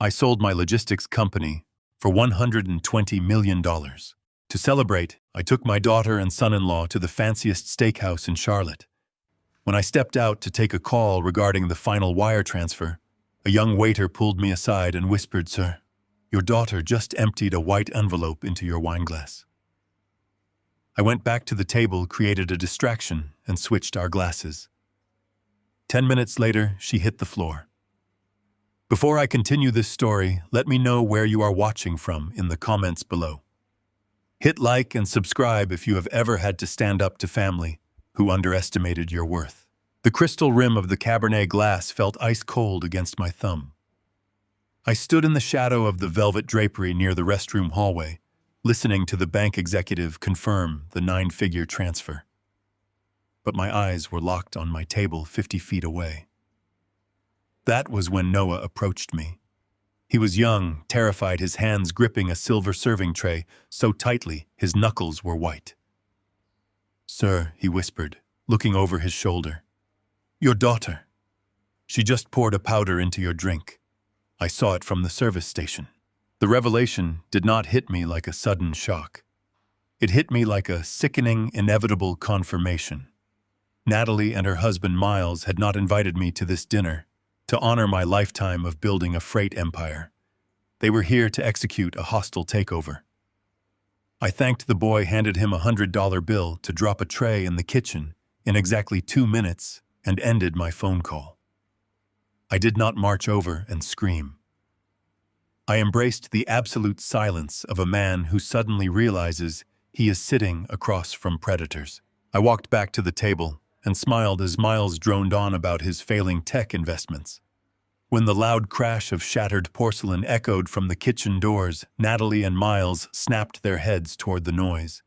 I sold my logistics company for $120 million. To celebrate, I took my daughter and son-in-law to the fanciest steakhouse in Charlotte. When I stepped out to take a call regarding the final wire transfer, a young waiter pulled me aside and whispered, "Sir, your daughter just emptied a white envelope into your wine glass." I went back to the table, created a distraction, and switched our glasses. 10 minutes later, she hit the floor. Before I continue this story, let me know where you are watching from in the comments below. Hit like and subscribe if you have ever had to stand up to family who underestimated your worth. The crystal rim of the Cabernet glass felt ice cold against my thumb. I stood in the shadow of the velvet drapery near the restroom hallway, listening to the bank executive confirm the 9-figure transfer. But my eyes were locked on my table 50 feet away. That was when Noah approached me. He was young, terrified, his hands gripping a silver serving tray so tightly his knuckles were white. "Sir," he whispered, looking over his shoulder. "Your daughter. She just poured a powder into your drink. I saw it from the service station." The revelation did not hit me like a sudden shock. It hit me like a sickening, inevitable confirmation. Natalie and her husband Miles had not invited me to this dinner to honor my lifetime of building a freight empire. They were here to execute a hostile takeover. I thanked the boy, handed him a $100 bill to drop a tray in the kitchen in exactly 2 minutes, and ended my phone call. I did not march over and scream. I embraced the absolute silence of a man who suddenly realizes he is sitting across from predators. I walked back to the table and smiled as Miles droned on about his failing tech investments. When the loud crash of shattered porcelain echoed from the kitchen doors, Natalie and Miles snapped their heads toward the noise.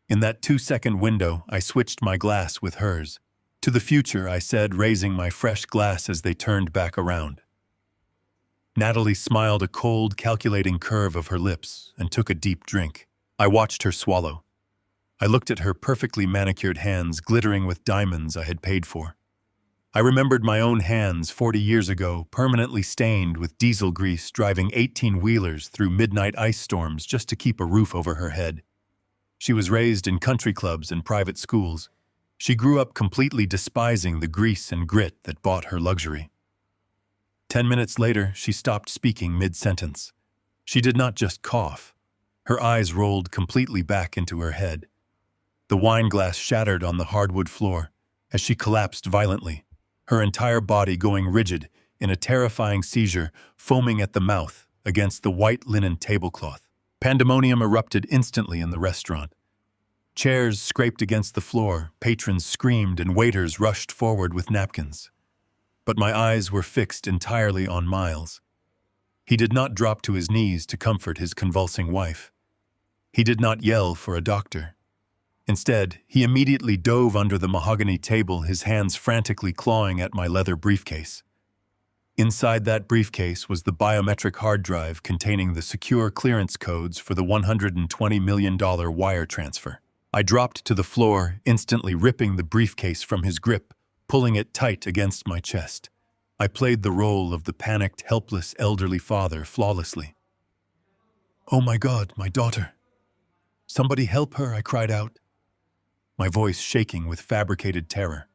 In that 2-second window, I switched my glass with hers. "To the future," I said, raising my fresh glass as they turned back around. Natalie smiled, a cold, calculating curve of her lips, and took a deep drink. I watched her swallow. I looked at her perfectly manicured hands glittering with diamonds I had paid for. I remembered my own hands 40 years ago, permanently stained with diesel grease, driving 18-wheelers through midnight ice storms just to keep a roof over her head. She was raised in country clubs and private schools. She grew up completely despising the grease and grit that bought her luxury. 10 minutes later, she stopped speaking mid-sentence. She did not just cough. Her eyes rolled completely back into her head. The wine glass shattered on the hardwood floor as she collapsed violently, her entire body going rigid in a terrifying seizure, foaming at the mouth against the white linen tablecloth. Pandemonium erupted instantly in the restaurant. Chairs scraped against the floor, patrons screamed, and waiters rushed forward with napkins. But my eyes were fixed entirely on Miles. He did not drop to his knees to comfort his convulsing wife. He did not yell for a doctor. Instead, he immediately dove under the mahogany table, his hands frantically clawing at my leather briefcase. Inside that briefcase was the biometric hard drive containing the secure clearance codes for the $120 million wire transfer. I dropped to the floor, instantly ripping the briefcase from his grip, pulling it tight against my chest. I played the role of the panicked, helpless, elderly father flawlessly. "Oh my God, my daughter! Somebody help her," I cried out, my voice shaking with fabricated terror.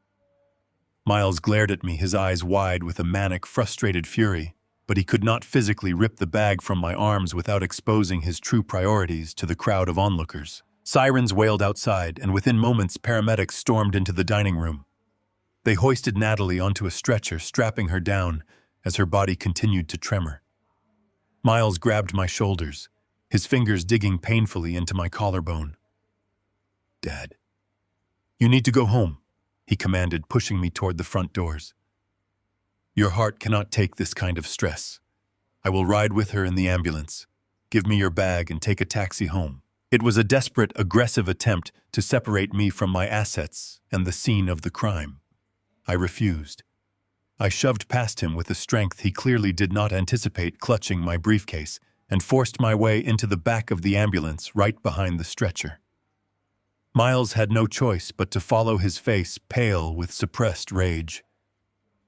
Miles glared at me, his eyes wide with a manic, frustrated fury, but he could not physically rip the bag from my arms without exposing his true priorities to the crowd of onlookers. Sirens wailed outside, and within moments paramedics stormed into the dining room. They hoisted Natalie onto a stretcher, strapping her down as her body continued to tremor. Miles grabbed my shoulders, his fingers digging painfully into my collarbone. "Dad, you need to go home," he commanded, pushing me toward the front doors. "Your heart cannot take this kind of stress. I will ride with her in the ambulance. Give me your bag and take a taxi home." It was a desperate, aggressive attempt to separate me from my assets and the scene of the crime. I refused. I shoved past him with a strength he clearly did not anticipate, clutching my briefcase, and forced my way into the back of the ambulance right behind the stretcher. Miles had no choice but to follow, his face pale with suppressed rage.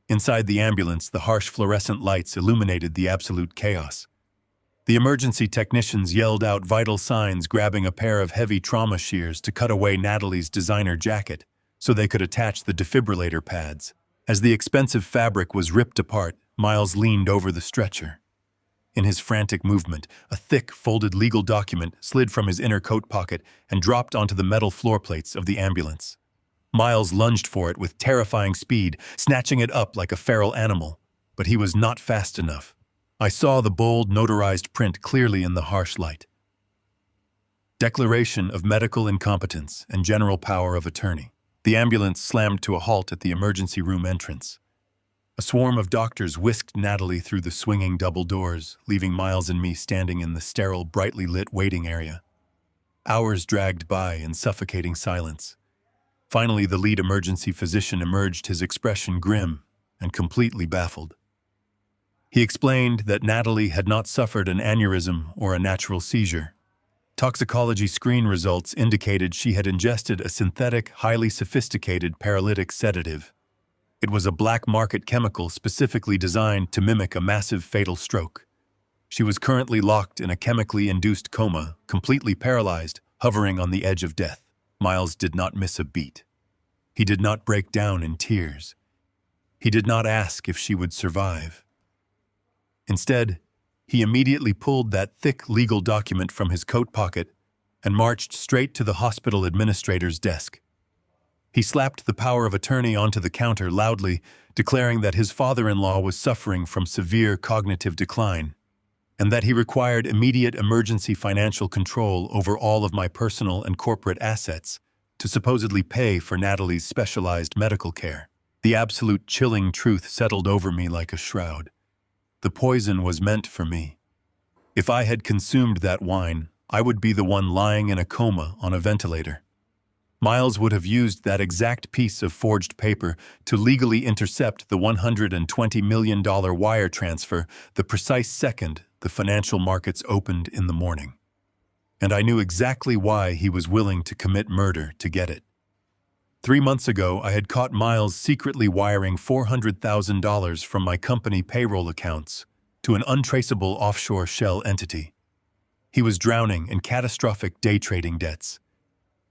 Inside the ambulance, the harsh fluorescent lights illuminated the absolute chaos. The emergency technicians yelled out vital signs, grabbing a pair of heavy trauma shears to cut away Natalie's designer jacket so they could attach the defibrillator pads. As the expensive fabric was ripped apart, Miles leaned over the stretcher. In his frantic movement, a thick, folded legal document slid from his inner coat pocket and dropped onto the metal floor plates of the ambulance. Miles lunged for it with terrifying speed, snatching it up like a feral animal, but he was not fast enough. I saw the bold, notarized print clearly in the harsh light. Declaration of medical incompetence and general power of attorney. The ambulance slammed to a halt at the emergency room entrance. A swarm of doctors whisked Natalie through the swinging double doors, leaving Miles and me standing in the sterile, brightly lit waiting area. Hours dragged by in suffocating silence. Finally, the lead emergency physician emerged, his expression grim and completely baffled. He explained that Natalie had not suffered an aneurysm or a natural seizure. Toxicology screen results indicated she had ingested a synthetic, highly sophisticated paralytic sedative. It was a black market chemical specifically designed to mimic a massive fatal stroke. She was currently locked in a chemically induced coma, completely paralyzed, hovering on the edge of death. Miles did not miss a beat. He did not break down in tears. He did not ask if she would survive. Instead, he immediately pulled that thick legal document from his coat pocket and marched straight to the hospital administrator's desk. He slapped the power of attorney onto the counter loudly, declaring that his father-in-law was suffering from severe cognitive decline, and that he required immediate emergency financial control over all of my personal and corporate assets to supposedly pay for Natalie's specialized medical care. The absolute chilling truth settled over me like a shroud. The poison was meant for me. If I had consumed that wine, I would be the one lying in a coma on a ventilator. Miles would have used that exact piece of forged paper to legally intercept the $120 million wire transfer the precise second the financial markets opened in the morning. And I knew exactly why he was willing to commit murder to get it. 3 months ago, I had caught Miles secretly wiring $400,000 from my company payroll accounts to an untraceable offshore shell entity. He was drowning in catastrophic day trading debts.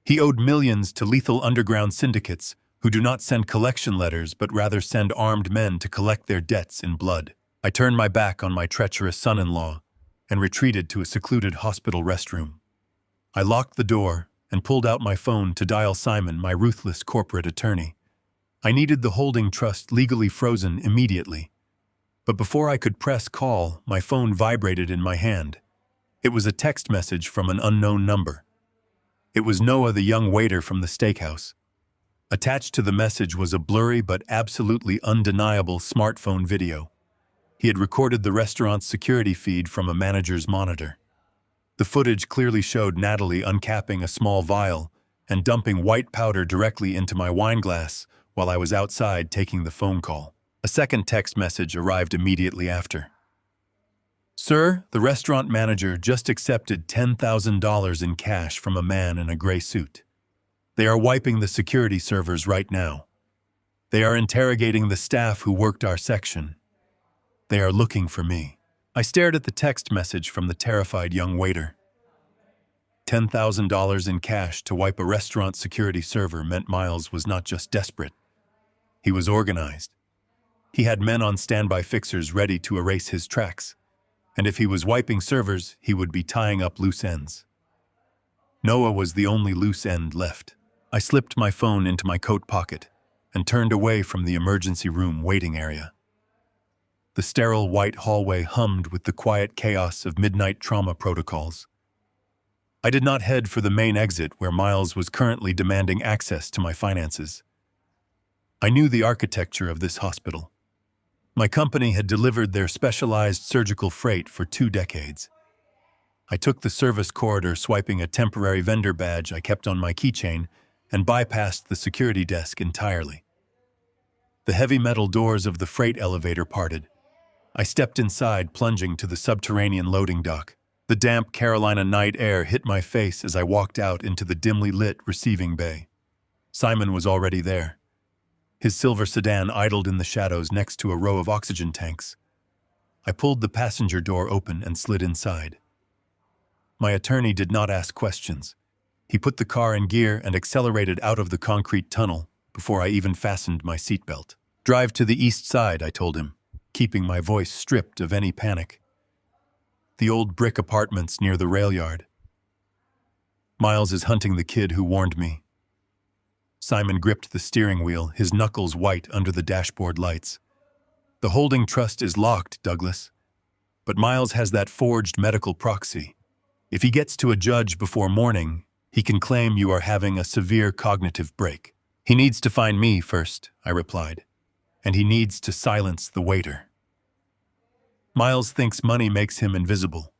He owed millions to lethal underground syndicates who do not send collection letters but rather send armed men to collect their debts in blood. I turned my back on my treacherous son-in-law and retreated to a secluded hospital restroom. I locked the door and pulled out my phone to dial Simon, my ruthless corporate attorney. I needed the holding trust legally frozen immediately. But before I could press call, my phone vibrated in my hand. It was a text message from an unknown number. It was Noah, the young waiter from the steakhouse. Attached to the message was a blurry but absolutely undeniable smartphone video. He had recorded the restaurant's security feed from a manager's monitor. The footage clearly showed Natalie uncapping a small vial and dumping white powder directly into my wine glass while I was outside taking the phone call. A second text message arrived immediately after. "Sir, the restaurant manager just accepted $10,000 in cash from a man in a gray suit. They are wiping the security servers right now. They are interrogating the staff who worked our section. They are looking for me." I stared at the text message from the terrified young waiter. $10,000 in cash to wipe a restaurant security server meant Miles was not just desperate. He was organized. He had men on standby fixers ready to erase his tracks. And if he was wiping servers, he would be tying up loose ends. Noah was the only loose end left. I slipped my phone into my coat pocket and turned away from the emergency room waiting area. The sterile white hallway hummed with the quiet chaos of midnight trauma protocols. I did not head for the main exit where Miles was currently demanding access to my finances. I knew the architecture of this hospital. My company had delivered their specialized surgical freight for 2 decades. I took the service corridor, swiping a temporary vendor badge I kept on my keychain, and bypassed the security desk entirely. The heavy metal doors of the freight elevator parted. I stepped inside, plunging to the subterranean loading dock. The damp Carolina night air hit my face as I walked out into the dimly lit receiving bay. Simon was already there. His silver sedan idled in the shadows next to a row of oxygen tanks. I pulled the passenger door open and slid inside. My attorney did not ask questions. He put the car in gear and accelerated out of the concrete tunnel before I even fastened my seatbelt. "Drive to the east side," I told him, keeping my voice stripped of any panic. "The old brick apartments near the rail yard. Miles is hunting the kid who warned me." Simon gripped the steering wheel, his knuckles white under the dashboard lights. "The holding trust is locked, Douglas. But Miles has that forged medical proxy. If he gets to a judge before morning, he can claim you are having a severe cognitive break." "He needs to find me first," I replied. "And he needs to silence the waiter." Miles thinks money makes him invisible.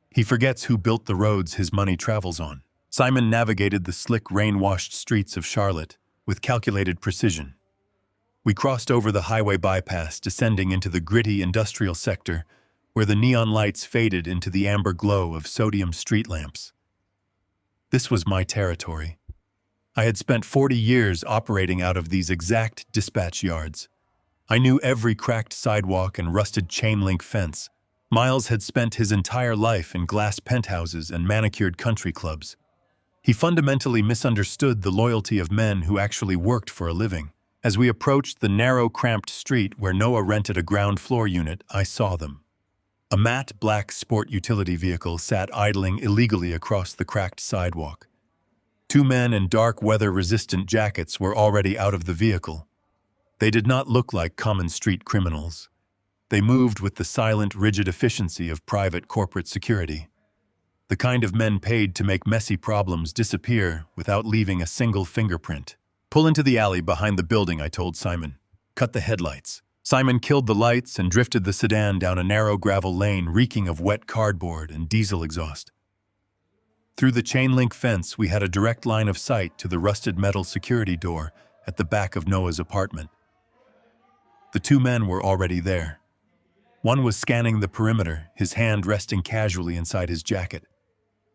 He forgets who built the roads his money travels on. Simon navigated the slick, rain-washed streets of Charlotte with calculated precision. We crossed over the highway bypass, descending into the gritty industrial sector where the neon lights faded into the amber glow of sodium street lamps. This was my territory. I had spent 40 years operating out of these exact dispatch yards. I knew every cracked sidewalk and rusted chain-link fence. Miles had spent his entire life in glass penthouses and manicured country clubs. He fundamentally misunderstood the loyalty of men who actually worked for a living. As we approached the narrow, cramped street where Noah rented a ground floor unit, I saw them. A matte black sport utility vehicle sat idling illegally across the cracked sidewalk. Two men in dark weather-resistant jackets were already out of the vehicle. They did not look like common street criminals. They moved with the silent, rigid efficiency of private corporate security. The kind of men paid to make messy problems disappear without leaving a single fingerprint. "Pull into the alley behind the building," I told Simon. "Cut the headlights." Simon killed the lights and drifted the sedan down a narrow gravel lane reeking of wet cardboard and diesel exhaust. Through the chain-link fence, we had a direct line of sight to the rusted metal security door at the back of Noah's apartment. The two men were already there. One was scanning the perimeter, his hand resting casually inside his jacket.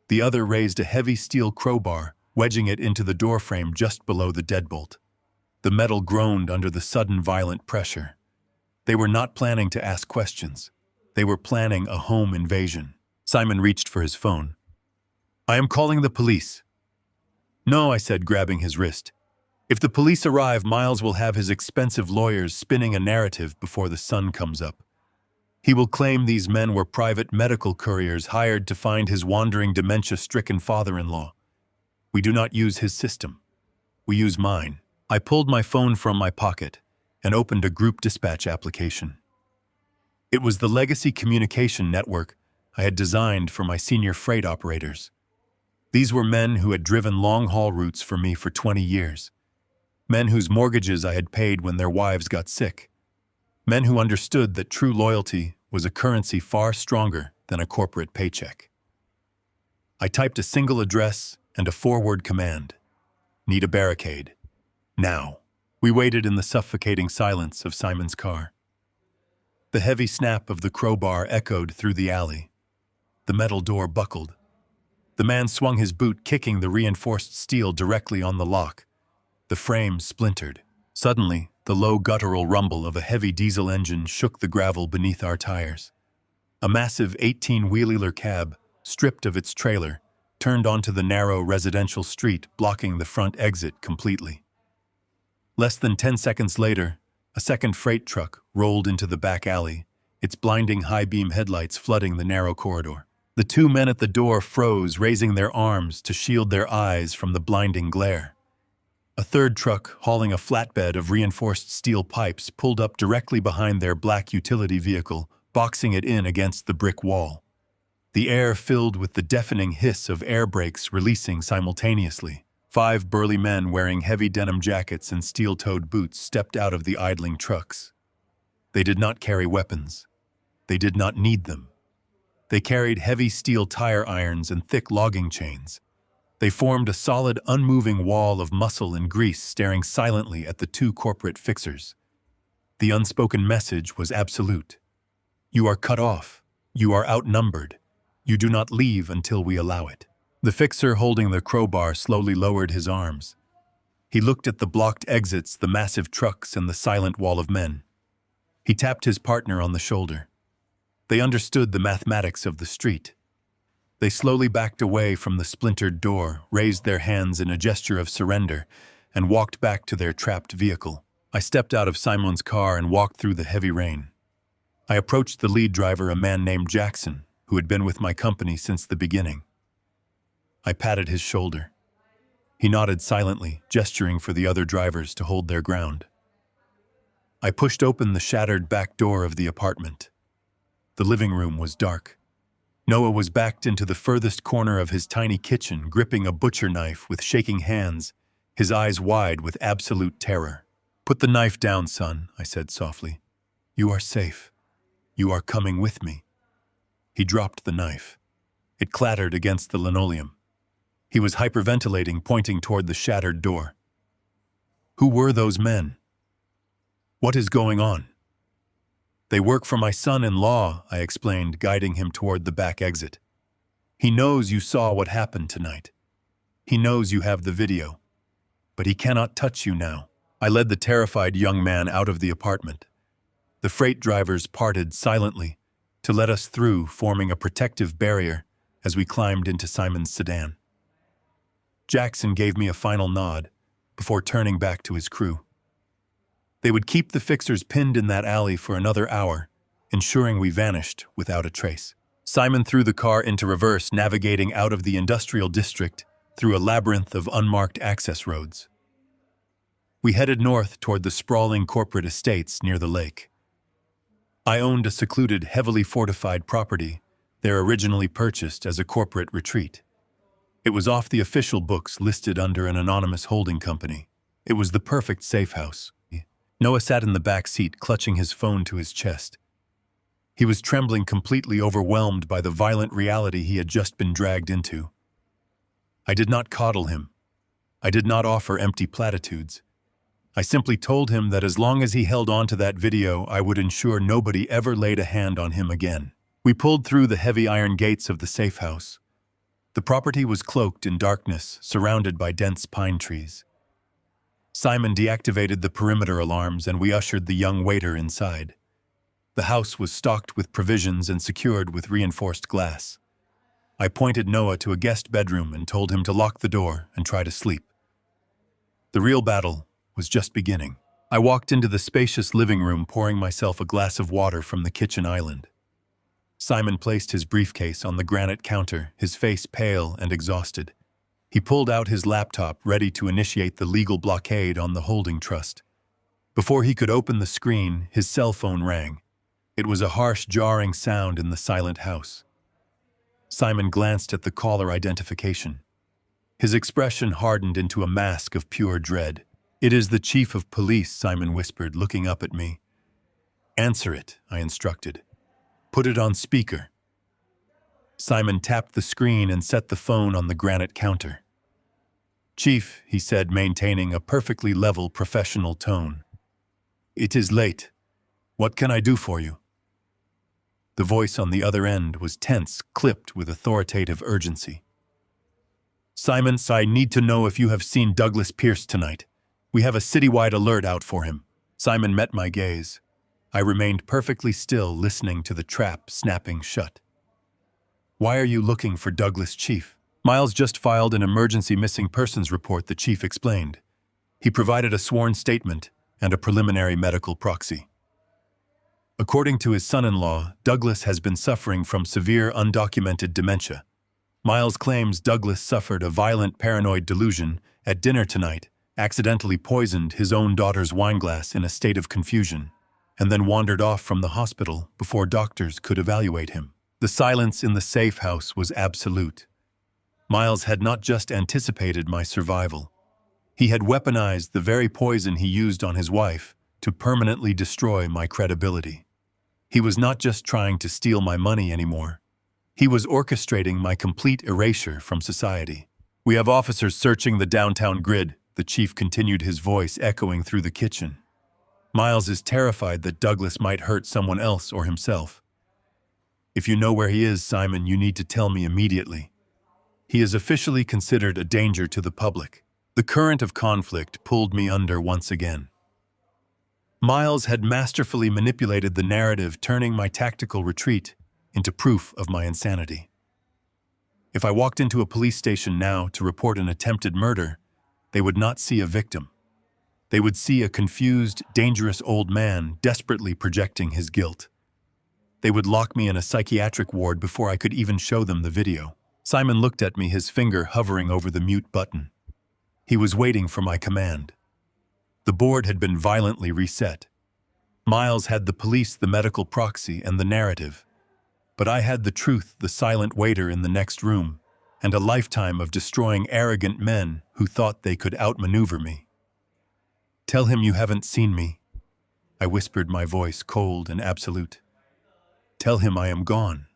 The other raised a heavy steel crowbar, wedging it into the doorframe just below the deadbolt. The metal groaned under the sudden violent pressure. They were not planning to ask questions. They were planning a home invasion. Simon reached for his phone. "I am calling the police." "No," I said, grabbing his wrist. "If the police arrive, Miles will have his expensive lawyers spinning a narrative before the sun comes up. He will claim these men were private medical couriers hired to find his wandering, dementia-stricken father-in-law. We do not use his system. We use mine." I pulled my phone from my pocket and opened a group dispatch application. It was the legacy communication network I had designed for my senior freight operators. These were men who had driven long-haul routes for me for 20 years. Men whose mortgages I had paid when their wives got sick. Men who understood that true loyalty was a currency far stronger than a corporate paycheck. I typed a single address and a four-word command. "Need a barricade. Now." We waited in the suffocating silence of Simon's car. The heavy snap of the crowbar echoed through the alley. The metal door buckled. The man swung his boot, kicking the reinforced steel directly on the lock. The frame splintered. Suddenly, the low guttural rumble of a heavy diesel engine shook the gravel beneath our tires. A massive 18-wheeler cab, stripped of its trailer, turned onto the narrow residential street, blocking the front exit completely. Less than 10 seconds later, a second freight truck rolled into the back alley, its blinding high-beam headlights flooding the narrow corridor. The two men at the door froze, raising their arms to shield their eyes from the blinding glare. A third truck, hauling a flatbed of reinforced steel pipes, pulled up directly behind their black utility vehicle, boxing it in against the brick wall. The air filled with the deafening hiss of air brakes releasing simultaneously. 5 burly men wearing heavy denim jackets and steel-toed boots stepped out of the idling trucks. They did not carry weapons. They did not need them. They carried heavy steel tire irons and thick logging chains. They formed a solid, unmoving wall of muscle and grease, staring silently at the two corporate fixers. The unspoken message was absolute. You are cut off. You are outnumbered. You do not leave until we allow it. The fixer holding the crowbar slowly lowered his arms. He looked at the blocked exits, the massive trucks, and the silent wall of men. He tapped his partner on the shoulder. They understood the mathematics of the street. They slowly backed away from the splintered door, raised their hands in a gesture of surrender, and walked back to their trapped vehicle. I stepped out of Simon's car and walked through the heavy rain. I approached the lead driver, a man named Jackson, who had been with my company since the beginning. I patted his shoulder. He nodded silently, gesturing for the other drivers to hold their ground. I pushed open the shattered back door of the apartment. The living room was dark. Noah was backed into the furthest corner of his tiny kitchen, gripping a butcher knife with shaking hands, his eyes wide with absolute terror. "Put the knife down, son," I said softly. "You are safe. You are coming with me." He dropped the knife. It clattered against the linoleum. He was hyperventilating, pointing toward the shattered door. "Who were those men? What is going on?" "They work for my son-in-law," I explained, guiding him toward the back exit. "He knows you saw what happened tonight. He knows you have the video. But he cannot touch you now." I led the terrified young man out of the apartment. The freight drivers parted silently to let us through, forming a protective barrier as we climbed into Simon's sedan. Jackson gave me a final nod before turning back to his crew. They would keep the fixers pinned in that alley for another hour, ensuring we vanished without a trace. Simon threw the car into reverse, navigating out of the industrial district through a labyrinth of unmarked access roads. We headed north toward the sprawling corporate estates near the lake. I owned a secluded, heavily fortified property there originally purchased as a corporate retreat. It was off the official books, listed under an anonymous holding company. It was the perfect safe house. Noah sat in the back seat, clutching his phone to his chest. He was trembling, completely overwhelmed by the violent reality he had just been dragged into. I did not coddle him. I did not offer empty platitudes. I simply told him that as long as he held on to that video, I would ensure nobody ever laid a hand on him again. We pulled through the heavy iron gates of the safe house. The property was cloaked in darkness, surrounded by dense pine trees. Simon deactivated the perimeter alarms, and we ushered the young waiter inside. The house was stocked with provisions and secured with reinforced glass. I pointed Noah to a guest bedroom and told him to lock the door and try to sleep. The real battle was just beginning. I walked into the spacious living room, pouring myself a glass of water from the kitchen island. Simon placed his briefcase on the granite counter, his face pale and exhausted. He pulled out his laptop, ready to initiate the legal blockade on the holding trust. Before he could open the screen, his cell phone rang. It was a harsh, jarring sound in the silent house. Simon glanced at the caller identification. His expression hardened into a mask of pure dread. "It is the chief of police," Simon whispered, looking up at me. "Answer it," I instructed. "Put it on speaker." Simon tapped the screen and set the phone on the granite counter. "Chief," he said, maintaining a perfectly level, professional tone. "It is late. What can I do for you?" The voice on the other end was tense, clipped with authoritative urgency. "Simon, I need to know if you have seen Douglas Pierce tonight. We have a citywide alert out for him." Simon met my gaze. I remained perfectly still, listening to the trap snapping shut. "Why are you looking for Douglas, Chief?" "Miles just filed an emergency missing persons report," the chief explained. He provided a sworn statement and a preliminary medical proxy. According to his son-in-law, Douglas has been suffering from severe undocumented dementia. Miles claims Douglas suffered a violent paranoid delusion at dinner tonight, accidentally poisoned his own daughter's wineglass in a state of confusion, and then wandered off from the hospital before doctors could evaluate him. The silence in the safe house was absolute. Miles had not just anticipated my survival. He had weaponized the very poison he used on his wife to permanently destroy my credibility. He was not just trying to steal my money anymore. He was orchestrating my complete erasure from society. "We have officers searching the downtown grid," the chief continued, his voice echoing through the kitchen. "Miles is terrified that Douglas might hurt someone else or himself. If you know where he is, Simon, you need to tell me immediately. He is officially considered a danger to the public." The current of conflict pulled me under once again. Miles had masterfully manipulated the narrative, turning my tactical retreat into proof of my insanity. If I walked into a police station now to report an attempted murder, they would not see a victim. They would see a confused, dangerous old man desperately projecting his guilt. They would lock me in a psychiatric ward before I could even show them the video. Simon looked at me, his finger hovering over the mute button. He was waiting for my command. The board had been violently reset. Miles had the police, the medical proxy, and the narrative. But I had the truth, the silent waiter in the next room, and a lifetime of destroying arrogant men who thought they could outmaneuver me. "Tell him you haven't seen me," I whispered, my voice cold and absolute. "Tell him I am gone."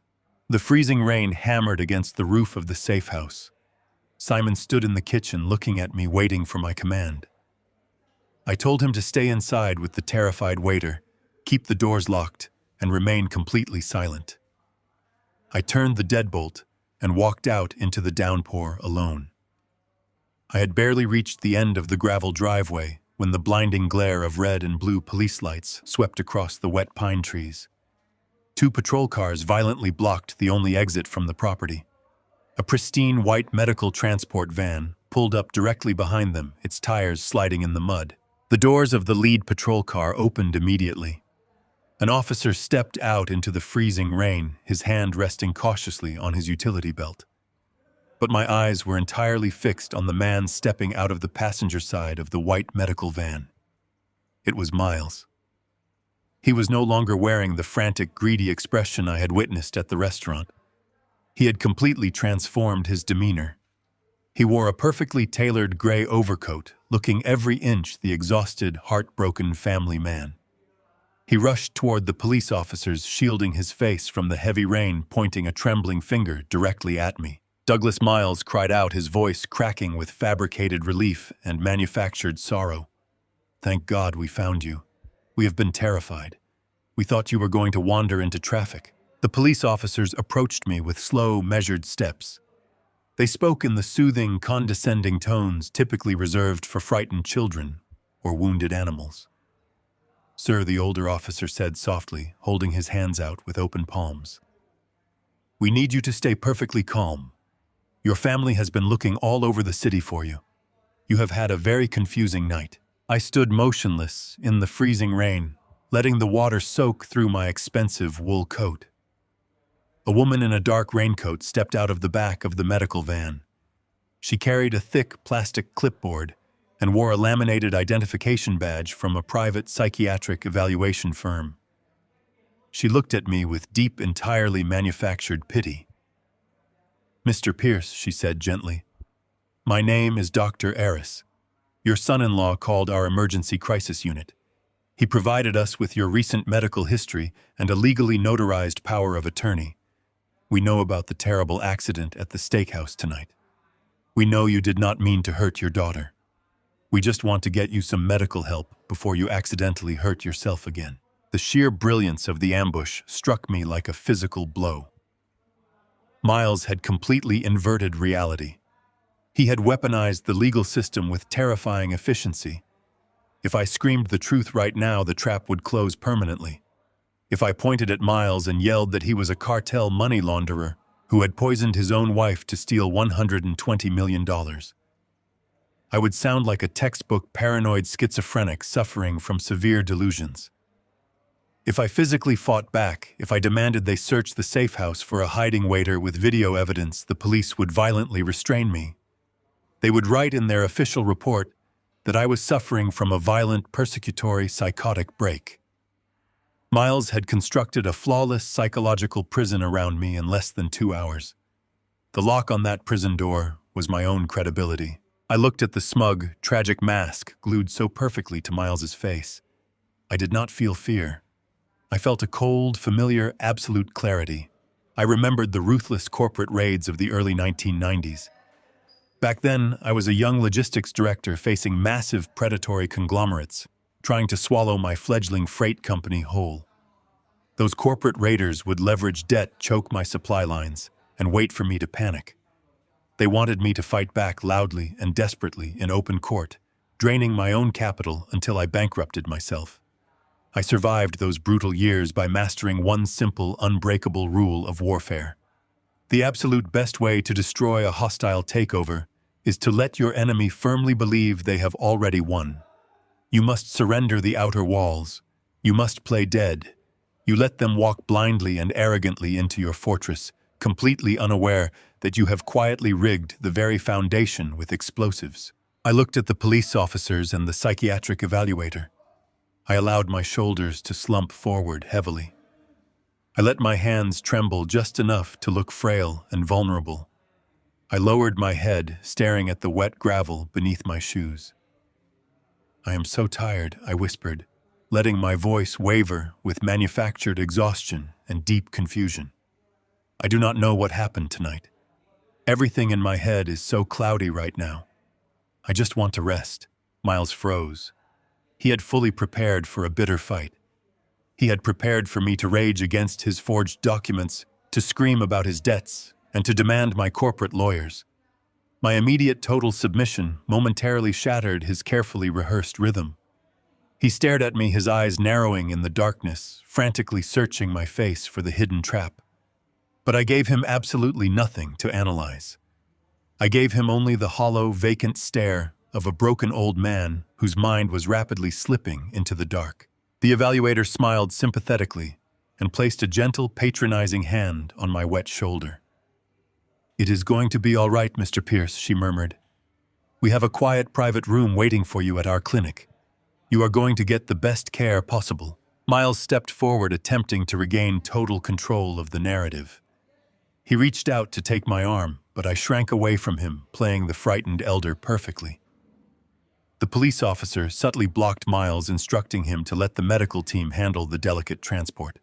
The freezing rain hammered against the roof of the safe house. Simon stood in the kitchen looking at me, waiting for my command. I told him to stay inside with the terrified waiter, keep the doors locked, and remain completely silent. I turned the deadbolt and walked out into the downpour alone. I had barely reached the end of the gravel driveway when the blinding glare of red and blue police lights swept across the wet pine trees. 2 patrol cars violently blocked the only exit from the property. A pristine white medical transport van pulled up directly behind them, its tires sliding in the mud. The doors of the lead patrol car opened immediately. An officer stepped out into the freezing rain, his hand resting cautiously on his utility belt. But my eyes were entirely fixed on the man stepping out of the passenger side of the white medical van. It was Miles. He was no longer wearing the frantic, greedy expression I had witnessed at the restaurant. He had completely transformed his demeanor. He wore a perfectly tailored gray overcoat, looking every inch the exhausted, heartbroken family man. He rushed toward the police officers, shielding his face from the heavy rain, pointing a trembling finger directly at me. Douglas Miles cried out, his voice cracking with fabricated relief and manufactured sorrow. "Thank God we found you. We have been terrified. We thought you were going to wander into traffic." The police officers approached me with slow, measured steps. They spoke in the soothing, condescending tones typically reserved for frightened children or wounded animals. "Sir," the older officer said softly, holding his hands out with open palms. "We need you to stay perfectly calm. Your family has been looking all over the city for you. You have had a very confusing night." I stood motionless in the freezing rain, letting the water soak through my expensive wool coat. A woman in a dark raincoat stepped out of the back of the medical van. She carried a thick plastic clipboard and wore a laminated identification badge from a private psychiatric evaluation firm. She looked at me with deep, entirely manufactured pity. "Mr. Pierce," she said gently, "my name is Dr. Eris. Your son-in-law called our emergency crisis unit. He provided us with your recent medical history and a legally notarized power of attorney. We know about the terrible accident at the steakhouse tonight. We know you did not mean to hurt your daughter. We just want to get you some medical help before you accidentally hurt yourself again." The sheer brilliance of the ambush struck me like a physical blow. Miles had completely inverted reality. He had weaponized the legal system with terrifying efficiency. If I screamed the truth right now, the trap would close permanently. If I pointed at Miles and yelled that he was a cartel money launderer who had poisoned his own wife to steal $120 million, I would sound like a textbook paranoid schizophrenic suffering from severe delusions. If I physically fought back, if I demanded they search the safe house for a hiding waiter with video evidence, the police would violently restrain me. They would write in their official report that I was suffering from a violent, persecutory, psychotic break. Miles had constructed a flawless psychological prison around me in less than 2 hours. The lock on that prison door was my own credibility. I looked at the smug, tragic mask glued so perfectly to Miles's face. I did not feel fear. I felt a cold, familiar, absolute clarity. I remembered the ruthless corporate raids of the early 1990s. Back then, I was a young logistics director facing massive predatory conglomerates, trying to swallow my fledgling freight company whole. Those corporate raiders would leverage debt, choke my supply lines, and wait for me to panic. They wanted me to fight back loudly and desperately in open court, draining my own capital until I bankrupted myself. I survived those brutal years by mastering one simple, unbreakable rule of warfare. The absolute best way to destroy a hostile takeover is to let your enemy firmly believe they have already won. You must surrender the outer walls. You must play dead. You let them walk blindly and arrogantly into your fortress, completely unaware that you have quietly rigged the very foundation with explosives. I looked at the police officers and the psychiatric evaluator. I allowed my shoulders to slump forward heavily. I let my hands tremble just enough to look frail and vulnerable. I lowered my head, staring at the wet gravel beneath my shoes. "I am so tired," I whispered, letting my voice waver with manufactured exhaustion and deep confusion. "I do not know what happened tonight. Everything in my head is so cloudy right now. I just want to rest." Miles froze. He had fully prepared for a bitter fight. He had prepared for me to rage against his forged documents, to scream about his debts, and to demand my corporate lawyers. My immediate total submission momentarily shattered his carefully rehearsed rhythm. He stared at me, his eyes narrowing in the darkness, frantically searching my face for the hidden trap. But I gave him absolutely nothing to analyze. I gave him only the hollow, vacant stare of a broken old man whose mind was rapidly slipping into the dark. The evaluator smiled sympathetically and placed a gentle, patronizing hand on my wet shoulder. "It is going to be all right, Mr. Pierce," she murmured. "We have a quiet private room waiting for you at our clinic. You are going to get the best care possible." Miles stepped forward, attempting to regain total control of the narrative. He reached out to take my arm, but I shrank away from him, playing the frightened elder perfectly. The police officer subtly blocked Miles, instructing him to let the medical team handle the delicate transport.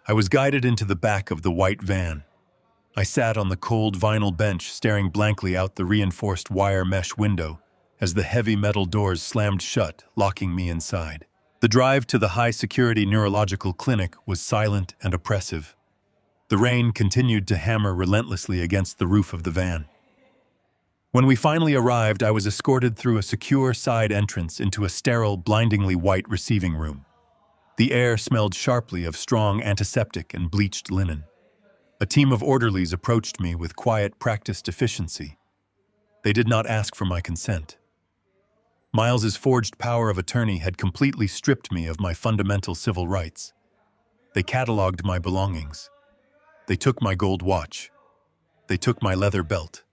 I was guided into the back of the white van. I sat on the cold vinyl bench, staring blankly out the reinforced wire mesh window as the heavy metal doors slammed shut, locking me inside. The drive to the high-security neurological clinic was silent and oppressive. The rain continued to hammer relentlessly against the roof of the van. When we finally arrived, I was escorted through a secure side entrance into a sterile, blindingly white receiving room. The air smelled sharply of strong antiseptic and bleached linen. A team of orderlies approached me with quiet, practiced efficiency. They did not ask for my consent. Miles's forged power of attorney had completely stripped me of my fundamental civil rights. They cataloged my belongings. They took my gold watch. They took my leather belt.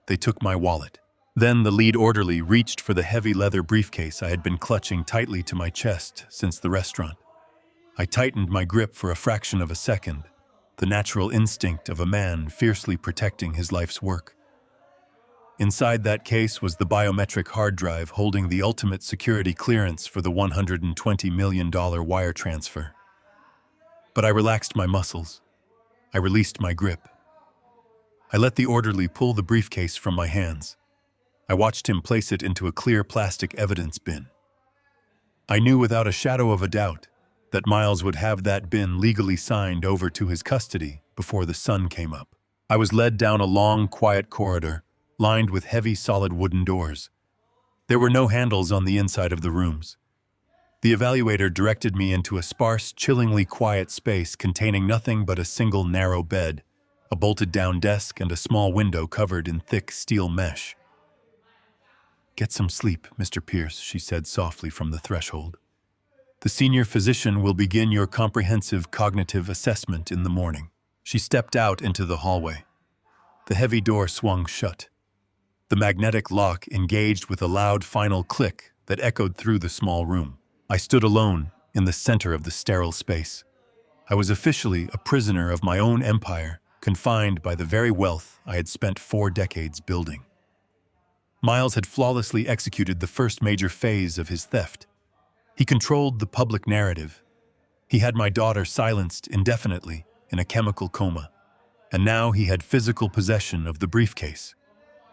They took my wallet. Then the lead orderly reached for the heavy leather briefcase I had been clutching tightly to my chest since the restaurant. I tightened my grip for a fraction of a second, the natural instinct of a man fiercely protecting his life's work. Inside that case was the biometric hard drive holding the ultimate security clearance for the $120 million wire transfer. But I relaxed my muscles. I released my grip. I let the orderly pull the briefcase from my hands. I watched him place it into a clear plastic evidence bin. I knew without a shadow of a doubt that Miles would have that bin legally signed over to his custody before the sun came up. I was led down a long, quiet corridor, lined with heavy, solid wooden doors. There were no handles on the inside of the rooms. The evaluator directed me into a sparse, chillingly quiet space containing nothing but a single narrow bed, a bolted-down desk, and a small window covered in thick steel mesh. "Get some sleep, Mr. Pierce," she said softly from the threshold. "The senior physician will begin your comprehensive cognitive assessment in the morning." She stepped out into the hallway. The heavy door swung shut. The magnetic lock engaged with a loud final click that echoed through the small room. I stood alone in the center of the sterile space. I was officially a prisoner of my own empire, confined by the very wealth I had spent 4 decades building. Miles had flawlessly executed the first major phase of his theft. He controlled the public narrative. He had my daughter silenced indefinitely in a chemical coma, and now he had physical possession of the briefcase.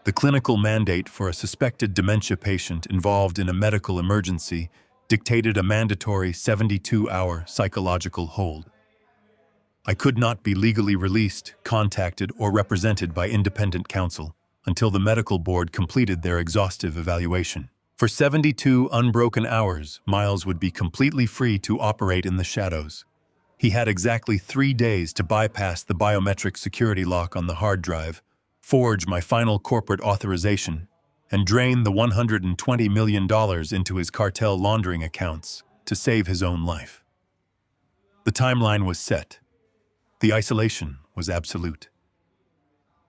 The clinical mandate for a suspected dementia patient involved in a medical emergency dictated a mandatory 72-hour psychological hold. I could not be legally released, contacted, or represented by independent counsel until the medical board completed their exhaustive evaluation. For 72 unbroken hours, Miles would be completely free to operate in the shadows. He had exactly 3 days to bypass the biometric security lock on the hard drive, forge my final corporate authorization, and drain the $120 million into his cartel laundering accounts to save his own life. The timeline was set. The isolation was absolute.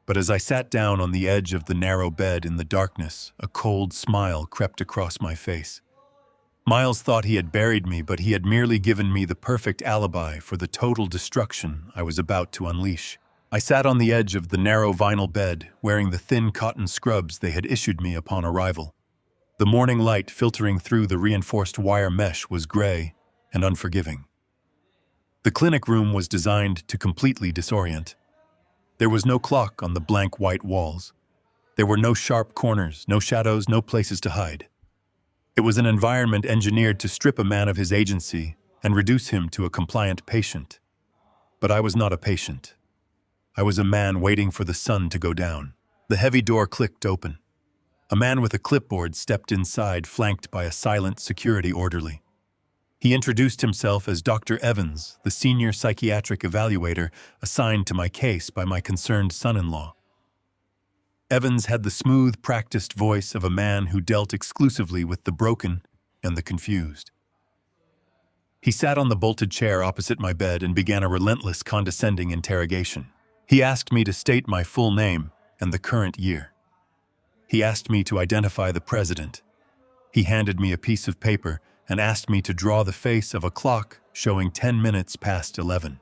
But as I sat down on the edge of the narrow bed in the darkness, a cold smile crept across my face. Miles thought he had buried me, but he had merely given me the perfect alibi for the total destruction I was about to unleash. I sat on the edge of the narrow vinyl bed, wearing the thin cotton scrubs they had issued me upon arrival. The morning light filtering through the reinforced wire mesh was gray and unforgiving. The clinic room was designed to completely disorient. There was no clock on the blank white walls. There were no sharp corners, no shadows, no places to hide. It was an environment engineered to strip a man of his agency and reduce him to a compliant patient. But I was not a patient. I was a man waiting for the sun to go down. The heavy door clicked open. A man with a clipboard stepped inside, flanked by a silent security orderly. He introduced himself as Dr. Evans, the senior psychiatric evaluator assigned to my case by my concerned son-in-law. Evans had the smooth, practiced voice of a man who dealt exclusively with the broken and the confused. He sat on the bolted chair opposite my bed and began a relentless, condescending interrogation. He asked me to state my full name and the current year. He asked me to identify the president. He handed me a piece of paper and asked me to draw the face of a clock showing 10 minutes past 11.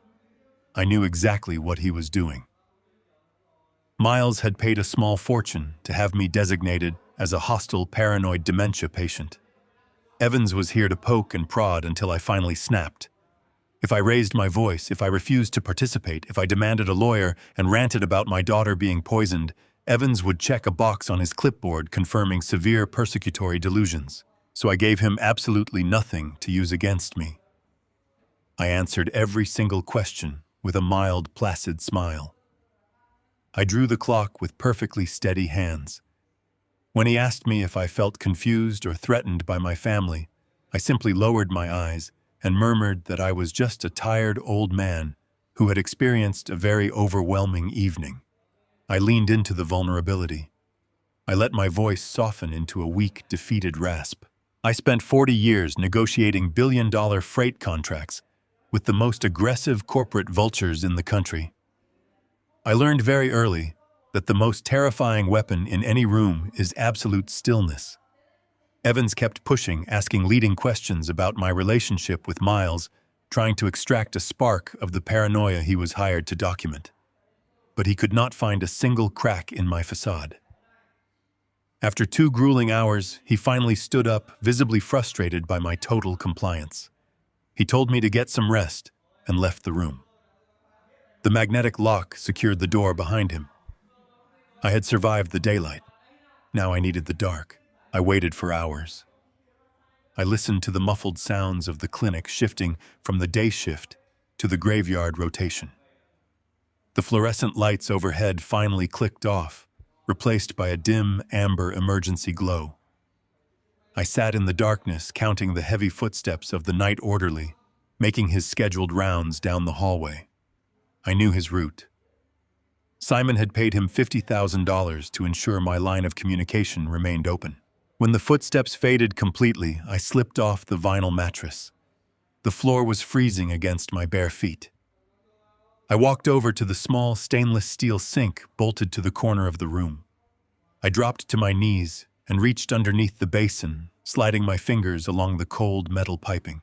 I knew exactly what he was doing. Miles had paid a small fortune to have me designated as a hostile paranoid dementia patient. Evans was here to poke and prod until I finally snapped. If I raised my voice, if I refused to participate, if I demanded a lawyer and ranted about my daughter being poisoned, Evans would check a box on his clipboard confirming severe persecutory delusions. So I gave him absolutely nothing to use against me. I answered every single question with a mild, placid smile. I drew the clock with perfectly steady hands. When he asked me if I felt confused or threatened by my family, I simply lowered my eyes and murmured that I was just a tired old man who had experienced a very overwhelming evening. I leaned into the vulnerability. I let my voice soften into a weak, defeated rasp. I spent 40 years negotiating billion-dollar freight contracts with the most aggressive corporate vultures in the country. I learned very early that the most terrifying weapon in any room is absolute stillness. Evans kept pushing, asking leading questions about my relationship with Miles, trying to extract a spark of the paranoia he was hired to document. But he could not find a single crack in my facade. After 2 grueling hours, he finally stood up, visibly frustrated by my total compliance. He told me to get some rest and left the room. The magnetic lock secured the door behind him. I had survived the daylight. Now I needed the dark. I waited for hours. I listened to the muffled sounds of the clinic shifting from the day shift to the graveyard rotation. The fluorescent lights overhead finally clicked off, replaced by a dim, amber emergency glow. I sat in the darkness, counting the heavy footsteps of the night orderly, making his scheduled rounds down the hallway. I knew his route. Simon had paid him $50,000 to ensure my line of communication remained open. When the footsteps faded completely, I slipped off the vinyl mattress. The floor was freezing against my bare feet. I walked over to the small stainless steel sink bolted to the corner of the room. I dropped to my knees and reached underneath the basin, sliding my fingers along the cold metal piping.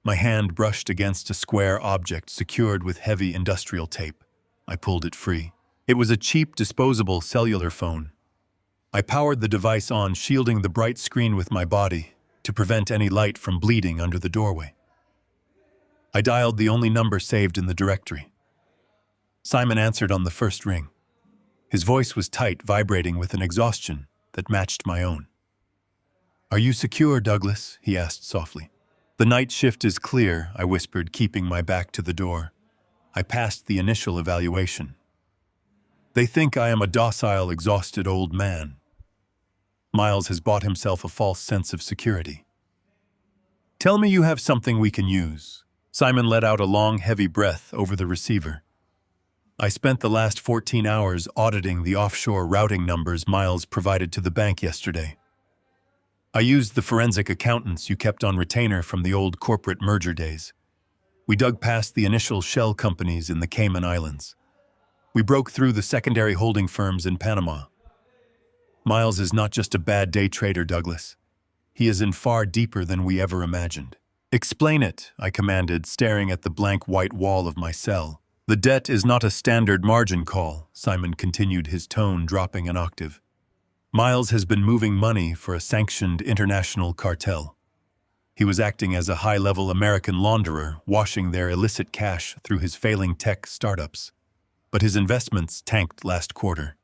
My hand brushed against a square object secured with heavy industrial tape. I pulled it free. It was a cheap, disposable cellular phone. I powered the device on, shielding the bright screen with my body to prevent any light from bleeding under the doorway. I dialed the only number saved in the directory. Simon answered on the first ring. His voice was tight, vibrating with an exhaustion that matched my own. "Are you secure, Douglas?" he asked softly. "The night shift is clear," I whispered, keeping my back to the door. I passed the initial evaluation. They think I am a docile, exhausted old man. Miles has bought himself a false sense of security. Tell me you have something we can use. Simon let out a long, heavy breath over the receiver. I spent the last 14 hours auditing the offshore routing numbers Miles provided to the bank yesterday. I used the forensic accountants you kept on retainer from the old corporate merger days. We dug past the initial shell companies in the Cayman Islands. We broke through the secondary holding firms in Panama. Miles is not just a bad day trader, Douglas. He is in far deeper than we ever imagined. Explain it, I commanded, staring at the blank white wall of my cell. The debt is not a standard margin call, Simon continued, his tone dropping an octave. Miles has been moving money for a sanctioned international cartel. He was acting as a high-level American launderer, washing their illicit cash through his failing tech startups. But his investments tanked last quarter.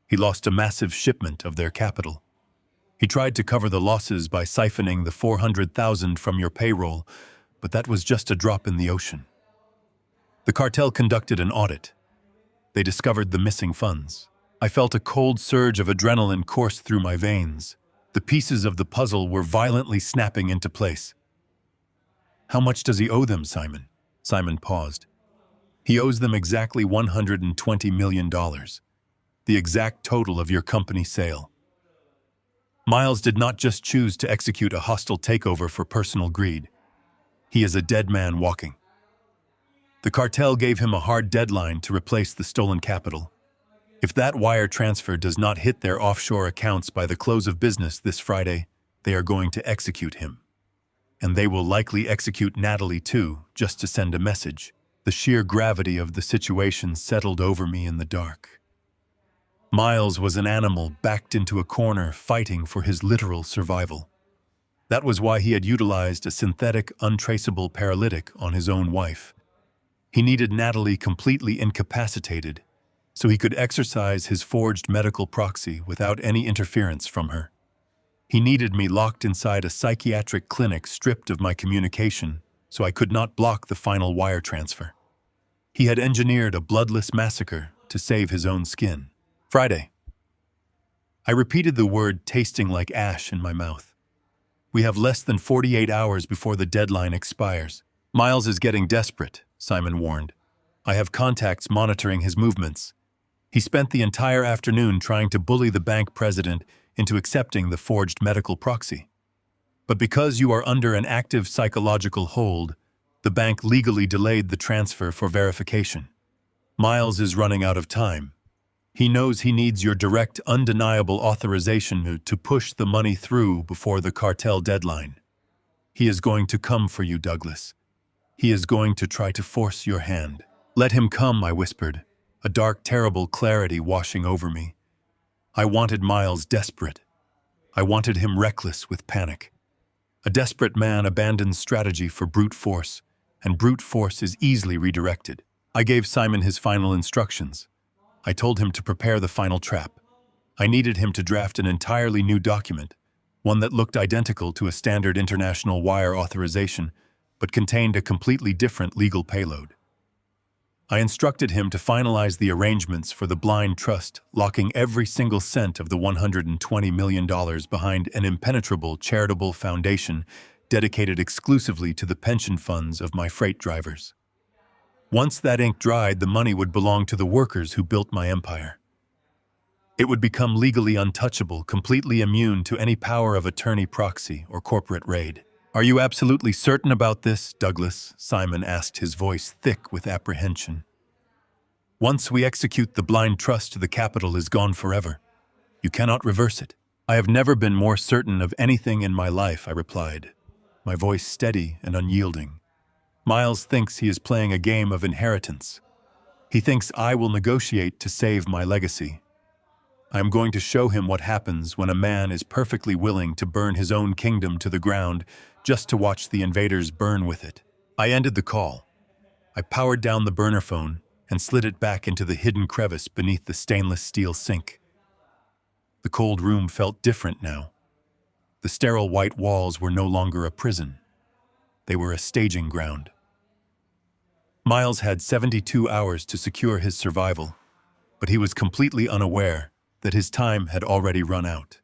He lost a massive shipment of their capital. He tried to cover the losses by siphoning the $400,000 from your payroll, but that was just a drop in the ocean. The cartel conducted an audit. They discovered the missing funds. I felt a cold surge of adrenaline course through my veins. The pieces of the puzzle were violently snapping into place. How much does he owe them, Simon? Simon paused. He owes them exactly $120 million, the exact total of your company sale. Miles did not just choose to execute a hostile takeover for personal greed. He is a dead man walking. The cartel gave him a hard deadline to replace the stolen capital. If that wire transfer does not hit their offshore accounts by the close of business this Friday, they are going to execute him. And they will likely execute Natalie too, just to send a message. The sheer gravity of the situation settled over me in the dark. Miles was an animal backed into a corner fighting for his literal survival. That was why he had utilized a synthetic, untraceable paralytic on his own wife. He needed Natalie completely incapacitated so he could exercise his forged medical proxy without any interference from her. He needed me locked inside a psychiatric clinic stripped of my communication so I could not block the final wire transfer. He had engineered a bloodless massacre to save his own skin. Friday. I repeated the word, tasting like ash in my mouth. We have less than 48 hours before the deadline expires. Miles is getting desperate, Simon warned. I have contacts monitoring his movements. He spent the entire afternoon trying to bully the bank president into accepting the forged medical proxy. But because you are under an active psychological hold, the bank legally delayed the transfer for verification. Miles is running out of time. He knows he needs your direct, undeniable authorization to push the money through before the cartel deadline. He is going to come for you, Douglas. He is going to try to force your hand. Let him come, I whispered, a dark, terrible clarity washing over me. I wanted Miles desperate. I wanted him reckless with panic. A desperate man abandons strategy for brute force, and brute force is easily redirected. I gave Simon his final instructions. I told him to prepare the final trap. I needed him to draft an entirely new document, one that looked identical to a standard international wire authorization, but contained a completely different legal payload. I instructed him to finalize the arrangements for the blind trust, locking every single cent of the $120 million behind an impenetrable charitable foundation dedicated exclusively to the pension funds of my freight drivers. Once that ink dried, the money would belong to the workers who built my empire. It would become legally untouchable, completely immune to any power of attorney, proxy, or corporate raid. Are you absolutely certain about this, Douglas? Simon asked, his voice thick with apprehension. Once we execute the blind trust, the capital is gone forever. You cannot reverse it. I have never been more certain of anything in my life, I replied, my voice steady and unyielding. Miles thinks he is playing a game of inheritance. He thinks I will negotiate to save my legacy. I am going to show him what happens when a man is perfectly willing to burn his own kingdom to the ground just to watch the invaders burn with it. I ended the call. I powered down the burner phone and slid it back into the hidden crevice beneath the stainless steel sink. The cold room felt different now. The sterile white walls were no longer a prison. They were a staging ground. Miles had 72 hours to secure his survival, but he was completely unaware that his time had already run out.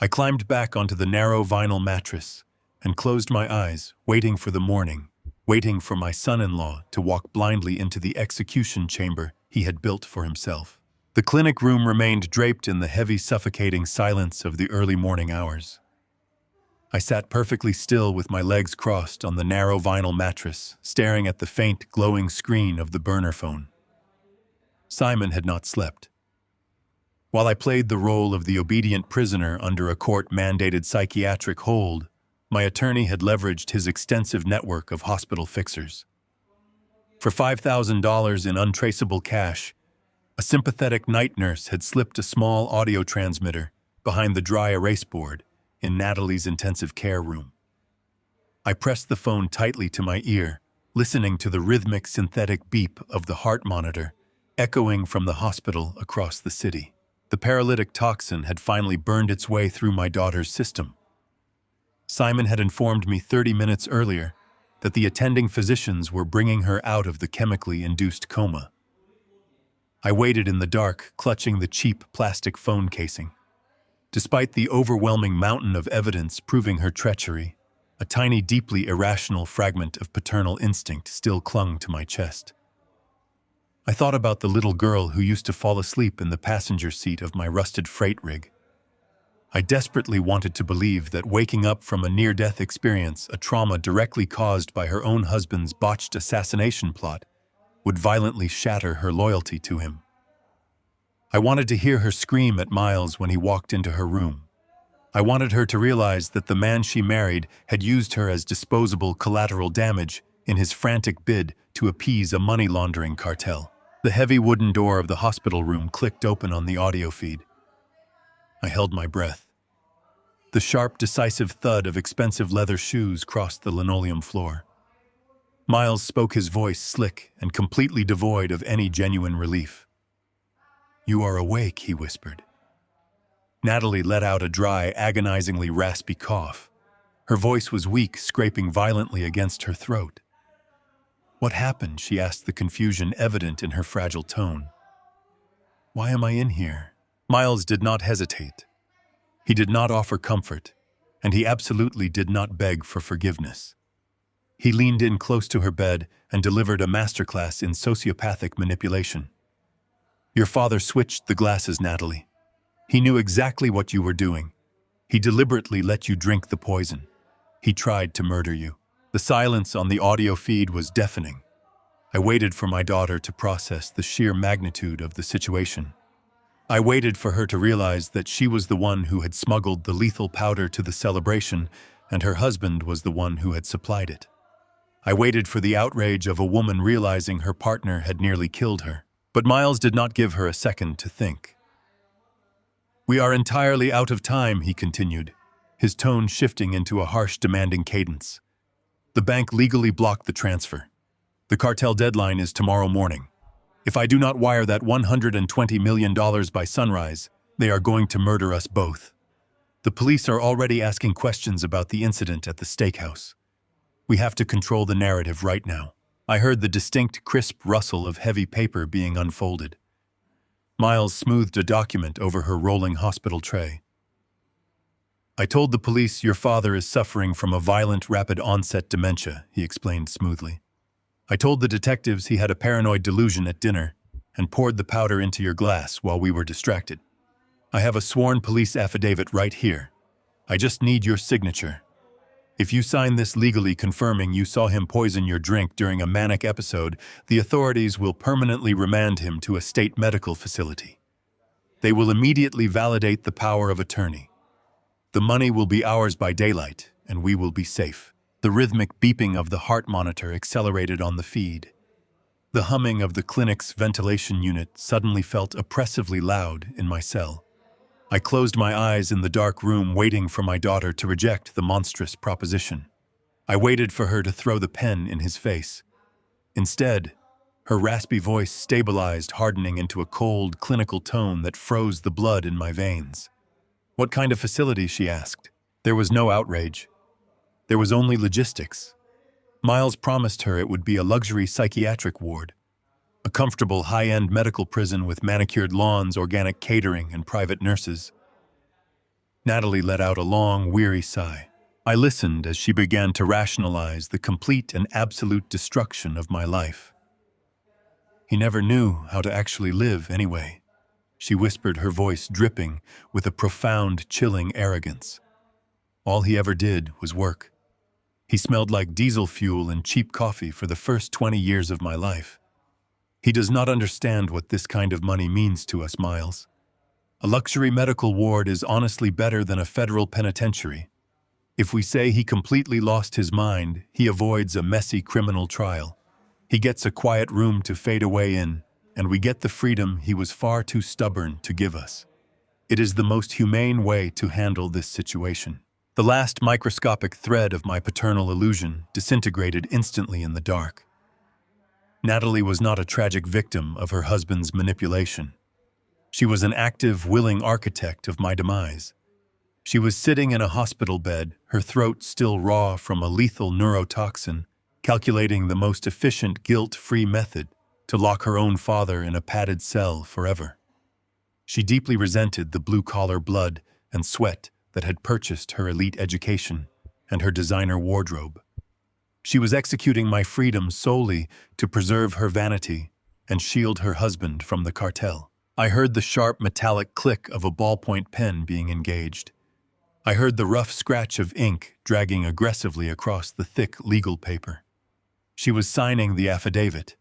I climbed back onto the narrow vinyl mattress and closed my eyes, waiting for the morning, waiting for my son-in-law to walk blindly into the execution chamber he had built for himself. The clinic room remained draped in the heavy, suffocating silence of the early morning hours. I sat perfectly still with my legs crossed on the narrow vinyl mattress, staring at the faint, glowing screen of the burner phone. Simon had not slept. While I played the role of the obedient prisoner under a court-mandated psychiatric hold, my attorney had leveraged his extensive network of hospital fixers. For $5,000 in untraceable cash, a sympathetic night nurse had slipped a small audio transmitter behind the dry erase board in Natalie's intensive care room. I pressed the phone tightly to my ear, listening to the rhythmic synthetic beep of the heart monitor echoing from the hospital across the city. The paralytic toxin had finally burned its way through my daughter's system. Simon had informed me 30 minutes earlier that the attending physicians were bringing her out of the chemically induced coma. I waited in the dark, clutching the cheap plastic phone casing. Despite the overwhelming mountain of evidence proving her treachery, a tiny, deeply irrational fragment of paternal instinct still clung to my chest. I thought about the little girl who used to fall asleep in the passenger seat of my rusted freight rig. I desperately wanted to believe that waking up from a near-death experience, a trauma directly caused by her own husband's botched assassination plot, would violently shatter her loyalty to him. I wanted to hear her scream at Miles when he walked into her room. I wanted her to realize that the man she married had used her as disposable collateral damage in his frantic bid to appease a money laundering cartel. The heavy wooden door of the hospital room clicked open on the audio feed. I held my breath. The sharp, decisive thud of expensive leather shoes crossed the linoleum floor. Miles spoke, his voice slick and completely devoid of any genuine relief. "You are awake," he whispered. Natalie let out a dry, agonizingly raspy cough. Her voice was weak, scraping violently against her throat. "What happened?" she asked, the confusion evident in her fragile tone. "Why am I in here?" Miles did not hesitate. He did not offer comfort, and he absolutely did not beg for forgiveness. He leaned in close to her bed and delivered a masterclass in sociopathic manipulation. "Your father switched the glasses, Natalie. He knew exactly what you were doing. He deliberately let you drink the poison. He tried to murder you." The silence on the audio feed was deafening. I waited for my daughter to process the sheer magnitude of the situation. I waited for her to realize that she was the one who had smuggled the lethal powder to the celebration, and her husband was the one who had supplied it. I waited for the outrage of a woman realizing her partner had nearly killed her. But Miles did not give her a second to think. "We are entirely out of time," he continued, his tone shifting into a harsh, demanding cadence. "The bank legally blocked the transfer. The cartel deadline is tomorrow morning. If I do not wire that $120 million by sunrise, they are going to murder us both. The police are already asking questions about the incident at the steakhouse. We have to control the narrative right now." I heard the distinct, crisp rustle of heavy paper being unfolded. Miles smoothed a document over her rolling hospital tray. "I told the police your father is suffering from a violent, rapid-onset dementia," he explained smoothly. "I told the detectives he had a paranoid delusion at dinner and poured the powder into your glass while we were distracted. I have a sworn police affidavit right here. I just need your signature. If you sign this legally confirming you saw him poison your drink during a manic episode, the authorities will permanently remand him to a state medical facility. They will immediately validate the power of attorney. The money will be ours by daylight, and we will be safe." The rhythmic beeping of the heart monitor accelerated on the feed. The humming of the clinic's ventilation unit suddenly felt oppressively loud in my cell. I closed my eyes in the dark room, waiting for my daughter to reject the monstrous proposition. I waited for her to throw the pen in his face. Instead, her raspy voice stabilized, hardening into a cold, clinical tone that froze the blood in my veins. "What kind of facility?" she asked. There was no outrage. There was only logistics. Miles promised her it would be a luxury psychiatric ward, a comfortable high-end medical prison with manicured lawns, organic catering, and private nurses. Natalie let out a long, weary sigh. I listened as she began to rationalize the complete and absolute destruction of my life. He never knew how to actually live anyway, she whispered, her voice dripping with a profound, chilling arrogance. All he ever did was work. He smelled like diesel fuel and cheap coffee for the first 20 years of my life. He does not understand what this kind of money means to us, Miles. A luxury medical ward is honestly better than a federal penitentiary. If we say he completely lost his mind, he avoids a messy criminal trial. He gets a quiet room to fade away in, and we get the freedom he was far too stubborn to give us. It is the most humane way to handle this situation. The last microscopic thread of my paternal illusion disintegrated instantly in the dark. Natalie was not a tragic victim of her husband's manipulation. She was an active, willing architect of my demise. She was sitting in a hospital bed, her throat still raw from a lethal neurotoxin, calculating the most efficient, guilt-free method to lock her own father in a padded cell forever. She deeply resented the blue-collar blood and sweat that had purchased her elite education and her designer wardrobe. She was executing my freedom solely to preserve her vanity and shield her husband from the cartel. I heard the sharp metallic click of a ballpoint pen being engaged. I heard the rough scratch of ink dragging aggressively across the thick legal paper. She was signing the affidavit.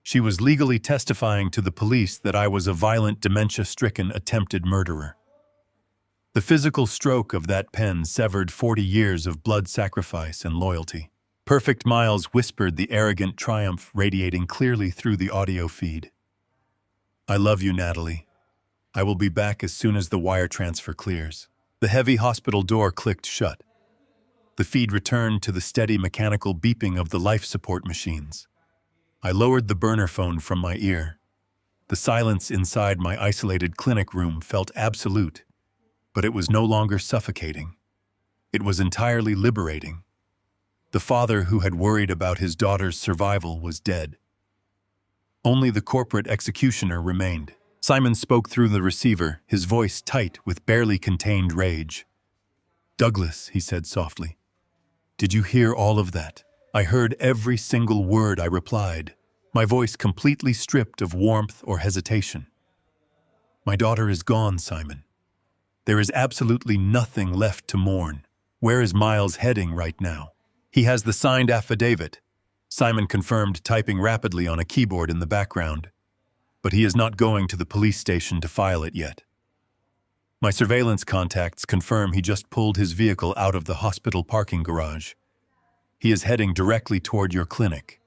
She was legally testifying to the police that I was a violent, dementia-stricken attempted murderer. The physical stroke of that pen severed 40 years of blood sacrifice and loyalty. Perfect, Miles whispered, the arrogant triumph radiating clearly through the audio feed. I love you, Natalie. I will be back as soon as the wire transfer clears. The heavy hospital door clicked shut. The feed returned to the steady mechanical beeping of the life support machines. I lowered the burner phone from my ear. The silence inside my isolated clinic room felt absolute, but it was no longer suffocating. It was entirely liberating. The father who had worried about his daughter's survival was dead. Only the corporate executioner remained. Simon spoke through the receiver, his voice tight with barely contained rage. "Douglas," he said softly, "did you hear all of that?" I heard every single word, I replied, my voice completely stripped of warmth or hesitation. My daughter is gone, Simon. There is absolutely nothing left to mourn. Where is Miles heading right now? He has the signed affidavit, Simon confirmed, typing rapidly on a keyboard in the background. But he is not going to the police station to file it yet. My surveillance contacts confirm he just pulled his vehicle out of the hospital parking garage. He is heading directly toward your clinic.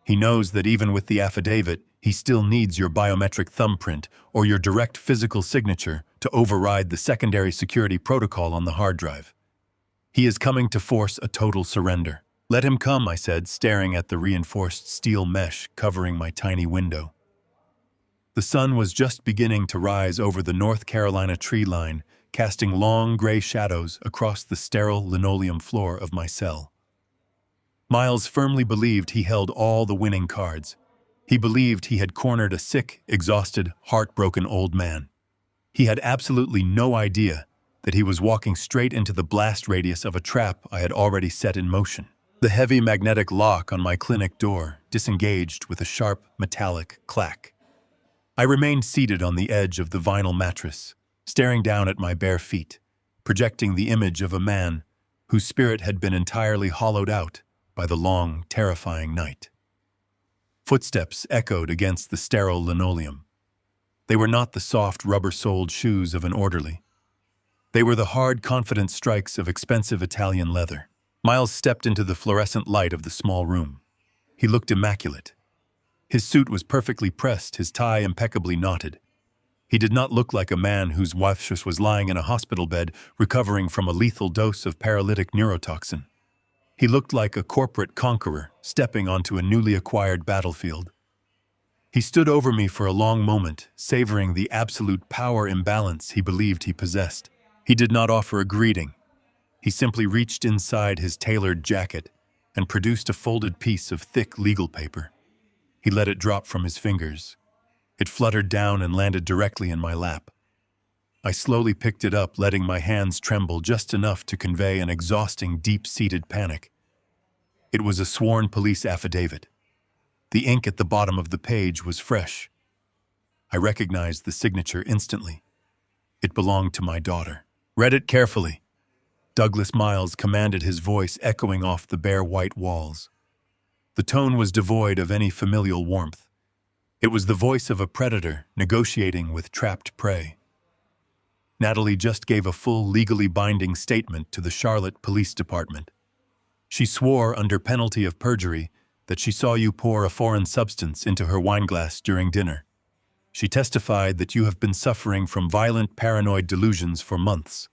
He knows that even with the affidavit, he still needs your biometric thumbprint or your direct physical signature to override the secondary security protocol on the hard drive. He is coming to force a total surrender. Let him come, I said, staring at the reinforced steel mesh covering my tiny window. The sun was just beginning to rise over the North Carolina tree line, casting long gray shadows across the sterile linoleum floor of my cell. Miles firmly believed he held all the winning cards. He believed he had cornered a sick, exhausted, heartbroken old man. He had absolutely no idea that he was walking straight into the blast radius of a trap I had already set in motion. The heavy magnetic lock on my clinic door disengaged with a sharp, metallic clack. I remained seated on the edge of the vinyl mattress, staring down at my bare feet, projecting the image of a man whose spirit had been entirely hollowed out by the long, terrifying night. Footsteps echoed against the sterile linoleum. They were not the soft, rubber-soled shoes of an orderly. They were the hard, confident strikes of expensive Italian leather. Miles stepped into the fluorescent light of the small room. He looked immaculate. His suit was perfectly pressed, his tie impeccably knotted. He did not look like a man whose wife was lying in a hospital bed recovering from a lethal dose of paralytic neurotoxin. He looked like a corporate conqueror stepping onto a newly acquired battlefield. He stood over me for a long moment, savoring the absolute power imbalance he believed he possessed. He did not offer a greeting. He simply reached inside his tailored jacket and produced a folded piece of thick legal paper. He let it drop from his fingers. It fluttered down and landed directly in my lap. I slowly picked it up, letting my hands tremble just enough to convey an exhausting, deep-seated panic. It was a sworn police affidavit. The ink at the bottom of the page was fresh. I recognized the signature instantly. It belonged to my daughter. "Read it carefully," Douglas Miles commanded, his voice echoing off the bare white walls. The tone was devoid of any familial warmth. It was the voice of a predator negotiating with trapped prey. Natalie just gave a full, legally binding statement to the Charlotte Police Department. She swore under penalty of perjury that she saw you pour a foreign substance into her wineglass during dinner. She testified that you have been suffering from violent paranoid delusions for months.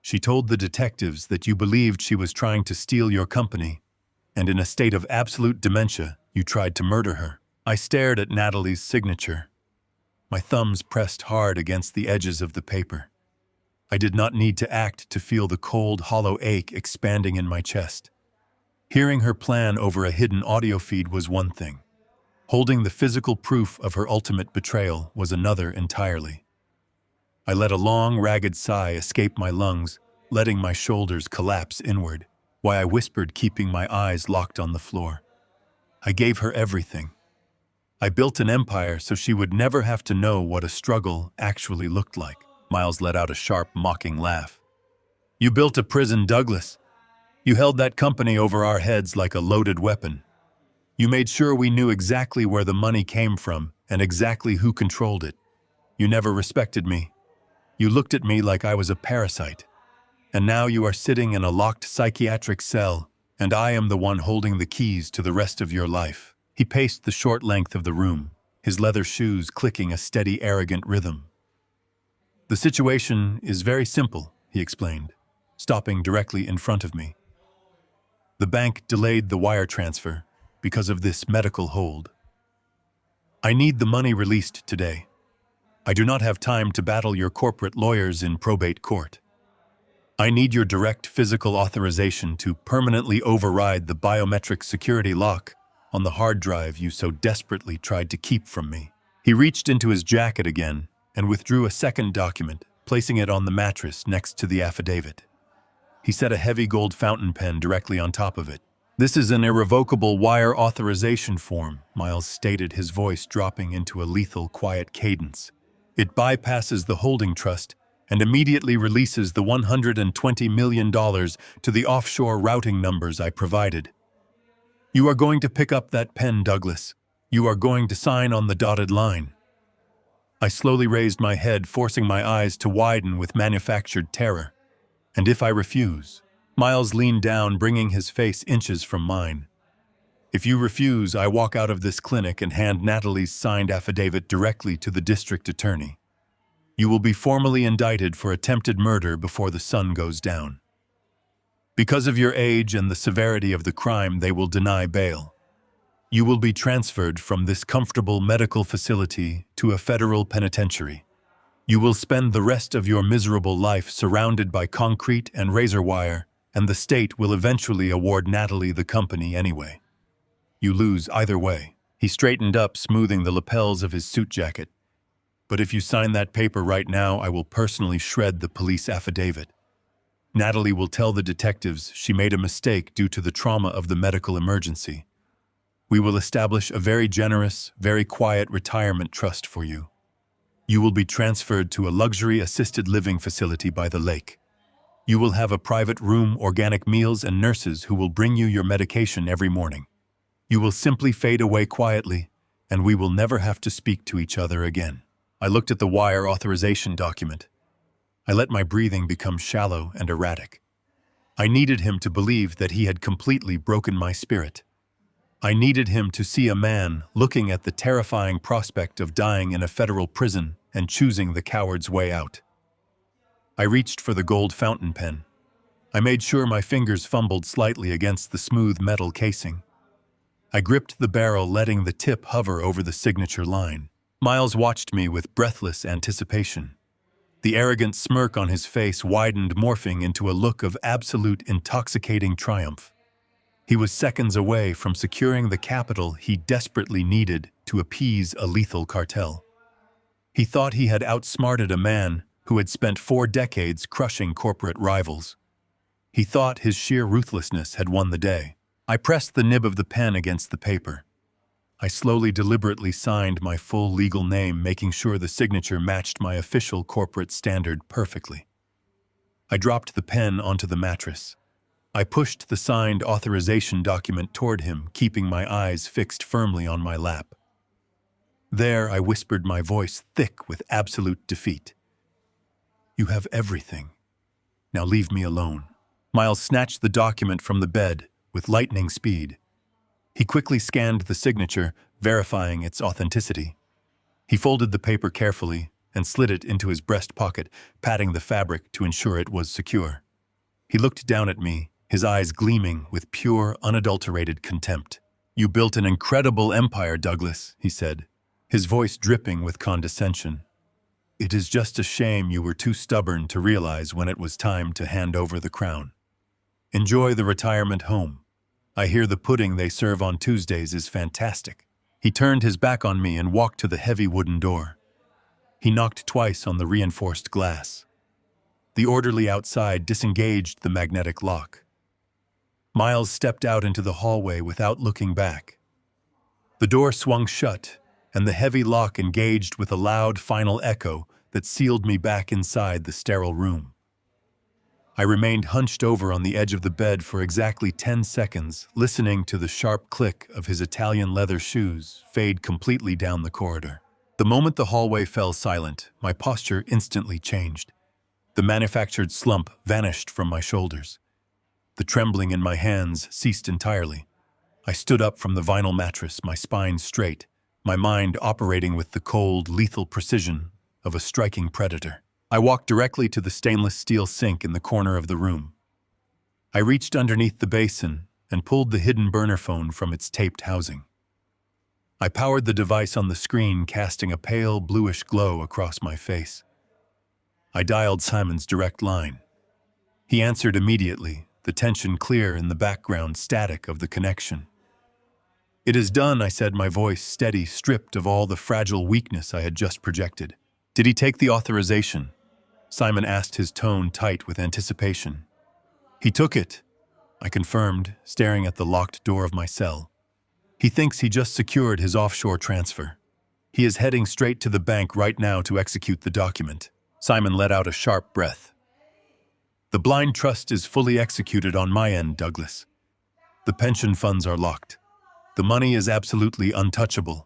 She told the detectives that you believed she was trying to steal your company, and in a state of absolute dementia, you tried to murder her. I stared at Natalie's signature. My thumbs pressed hard against the edges of the paper. I did not need to act to feel the cold, hollow ache expanding in my chest. Hearing her plan over a hidden audio feed was one thing. Holding the physical proof of her ultimate betrayal was another entirely. I let a long, ragged sigh escape my lungs, letting my shoulders collapse inward, while I whispered, keeping my eyes locked on the floor. I gave her everything. I built an empire so she would never have to know what a struggle actually looked like. Miles let out a sharp, mocking laugh. "You built a prison, Douglas. You held that company over our heads like a loaded weapon. You made sure we knew exactly where the money came from and exactly who controlled it. You never respected me. You looked at me like I was a parasite. And now you are sitting in a locked psychiatric cell, and I am the one holding the keys to the rest of your life." He paced the short length of the room, his leather shoes clicking a steady, arrogant rhythm. "The situation is very simple," he explained, stopping directly in front of me. "The bank delayed the wire transfer because of this medical hold. I need the money released today. I do not have time to battle your corporate lawyers in probate court. I need your direct physical authorization to permanently override the biometric security lock on the hard drive you so desperately tried to keep from me." He reached into his jacket again and withdrew a second document, placing it on the mattress next to the affidavit. He set a heavy gold fountain pen directly on top of it. "This is an irrevocable wire authorization form," Miles stated, his voice dropping into a lethal, quiet cadence. "It bypasses the holding trust and immediately releases the $120 million to the offshore routing numbers I provided. You are going to pick up that pen, Douglas. You are going to sign on the dotted line." I slowly raised my head, forcing my eyes to widen with manufactured terror. "And if I refuse?" Miles leaned down, bringing his face inches from mine. "If you refuse, I walk out of this clinic and hand Natalie's signed affidavit directly to the district attorney. You will be formally indicted for attempted murder before the sun goes down. Because of your age and the severity of the crime, they will deny bail. You will be transferred from this comfortable medical facility to a federal penitentiary. You will spend the rest of your miserable life surrounded by concrete and razor wire, and the state will eventually award Natalie the company anyway. You lose either way." He straightened up, smoothing the lapels of his suit jacket. "But if you sign that paper right now, I will personally shred the police affidavit. Natalie will tell the detectives she made a mistake due to the trauma of the medical emergency. We will establish a very generous, very quiet retirement trust for you. You will be transferred to a luxury assisted living facility by the lake. You will have a private room, organic meals, and nurses who will bring you your medication every morning. You will simply fade away quietly, and we will never have to speak to each other again." I looked at the wire authorization document. I let my breathing become shallow and erratic. I needed him to believe that he had completely broken my spirit. I needed him to see a man looking at the terrifying prospect of dying in a federal prison and choosing the coward's way out. I reached for the gold fountain pen. I made sure my fingers fumbled slightly against the smooth metal casing. I gripped the barrel, letting the tip hover over the signature line. Miles watched me with breathless anticipation. The arrogant smirk on his face widened, morphing into a look of absolute intoxicating triumph. He was seconds away from securing the capital he desperately needed to appease a lethal cartel. He thought he had outsmarted a man who had spent 4 decades crushing corporate rivals. He thought his sheer ruthlessness had won the day. I pressed the nib of the pen against the paper. I slowly, deliberately signed my full legal name, making sure the signature matched my official corporate standard perfectly. I dropped the pen onto the mattress. I pushed the signed authorization document toward him, keeping my eyes fixed firmly on my lap. There, I whispered, my voice thick with absolute defeat. "You have everything. Now leave me alone." Miles snatched the document from the bed with lightning speed. He quickly scanned the signature, verifying its authenticity. He folded the paper carefully and slid it into his breast pocket, patting the fabric to ensure it was secure. He looked down at me, his eyes gleaming with pure, unadulterated contempt. "You built an incredible empire, Douglas," he said, his voice dripping with condescension. "It is just a shame you were too stubborn to realize when it was time to hand over the crown. Enjoy the retirement home. I hear the pudding they serve on Tuesdays is fantastic." He turned his back on me and walked to the heavy wooden door. He knocked twice on the reinforced glass. The orderly outside disengaged the magnetic lock. Miles stepped out into the hallway without looking back. The door swung shut, and the heavy lock engaged with a loud final echo that sealed me back inside the sterile room. I remained hunched over on the edge of the bed for exactly 10 seconds, listening to the sharp click of his Italian leather shoes fade completely down the corridor. The moment the hallway fell silent, my posture instantly changed. The manufactured slump vanished from my shoulders. The trembling in my hands ceased entirely. I stood up from the vinyl mattress, my spine straight, my mind operating with the cold, lethal precision of a striking predator. I walked directly to the stainless steel sink in the corner of the room. I reached underneath the basin and pulled the hidden burner phone from its taped housing. I powered the device on the screen, casting a pale, bluish glow across my face. I dialed Simon's direct line. He answered immediately, the tension clear in the background static of the connection. "It is done," I said, my voice steady, stripped of all the fragile weakness I had just projected. "Did he take the authorization?" Simon asked, his tone tight with anticipation. "He took it," I confirmed, staring at the locked door of my cell. "He thinks he just secured his offshore transfer. He is heading straight to the bank right now to execute the document." Simon let out a sharp breath. "The blind trust is fully executed on my end, Douglas. The pension funds are locked. The money is absolutely untouchable.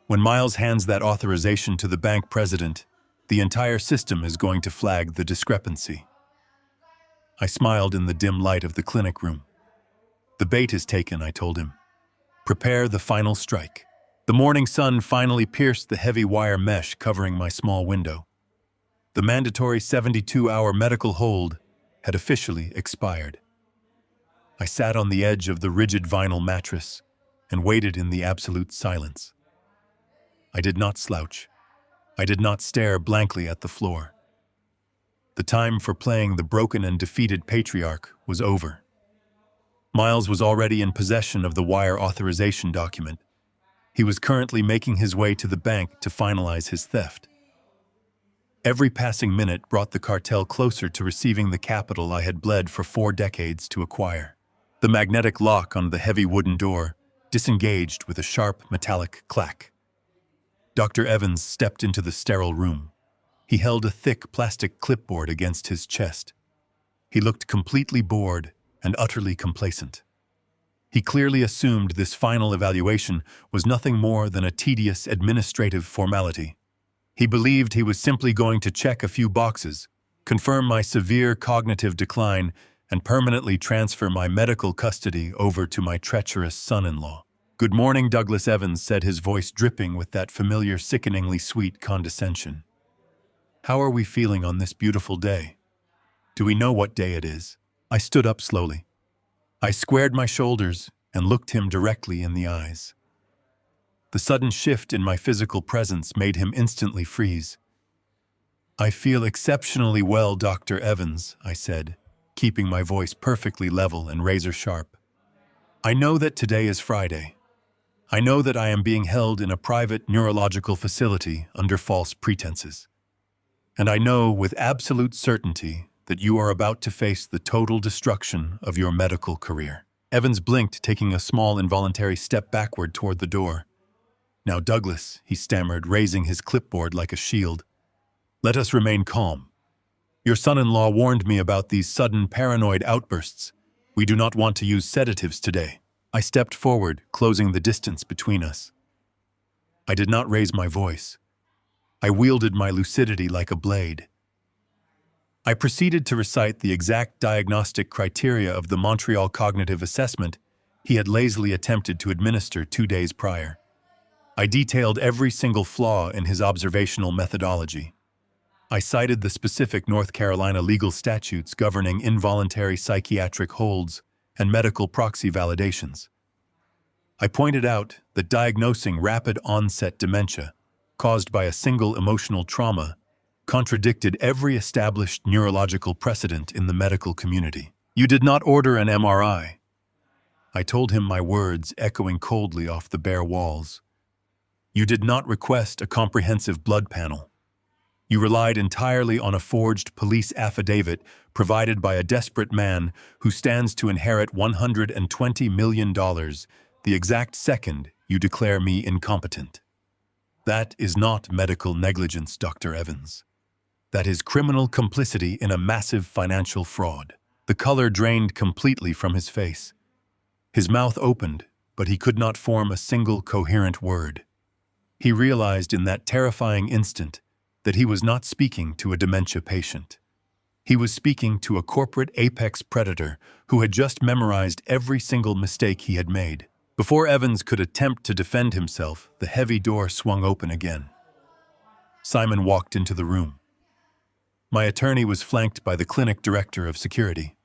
When Miles hands that authorization to the bank president, the entire system is going to flag the discrepancy." I smiled in the dim light of the clinic room. "The bait is taken," I told him. "Prepare the final strike." The morning sun finally pierced the heavy wire mesh covering my small window. The mandatory 72-hour medical hold had officially expired. I sat on the edge of the rigid vinyl mattress and waited in the absolute silence. I did not slouch. I did not stare blankly at the floor. The time for playing the broken and defeated patriarch was over. Miles was already in possession of the wire authorization document. He was currently making his way to the bank to finalize his theft. Every passing minute brought the cartel closer to receiving the capital I had bled for 4 decades to acquire. The magnetic lock on the heavy wooden door disengaged with a sharp metallic clack. Dr. Evans stepped into the sterile room. He held a thick plastic clipboard against his chest. He looked completely bored and utterly complacent. He clearly assumed this final evaluation was nothing more than a tedious administrative formality. He believed he was simply going to check a few boxes, confirm my severe cognitive decline, and permanently transfer my medical custody over to my treacherous son-in-law. "Good morning," Douglas Evans said, his voice dripping with that familiar, sickeningly sweet condescension. "How are we feeling on this beautiful day? Do we know what day it is?" I stood up slowly. I squared my shoulders and looked him directly in the eyes. The sudden shift in my physical presence made him instantly freeze. "I feel exceptionally well, Dr. Evans," I said, keeping my voice perfectly level and razor-sharp. I know that today is Friday. I know that I am being held in a private neurological facility under false pretenses. And I know with absolute certainty that you are about to face the total destruction of your medical career. Evans blinked, taking a small involuntary step backward toward the door. Now, Douglas, he stammered, raising his clipboard like a shield. Let us remain calm. Your son-in-law warned me about these sudden paranoid outbursts. We do not want to use sedatives today. I stepped forward, closing the distance between us. I did not raise my voice. I wielded my lucidity like a blade. I proceeded to recite the exact diagnostic criteria of the Montreal Cognitive Assessment he had lazily attempted to administer 2 days prior. I detailed every single flaw in his observational methodology. I cited the specific North Carolina legal statutes governing involuntary psychiatric holds and medical proxy validations. I pointed out that diagnosing rapid onset dementia caused by a single emotional trauma contradicted every established neurological precedent in the medical community. You did not order an MRI. I told him, my words echoing coldly off the bare walls. You did not request a comprehensive blood panel. You relied entirely on a forged police affidavit provided by a desperate man who stands to inherit $120 million the exact second you declare me incompetent. That is not medical negligence, Dr. Evans. That is criminal complicity in a massive financial fraud. The color drained completely from his face. His mouth opened, but he could not form a single coherent word. He realized in that terrifying instant that he was not speaking to a dementia patient. He was speaking to a corporate apex predator who had just memorized every single mistake he had made. Before Evans could attempt to defend himself, the heavy door swung open again. Simon walked into the room. My attorney was flanked by the clinic director of security.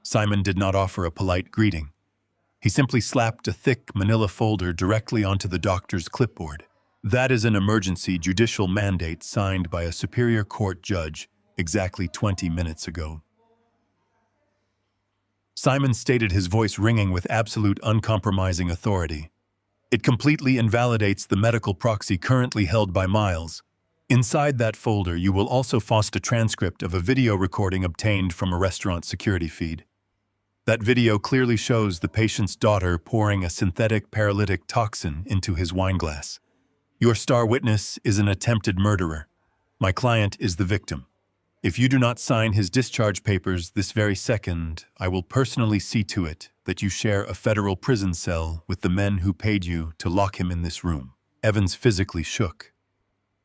Simon did not offer a polite greeting. He simply slapped a thick manila folder directly onto the doctor's clipboard. That is an emergency judicial mandate signed by a superior court judge exactly 20 minutes ago. Simon stated, his voice ringing with absolute uncompromising authority. It completely invalidates the medical proxy currently held by Miles. Inside that folder, you will also find a transcript of a video recording obtained from a restaurant security feed. That video clearly shows the patient's daughter pouring a synthetic paralytic toxin into his wineglass. Your star witness is an attempted murderer. My client is the victim. If you do not sign his discharge papers this very second, I will personally see to it that you share a federal prison cell with the men who paid you to lock him in this room. Evans physically shook.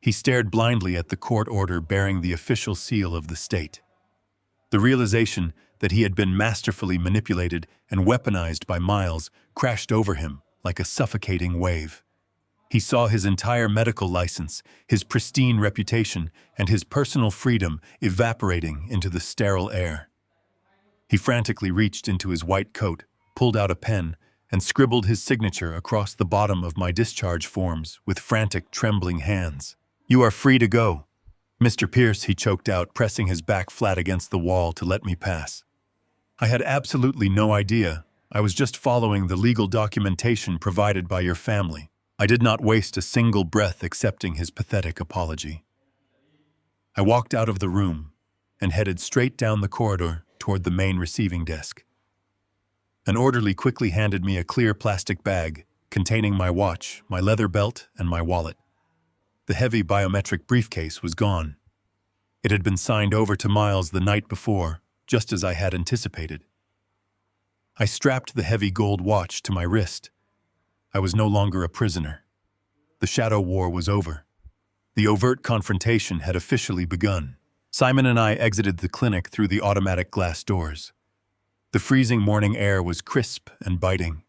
He stared blindly at the court order bearing the official seal of the state. The realization that he had been masterfully manipulated and weaponized by Miles crashed over him like a suffocating wave. He saw his entire medical license, his pristine reputation, and his personal freedom evaporating into the sterile air. He frantically reached into his white coat, pulled out a pen, and scribbled his signature across the bottom of my discharge forms with frantic, trembling hands. You are free to go. Mr. Pierce, he choked out, pressing his back flat against the wall to let me pass. I had absolutely no idea. I was just following the legal documentation provided by your family. I did not waste a single breath accepting his pathetic apology. I walked out of the room and headed straight down the corridor toward the main receiving desk. An orderly quickly handed me a clear plastic bag containing my watch, my leather belt, and my wallet. The heavy biometric briefcase was gone. It had been signed over to Miles the night before, just as I had anticipated. I strapped the heavy gold watch to my wrist. I was no longer a prisoner. The shadow war was over. The overt confrontation had officially begun. Simon and I exited the clinic through the automatic glass doors. The freezing morning air was crisp and biting.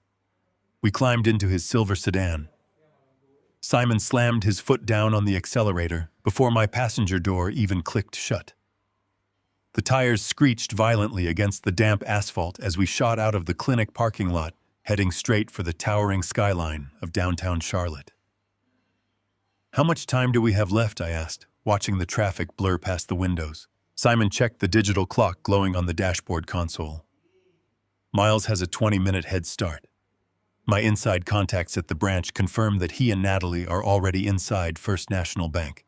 We climbed into his silver sedan. Simon slammed his foot down on the accelerator before my passenger door even clicked shut. The tires screeched violently against the damp asphalt as we shot out of the clinic parking lot, heading straight for the towering skyline of downtown Charlotte. How much time do we have left? I asked, watching the traffic blur past the windows. Simon checked the digital clock glowing on the dashboard console. Miles has a 20-minute head start. My inside contacts at the branch confirm that he and Natalie are already inside First National Bank.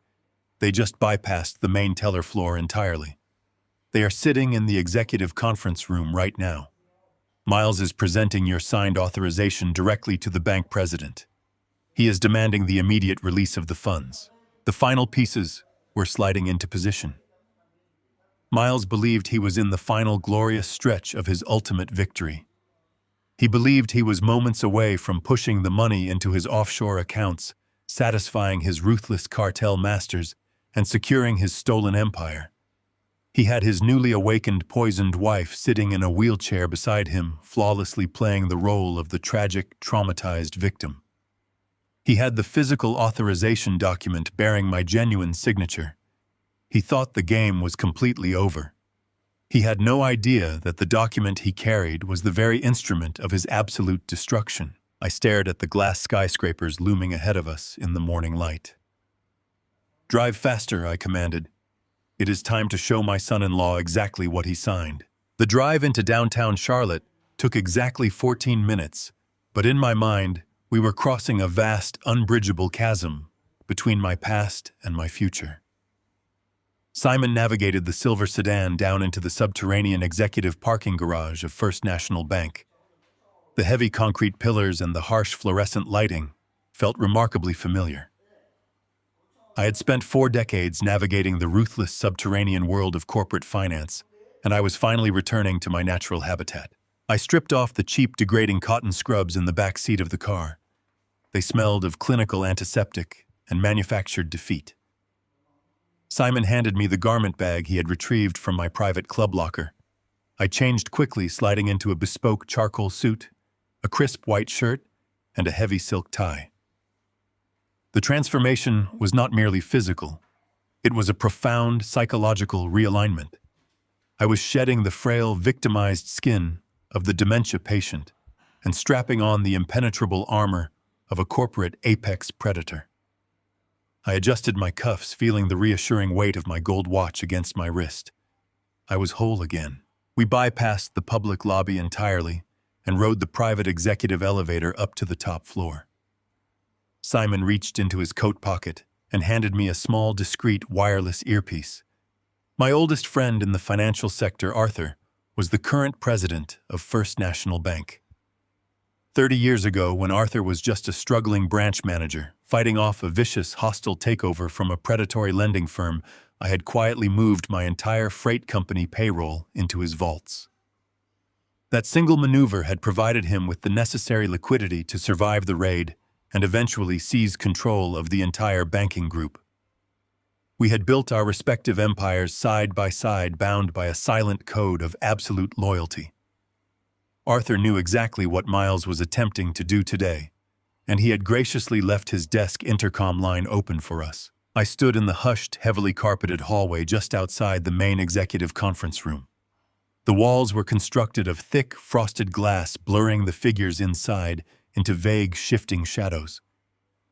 They just bypassed the main teller floor entirely. They are sitting in the executive conference room right now. Miles is presenting your signed authorization directly to the bank president. He is demanding the immediate release of the funds. The final pieces were sliding into position. Miles believed he was in the final glorious stretch of his ultimate victory. He believed he was moments away from pushing the money into his offshore accounts, satisfying his ruthless cartel masters, and securing his stolen empire. He had his newly awakened poisoned wife sitting in a wheelchair beside him, flawlessly playing the role of the tragic, traumatized victim. He had the physical authorization document bearing my genuine signature. He thought the game was completely over. He had no idea that the document he carried was the very instrument of his absolute destruction. I stared at the glass skyscrapers looming ahead of us in the morning light. "Drive faster," I commanded. "It is time to show my son-in-law exactly what he signed." The drive into downtown Charlotte took exactly 14 minutes, but in my mind, we were crossing a vast, unbridgeable chasm between my past and my future. Simon navigated the silver sedan down into the subterranean executive parking garage of First National Bank. The heavy concrete pillars and the harsh fluorescent lighting felt remarkably familiar. I had spent 4 decades navigating the ruthless subterranean world of corporate finance, and I was finally returning to my natural habitat. I stripped off the cheap, degrading cotton scrubs in the back seat of the car. They smelled of clinical antiseptic and manufactured defeat. Simon handed me the garment bag he had retrieved from my private club locker. I changed quickly, sliding into a bespoke charcoal suit, a crisp white shirt, and a heavy silk tie. The transformation was not merely physical. It was a profound psychological realignment. I was shedding the frail, victimized skin of the dementia patient and strapping on the impenetrable armor of a corporate apex predator. I adjusted my cuffs, feeling the reassuring weight of my gold watch against my wrist. I was whole again. We bypassed the public lobby entirely and rode the private executive elevator up to the top floor. Simon reached into his coat pocket and handed me a small, discreet wireless earpiece. My oldest friend in the financial sector, Arthur, was the current president of First National Bank. 30 years ago, when Arthur was just a struggling branch manager, fighting off a vicious, hostile takeover from a predatory lending firm, I had quietly moved my entire freight company payroll into his vaults. That single maneuver had provided him with the necessary liquidity to survive the raid and eventually seize control of the entire banking group. We had built our respective empires side by side, bound by a silent code of absolute loyalty. Arthur knew exactly what Miles was attempting to do today, and he had graciously left his desk intercom line open for us. I stood in the hushed, heavily carpeted hallway just outside the main executive conference room. The walls were constructed of thick, frosted glass, blurring the figures inside into vague, shifting shadows.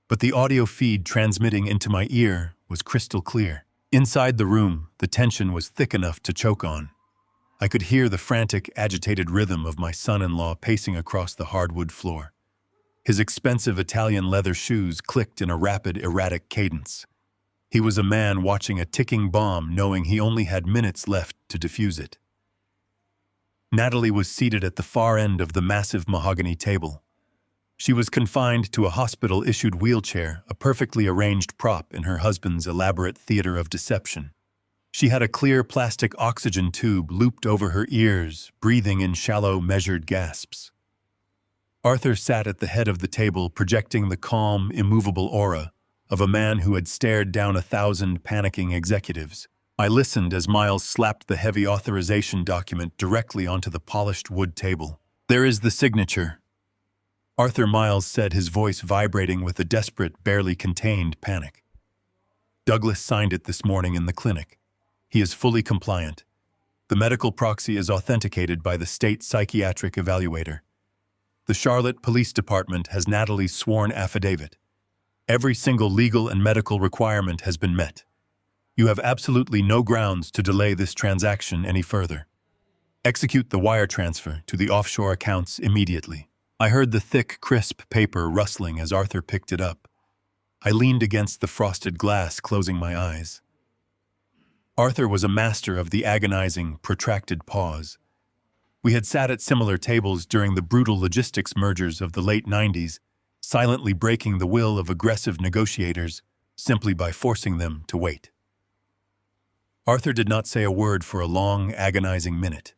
But the audio feed transmitting into my ear was crystal clear. Inside the room, the tension was thick enough to choke on. I could hear the frantic, agitated rhythm of my son-in-law pacing across the hardwood floor. His expensive Italian leather shoes clicked in a rapid, erratic cadence. He was a man watching a ticking bomb, knowing he only had minutes left to defuse it. Natalie was seated at the far end of the massive mahogany table. She was confined to a hospital-issued wheelchair, a perfectly arranged prop in her husband's elaborate theater of deception. She had a clear plastic oxygen tube looped over her ears, breathing in shallow, measured gasps. Arthur sat at the head of the table, projecting the calm, immovable aura of a man who had stared down 1,000 panicking executives. I listened as Miles slapped the heavy authorization document directly onto the polished wood table. "There is the signature," Arthur Miles said, his voice vibrating with a desperate, barely contained panic. "Douglas signed it this morning in the clinic. He is fully compliant. The medical proxy is authenticated by the state psychiatric evaluator. The Charlotte Police Department has Natalie's sworn affidavit. Every single legal and medical requirement has been met. You have absolutely no grounds to delay this transaction any further." Execute the wire transfer to the offshore accounts immediately. I heard the thick, crisp paper rustling as Arthur picked it up. I leaned against the frosted glass, closing my eyes. Arthur was a master of the agonizing, protracted pause. We had sat at similar tables during the brutal logistics mergers of the late 90s, silently breaking the will of aggressive negotiators simply by forcing them to wait. Arthur did not say a word for a long, agonizing minute.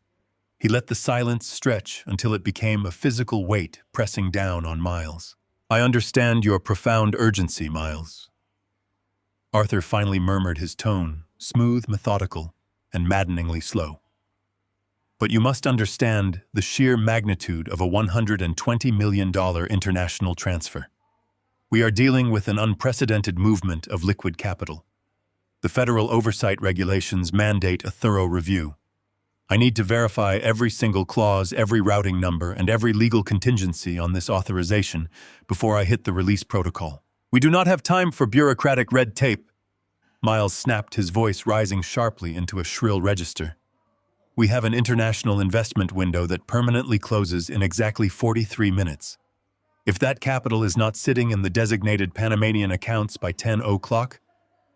He let the silence stretch until it became a physical weight pressing down on Miles. "I understand your profound urgency, Miles." Arthur finally murmured, his tone smooth, methodical, and maddeningly slow. "But you must understand the sheer magnitude of a $120 million international transfer. We are dealing with an unprecedented movement of liquid capital. The federal oversight regulations mandate a thorough review. I need to verify every single clause, every routing number, and every legal contingency on this authorization before I hit the release protocol. We do not have time for bureaucratic red tape." Miles snapped, his voice rising sharply into a shrill register. "We have an international investment window that permanently closes in exactly 43 minutes. If that capital is not sitting in the designated Panamanian accounts by 10 o'clock,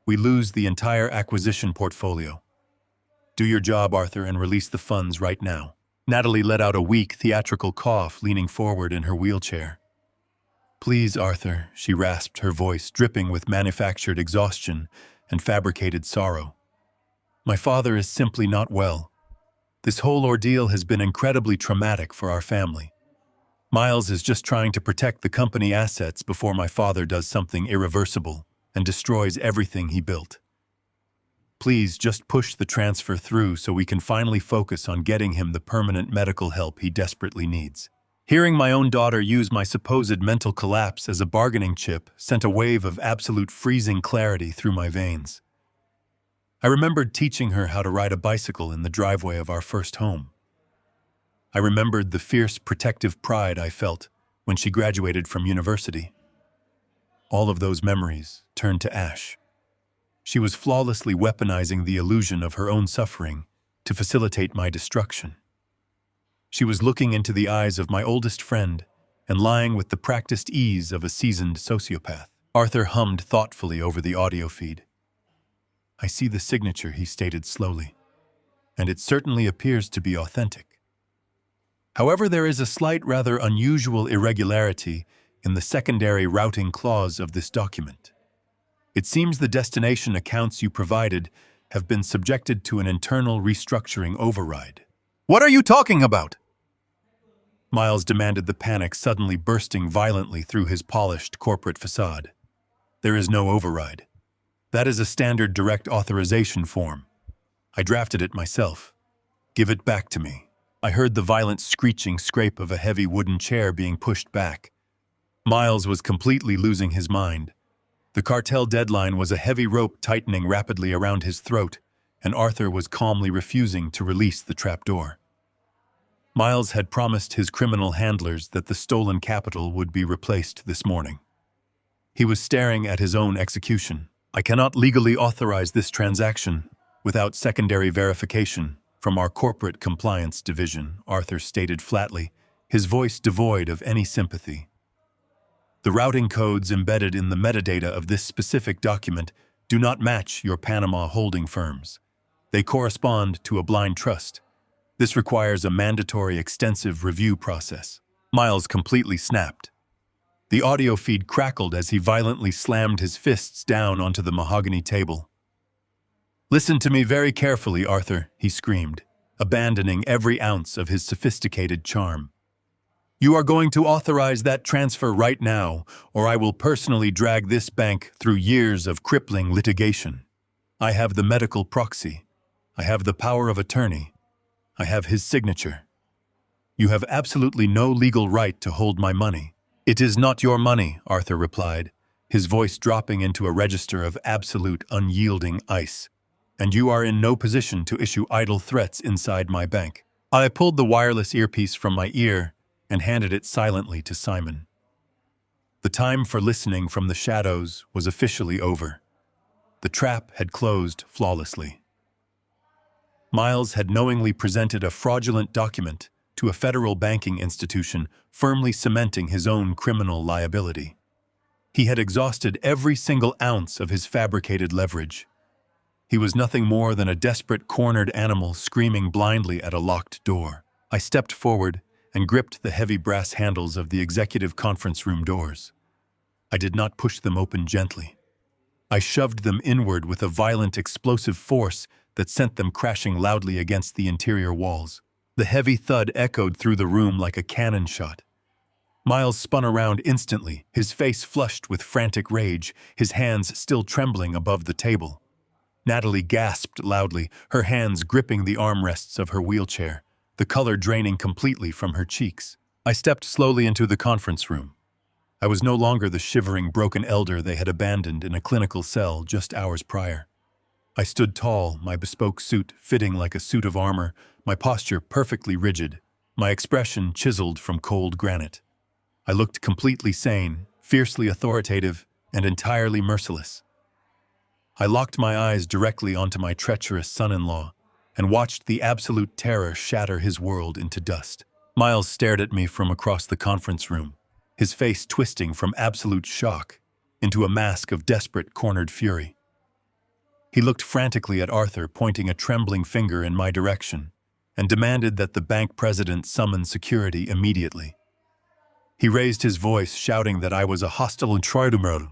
we lose the entire acquisition portfolio. Do your job, Arthur, and release the funds right now." Natalie let out a weak, theatrical cough, leaning forward in her wheelchair. "Please, Arthur," she rasped, her voice dripping with manufactured exhaustion and fabricated sorrow. "My father is simply not well. This whole ordeal has been incredibly traumatic for our family. Miles is just trying to protect the company assets before my father does something irreversible and destroys everything he built. Please just push the transfer through so we can finally focus on getting him the permanent medical help he desperately needs." Hearing my own daughter use my supposed mental collapse as a bargaining chip sent a wave of absolute freezing clarity through my veins. I remembered teaching her how to ride a bicycle in the driveway of our first home. I remembered the fierce protective pride I felt when she graduated from university. All of those memories turned to ash. She was flawlessly weaponizing the illusion of her own suffering to facilitate my destruction. She was looking into the eyes of my oldest friend and lying with the practiced ease of a seasoned sociopath. Arthur hummed thoughtfully over the audio feed. "I see the signature," he stated slowly, "and it certainly appears to be authentic. However, there is a slight, rather unusual irregularity in the secondary routing clause of this document. It seems the destination accounts you provided have been subjected to an internal restructuring override." "What are you talking about?" Miles demanded, the panic suddenly bursting violently through his polished corporate facade. "There is no override. That is a standard direct authorization form. I drafted it myself. Give it back to me." I heard the violent screeching scrape of a heavy wooden chair being pushed back. Miles was completely losing his mind. The cartel deadline was a heavy rope tightening rapidly around his throat, and Arthur was calmly refusing to release the trapdoor. Miles had promised his criminal handlers that the stolen capital would be replaced this morning. He was staring at his own execution. "I cannot legally authorize this transaction without secondary verification from our corporate compliance division," Arthur stated flatly, his voice devoid of any sympathy. "The routing codes embedded in the metadata of this specific document do not match your Panama holding firms. They correspond to a blind trust. This requires a mandatory extensive review process." Miles completely snapped. The audio feed crackled as he violently slammed his fists down onto the mahogany table. "Listen to me very carefully, Arthur," he screamed, abandoning every ounce of his sophisticated charm. "You are going to authorize that transfer right now, or I will personally drag this bank through years of crippling litigation. I have the medical proxy. I have the power of attorney. I have his signature. You have absolutely no legal right to hold my money." "It is not your money," Arthur replied, his voice dropping into a register of absolute unyielding ice. "And you are in no position to issue idle threats inside my bank." I pulled the wireless earpiece from my ear and handed it silently to Simon. The time for listening from the shadows was officially over. The trap had closed flawlessly. Miles had knowingly presented a fraudulent document to a federal banking institution, firmly cementing his own criminal liability. He had exhausted every single ounce of his fabricated leverage. He was nothing more than a desperate cornered animal screaming blindly at a locked door. I stepped forward and gripped the heavy brass handles of the executive conference room doors. I did not push them open gently. I shoved them inward with a violent, explosive force that sent them crashing loudly against the interior walls. The heavy thud echoed through the room like a cannon shot. Miles spun around instantly, his face flushed with frantic rage, his hands still trembling above the table. Natalie gasped loudly, her hands gripping the armrests of her wheelchair, the color draining completely from her cheeks. I stepped slowly into the conference room. I was no longer the shivering, broken elder they had abandoned in a clinical cell just hours prior. I stood tall, my bespoke suit fitting like a suit of armor, my posture perfectly rigid, my expression chiseled from cold granite. I looked completely sane, fiercely authoritative, and entirely merciless. I locked my eyes directly onto my treacherous son-in-law and watched the absolute terror shatter his world into dust. Miles stared at me from across the conference room, his face twisting from absolute shock into a mask of desperate, cornered fury. He looked frantically at Arthur, pointing a trembling finger in my direction, and demanded that the bank president summon security immediately. He raised his voice, shouting that I was a hostile intruder,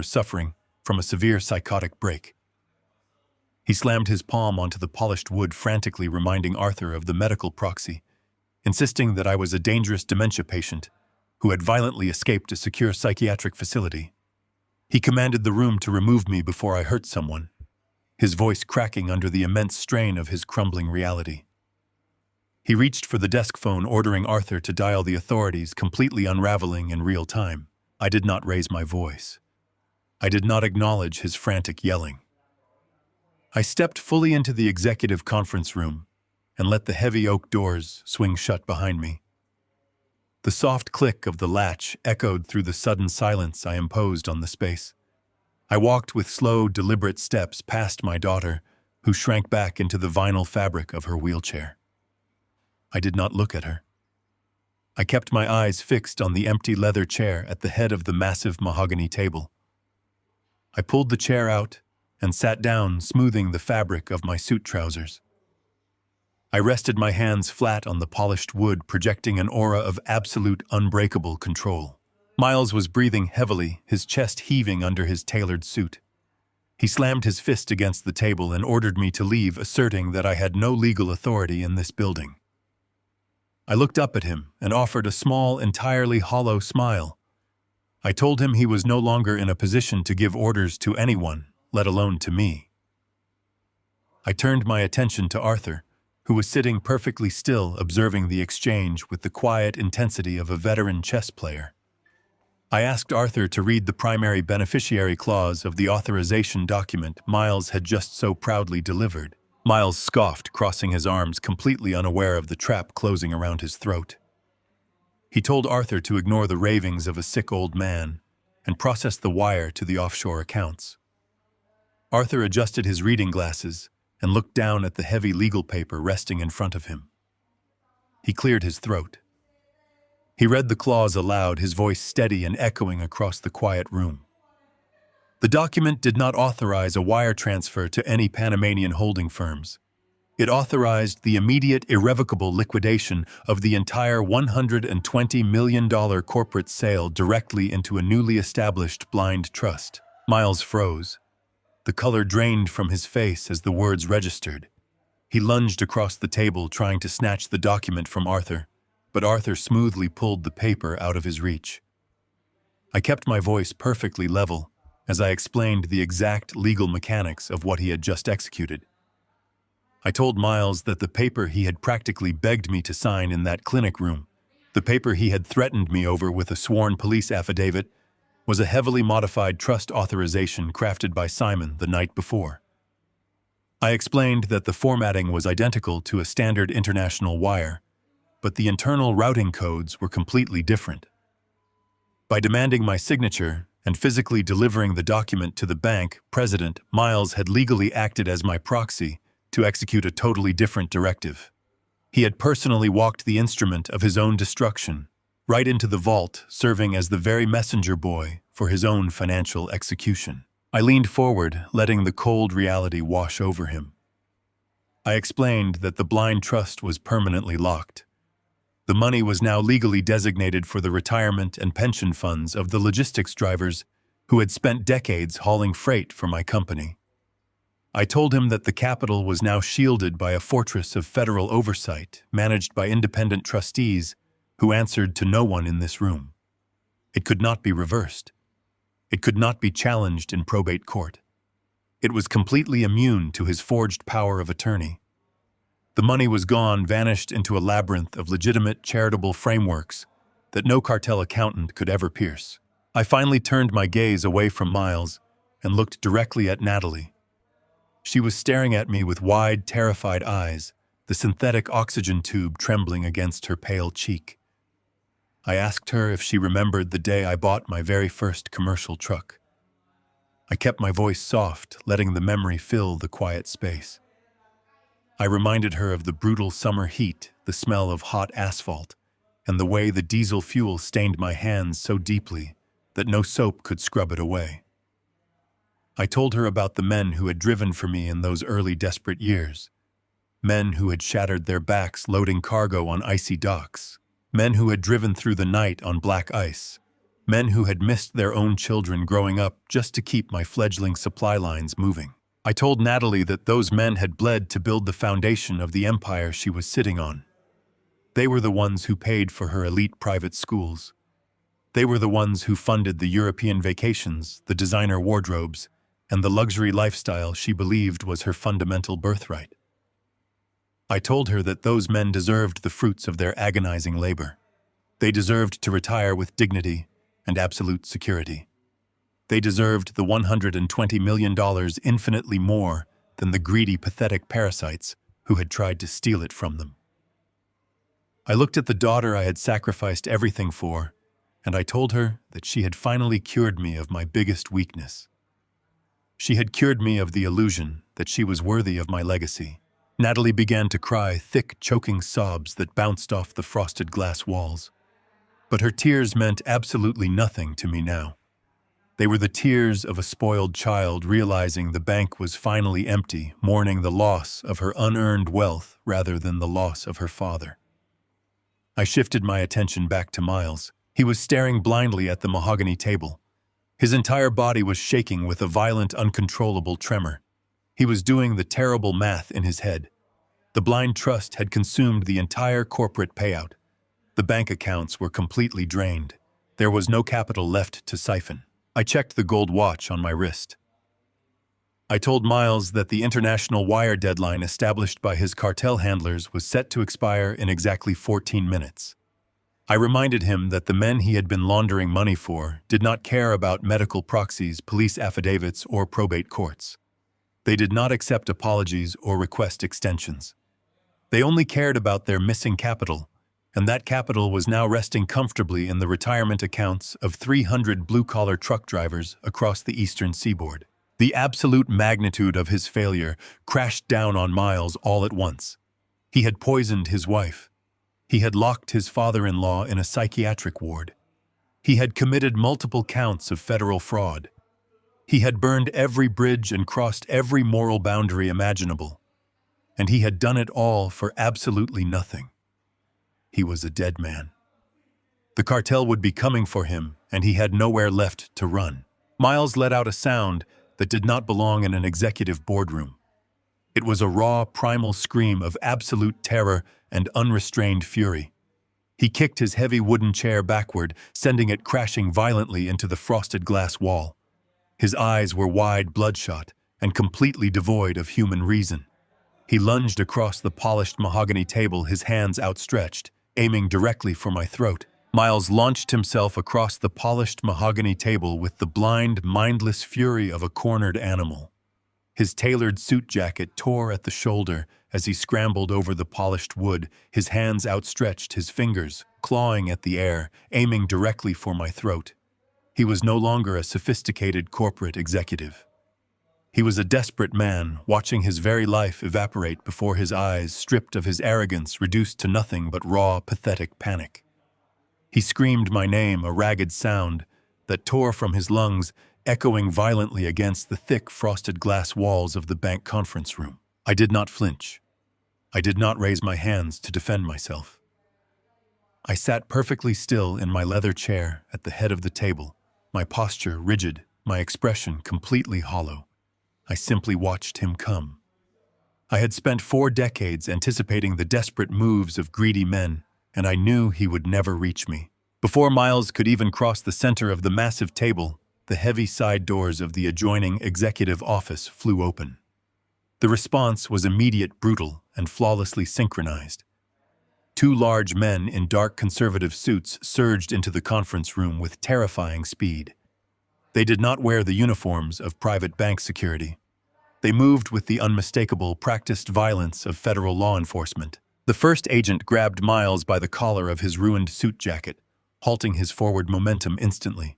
suffering from a severe psychotic break. He slammed his palm onto the polished wood, frantically reminding Arthur of the medical proxy, insisting that I was a dangerous dementia patient who had violently escaped a secure psychiatric facility. He commanded the room to remove me before I hurt someone, his voice cracking under the immense strain of his crumbling reality. He reached for the desk phone, ordering Arthur to dial the authorities, completely unraveling in real time. I did not raise my voice. I did not acknowledge his frantic yelling. I stepped fully into the executive conference room and let the heavy oak doors swing shut behind me. The soft click of the latch echoed through the sudden silence I imposed on the space. I walked with slow, deliberate steps past my daughter, who shrank back into the vinyl fabric of her wheelchair. I did not look at her. I kept my eyes fixed on the empty leather chair at the head of the massive mahogany table. I pulled the chair out and sat down, smoothing the fabric of my suit trousers. I rested my hands flat on the polished wood, projecting an aura of absolute, unbreakable control. Miles was breathing heavily, his chest heaving under his tailored suit. He slammed his fist against the table and ordered me to leave, asserting that I had no legal authority in this building. I looked up at him and offered a small, entirely hollow smile. I told him he was no longer in a position to give orders to anyone, let alone to me. I turned my attention to Arthur, who was sitting perfectly still, observing the exchange with the quiet intensity of a veteran chess player. I asked Arthur to read the primary beneficiary clause of the authorization document Miles had just so proudly delivered. Miles scoffed, crossing his arms, completely unaware of the trap closing around his throat. He told Arthur to ignore the ravings of a sick old man and process the wire to the offshore accounts. Arthur adjusted his reading glasses and looked down at the heavy legal paper resting in front of him. He cleared his throat. He read the clause aloud, his voice steady and echoing across the quiet room. The document did not authorize a wire transfer to any Panamanian holding firms. It authorized the immediate, irrevocable liquidation of the entire $120 million corporate sale directly into a newly established blind trust. Miles froze. The color drained from his face as the words registered. He lunged across the table, trying to snatch the document from Arthur, but Arthur smoothly pulled the paper out of his reach. I kept my voice perfectly level as I explained the exact legal mechanics of what he had just executed. I told Miles that the paper he had practically begged me to sign in that clinic room, the paper he had threatened me over with a sworn police affidavit, was a heavily modified trust authorization crafted by Simon the night before. I explained that the formatting was identical to a standard international wire, but the internal routing codes were completely different. By demanding my signature and physically delivering the document to the bank president, Miles had legally acted as my proxy to execute a totally different directive. He had personally walked the instrument of his own destruction right into the vault, serving as the very messenger boy for his own financial execution. I leaned forward, letting the cold reality wash over him. I explained that the blind trust was permanently locked. The money was now legally designated for the retirement and pension funds of the logistics drivers who had spent decades hauling freight for my company. I told him that the capital was now shielded by a fortress of federal oversight managed by independent trustees who answered to no one in this room. It could not be reversed. It could not be challenged in probate court. It was completely immune to his forged power of attorney. The money was gone, vanished into a labyrinth of legitimate charitable frameworks that no cartel accountant could ever pierce. I finally turned my gaze away from Miles and looked directly at Natalie. She was staring at me with wide, terrified eyes, the synthetic oxygen tube trembling against her pale cheek. I asked her if she remembered the day I bought my very first commercial truck. I kept my voice soft, letting the memory fill the quiet space. I reminded her of the brutal summer heat, the smell of hot asphalt, and the way the diesel fuel stained my hands so deeply that no soap could scrub it away. I told her about the men who had driven for me in those early desperate years. Men who had shattered their backs loading cargo on icy docks. Men who had driven through the night on black ice. Men who had missed their own children growing up just to keep my fledgling supply lines moving. I told Natalie that those men had bled to build the foundation of the empire she was sitting on. They were the ones who paid for her elite private schools. They were the ones who funded the European vacations, the designer wardrobes, and the luxury lifestyle she believed was her fundamental birthright. I told her that those men deserved the fruits of their agonizing labor. They deserved to retire with dignity and absolute security. They deserved the $120 million infinitely more than the greedy, pathetic parasites who had tried to steal it from them. I looked at the daughter I had sacrificed everything for, and I told her that she had finally cured me of my biggest weakness. She had cured me of the illusion that she was worthy of my legacy. Natalie began to cry thick, choking sobs that bounced off the frosted glass walls. But her tears meant absolutely nothing to me now. They were the tears of a spoiled child realizing the bank was finally empty, mourning the loss of her unearned wealth rather than the loss of her father. I shifted my attention back to Miles. He was staring blindly at the mahogany table. His entire body was shaking with a violent, uncontrollable tremor. He was doing the terrible math in his head. The blind trust had consumed the entire corporate payout. The bank accounts were completely drained. There was no capital left to siphon. I checked the gold watch on my wrist. I told Miles that the international wire deadline established by his cartel handlers was set to expire in exactly 14 minutes. I reminded him that the men he had been laundering money for did not care about medical proxies, police affidavits, or probate courts. They did not accept apologies or request extensions. They only cared about their missing capital, and that capital was now resting comfortably in the retirement accounts of 300 blue-collar truck drivers across the eastern seaboard. The absolute magnitude of his failure crashed down on Miles all at once. He had poisoned his wife. He had locked his father-in-law in a psychiatric ward. He had committed multiple counts of federal fraud. He had burned every bridge and crossed every moral boundary imaginable. And he had done it all for absolutely nothing. He was a dead man. The cartel would be coming for him, and he had nowhere left to run. Miles let out a sound that did not belong in an executive boardroom. It was a raw, primal scream of absolute terror and unrestrained fury. He kicked his heavy wooden chair backward, sending it crashing violently into the frosted glass wall. His eyes were wide, bloodshot, and completely devoid of human reason. He lunged across the polished mahogany table, his hands outstretched, aiming directly for my throat. Miles launched himself across the polished mahogany table with the blind, mindless fury of a cornered animal. His tailored suit jacket tore at the shoulder as he scrambled over the polished wood, his hands outstretched, his fingers clawing at the air, aiming directly for my throat. He was no longer a sophisticated corporate executive. He was a desperate man, watching his very life evaporate before his eyes, stripped of his arrogance, reduced to nothing but raw, pathetic panic. He screamed my name, a ragged sound that tore from his lungs, echoing violently against the thick, frosted glass walls of the bank conference room. I did not flinch. I did not raise my hands to defend myself. I sat perfectly still in my leather chair at the head of the table, my posture rigid, my expression completely hollow. I simply watched him come. I had spent 4 decades anticipating the desperate moves of greedy men, and I knew he would never reach me. Before Miles could even cross the center of the massive table, the heavy side doors of the adjoining executive office flew open. The response was immediate, brutal, and flawlessly synchronized. 2 large men in dark conservative suits surged into the conference room with terrifying speed. They did not wear the uniforms of private bank security. They moved with the unmistakable, practiced violence of federal law enforcement. The first agent grabbed Miles by the collar of his ruined suit jacket, halting his forward momentum instantly.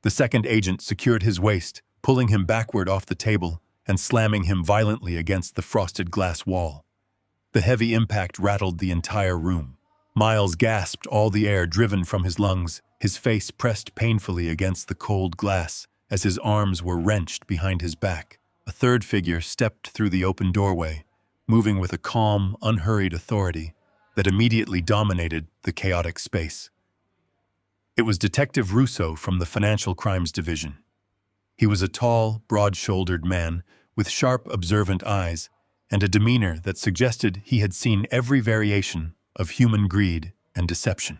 The second agent secured his waist, pulling him backward off the table and slamming him violently against the frosted glass wall. The heavy impact rattled the entire room. Miles gasped, all the air driven from his lungs, his face pressed painfully against the cold glass as his arms were wrenched behind his back. A third figure stepped through the open doorway, moving with a calm, unhurried authority that immediately dominated the chaotic space. It was Detective Russo from the Financial Crimes Division. He was a tall, broad-shouldered man with sharp, observant eyes and a demeanor that suggested he had seen every variation of human greed and deception.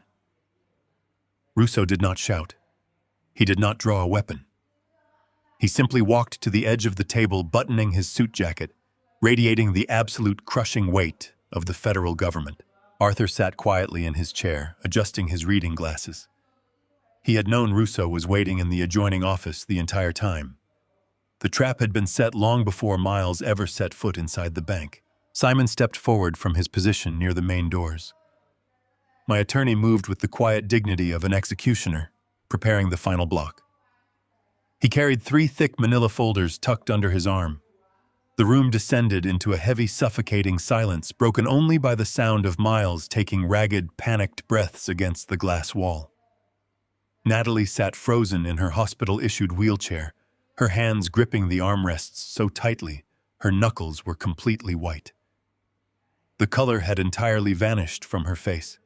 Russo did not shout. He did not draw a weapon. He simply walked to the edge of the table, buttoning his suit jacket, radiating the absolute crushing weight of the federal government. Arthur sat quietly in his chair, adjusting his reading glasses. He had known Russo was waiting in the adjoining office the entire time. The trap had been set long before Miles ever set foot inside the bank. Simon stepped forward from his position near the main doors. My attorney moved with the quiet dignity of an executioner, preparing the final block. He carried 3 thick manila folders tucked under his arm. The room descended into a heavy, suffocating silence, broken only by the sound of Miles taking ragged, panicked breaths against the glass wall. Natalie sat frozen in her hospital-issued wheelchair, her hands gripping the armrests so tightly, her knuckles were completely white. The color had entirely vanished from her face.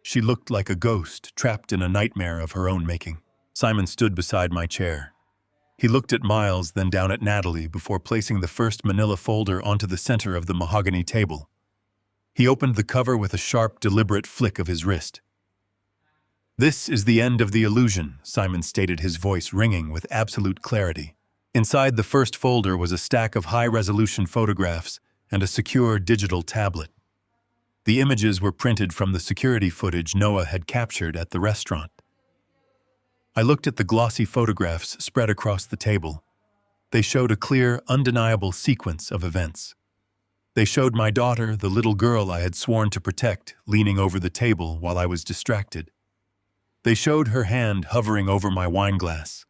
She looked like a ghost trapped in a nightmare of her own making. Simon stood beside my chair. He looked at Miles, then down at Natalie before placing the first manila folder onto the center of the mahogany table. He opened the cover with a sharp, deliberate flick of his wrist. "This is the end of the illusion," Simon stated, his voice ringing with absolute clarity. Inside the first folder was a stack of high-resolution photographs and a secure digital tablet. The images were printed from the security footage Noah had captured at the restaurant. I looked at the glossy photographs spread across the table. They showed a clear, undeniable sequence of events. They showed my daughter, the little girl I had sworn to protect, leaning over the table while I was distracted. They showed her hand hovering over my wine glass.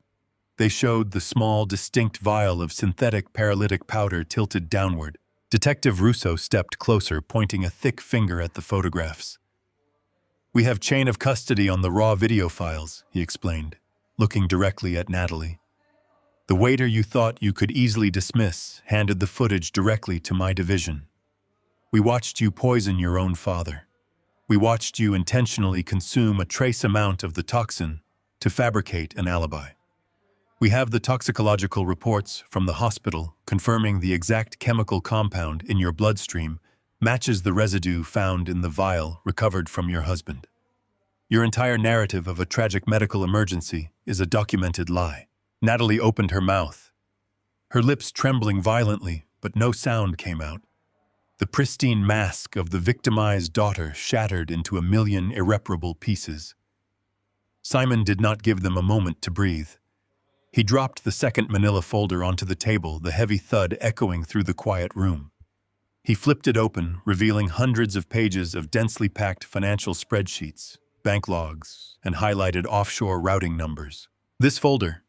They showed the small, distinct vial of synthetic paralytic powder tilted downward. Detective Russo stepped closer, pointing a thick finger at the photographs. "We have chain of custody on the raw video files," he explained, looking directly at Natalie. "The waiter you thought you could easily dismiss handed the footage directly to my division. We watched you poison your own father. We watched you intentionally consume a trace amount of the toxin to fabricate an alibi. We have the toxicological reports from the hospital confirming the exact chemical compound in your bloodstream matches the residue found in the vial recovered from your husband. Your entire narrative of a tragic medical emergency is a documented lie." Natalie opened her mouth, her lips trembling violently, but no sound came out. The pristine mask of the victimized daughter shattered into a million irreparable pieces. Simon did not give them a moment to breathe. He dropped the second manila folder onto the table, the heavy thud echoing through the quiet room. He flipped it open, revealing hundreds of pages of densely packed financial spreadsheets, bank logs, and highlighted offshore routing numbers. This folder,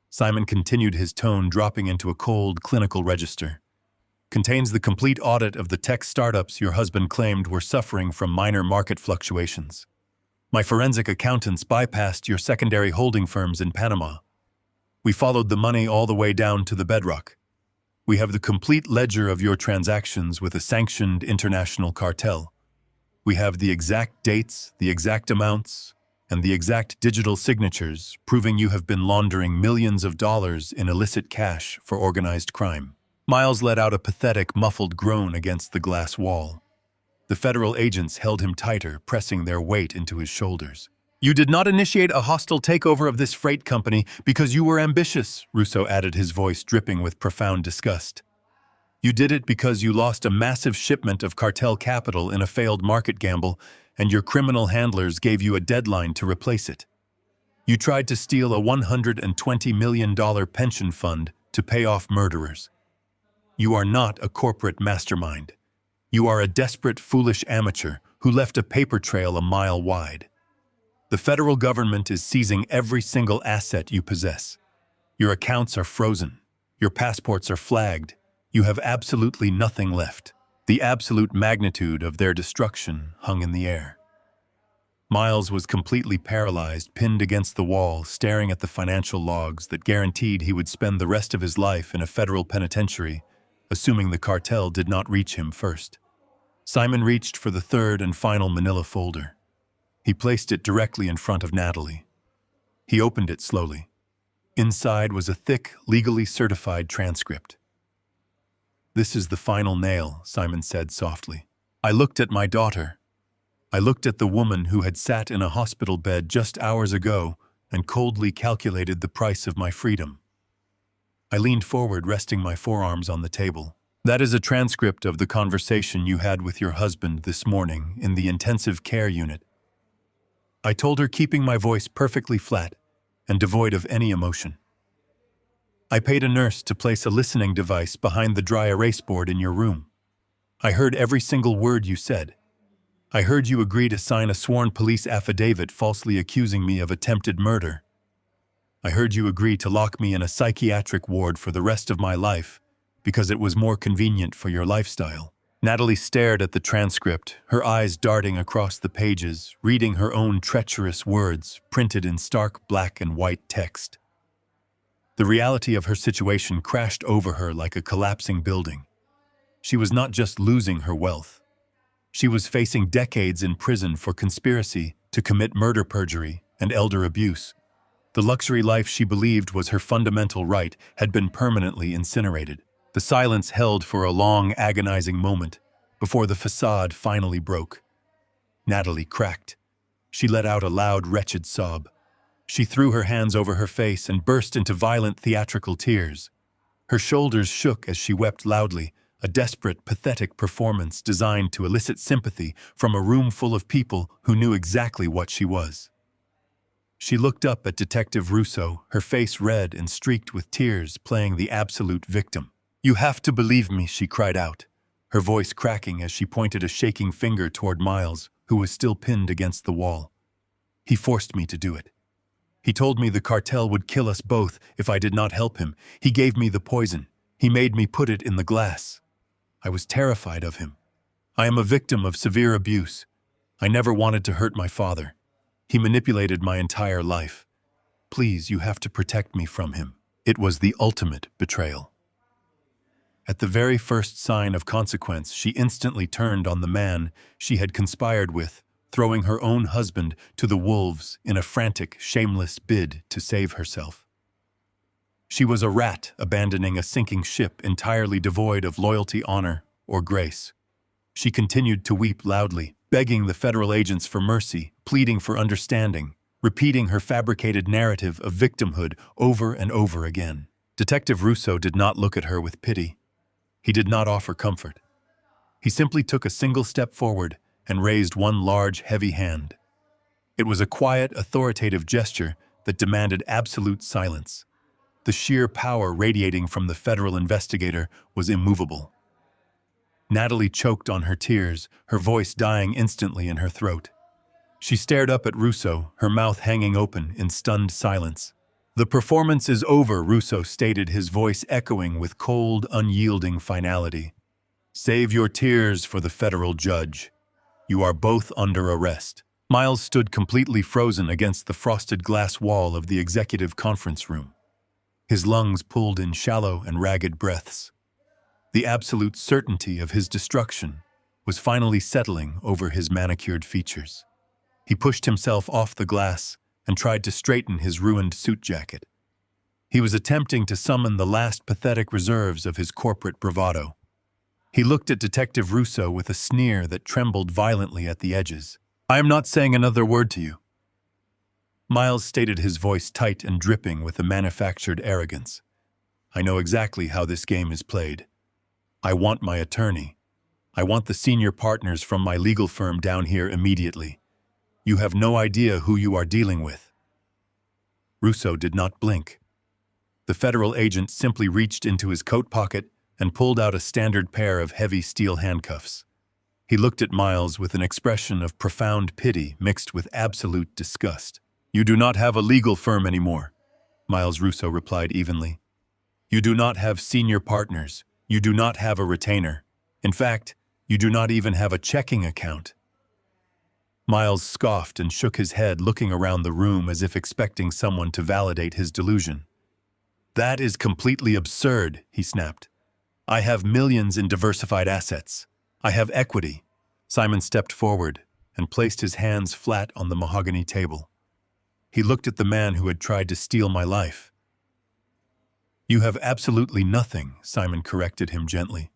Simon continued, his tone dropping into a cold, clinical register, contains the complete audit of the tech startups your husband claimed were suffering from minor market fluctuations. My forensic accountants bypassed your secondary holding firms in Panama. We followed the money all the way down to the bedrock. We have the complete ledger of your transactions with a sanctioned international cartel. We have the exact dates, the exact amounts, and the exact digital signatures proving you have been laundering millions of dollars in illicit cash for organized crime. Miles let out a pathetic, muffled groan against the glass wall. The federal agents held him tighter, pressing their weight into his shoulders. You did not initiate a hostile takeover of this freight company because you were ambitious, Russo added, his voice dripping with profound disgust. You did it because you lost a massive shipment of cartel capital in a failed market gamble, and your criminal handlers gave you a deadline to replace it. You tried to steal a $120 million pension fund to pay off murderers. You are not a corporate mastermind. You are a desperate, foolish amateur who left a paper trail a mile wide. The federal government is seizing every single asset you possess. Your accounts are frozen. Your passports are flagged. You have absolutely nothing left. The absolute magnitude of their destruction hung in the air. Miles was completely paralyzed, pinned against the wall, staring at the financial logs that guaranteed he would spend the rest of his life in a federal penitentiary, assuming the cartel did not reach him first. Simon reached for the third and final manila folder. He placed it directly in front of Natalie. He opened it slowly. Inside was a thick, legally certified transcript. This is the final nail, Simon said softly. I looked at my daughter. I looked at the woman who had sat in a hospital bed just hours ago and coldly calculated the price of my freedom. I leaned forward, resting my forearms on the table. That is a transcript of the conversation you had with your husband this morning in the intensive care unit. I told her, keeping my voice perfectly flat and devoid of any emotion. I paid a nurse to place a listening device behind the dry erase board in your room. I heard every single word you said. I heard you agree to sign a sworn police affidavit falsely accusing me of attempted murder. I heard you agree to lock me in a psychiatric ward for the rest of my life because it was more convenient for your lifestyle. Natalie stared at the transcript, her eyes darting across the pages, reading her own treacherous words printed in stark black and white text. The reality of her situation crashed over her like a collapsing building. She was not just losing her wealth. She was facing decades in prison for conspiracy to commit murder, perjury, and elder abuse. The luxury life she believed was her fundamental right had been permanently incinerated. The silence held for a long, agonizing moment before the facade finally broke. Natalie cracked. She let out a loud, wretched sob. She threw her hands over her face and burst into violent, theatrical tears. Her shoulders shook as she wept loudly, a desperate, pathetic performance designed to elicit sympathy from a room full of people who knew exactly what she was. She looked up at Detective Russo, her face red and streaked with tears, playing the absolute victim. You have to believe me, she cried out, her voice cracking as she pointed a shaking finger toward Miles, who was still pinned against the wall. He forced me to do it. He told me the cartel would kill us both if I did not help him. He gave me the poison. He made me put it in the glass. I was terrified of him. I am a victim of severe abuse. I never wanted to hurt my father. He manipulated my entire life. Please, you have to protect me from him. It was the ultimate betrayal. At the very first sign of consequence, she instantly turned on the man she had conspired with, throwing her own husband to the wolves in a frantic, shameless bid to save herself. She was a rat abandoning a sinking ship entirely devoid of loyalty, honor, or grace. She continued to weep loudly, begging the federal agents for mercy, pleading for understanding, repeating her fabricated narrative of victimhood over and over again. Detective Russo did not look at her with pity. He did not offer comfort. He simply took a single step forward and raised one large, heavy hand. It was a quiet, authoritative gesture that demanded absolute silence. The sheer power radiating from the federal investigator was immovable. Natalie choked on her tears, her voice dying instantly in her throat. She stared up at Russo, her mouth hanging open in stunned silence. "The performance is over," Russo stated, his voice echoing with cold, unyielding finality. "Save your tears for the federal judge. You are both under arrest." Miles stood completely frozen against the frosted glass wall of the executive conference room. His lungs pulled in shallow and ragged breaths. The absolute certainty of his destruction was finally settling over his manicured features. He pushed himself off the glass and tried to straighten his ruined suit jacket. He was attempting to summon the last pathetic reserves of his corporate bravado. He looked at Detective Russo with a sneer that trembled violently at the edges. "I am not saying another word to you," Miles stated, his voice tight and dripping with a manufactured arrogance. "I know exactly how this game is played. I want my attorney. I want the senior partners from my legal firm down here immediately. You have no idea who you are dealing with." Russo did not blink. The federal agent simply reached into his coat pocket and pulled out a standard pair of heavy steel handcuffs. He looked at Miles with an expression of profound pity mixed with absolute disgust. "You do not have a legal firm anymore," Miles Russo replied evenly. "You do not have senior partners. You do not have a retainer. In fact, you do not even have a checking account." Miles scoffed and shook his head, looking around the room as if expecting someone to validate his delusion. "That is completely absurd," he snapped. "I have millions in diversified assets. I have equity." Simon stepped forward and placed his hands flat on the mahogany table. He looked at the man who had tried to steal my life. "You have absolutely nothing," Simon corrected him gently.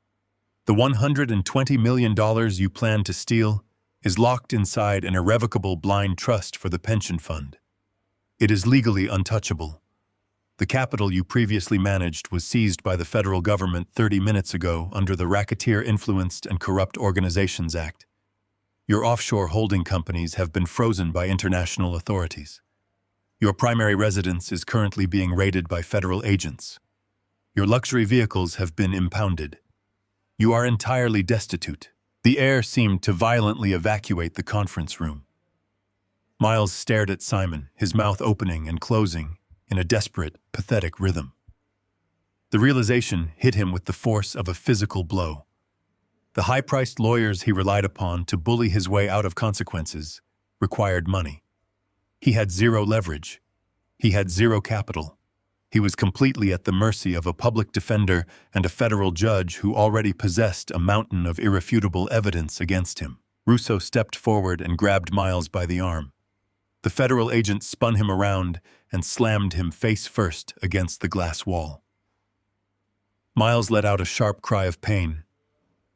"The $120 million you plan to steal is locked inside an irrevocable blind trust for the pension fund. It is legally untouchable. The capital you previously managed was seized by the federal government 30 minutes ago under the Racketeer-Influenced and Corrupt Organizations Act. Your offshore holding companies have been frozen by international authorities. Your primary residence is currently being raided by federal agents. Your luxury vehicles have been impounded. You are entirely destitute." The air seemed to violently evacuate the conference room. Miles stared at Simon, his mouth opening and closing in a desperate, pathetic rhythm. The realization hit him with the force of a physical blow. The high-priced lawyers he relied upon to bully his way out of consequences required money. He had zero leverage. He had zero capital. He was completely at the mercy of a public defender and a federal judge who already possessed a mountain of irrefutable evidence against him. Russo stepped forward and grabbed Miles by the arm. The federal agent spun him around and slammed him face first against the glass wall. Miles let out a sharp cry of pain.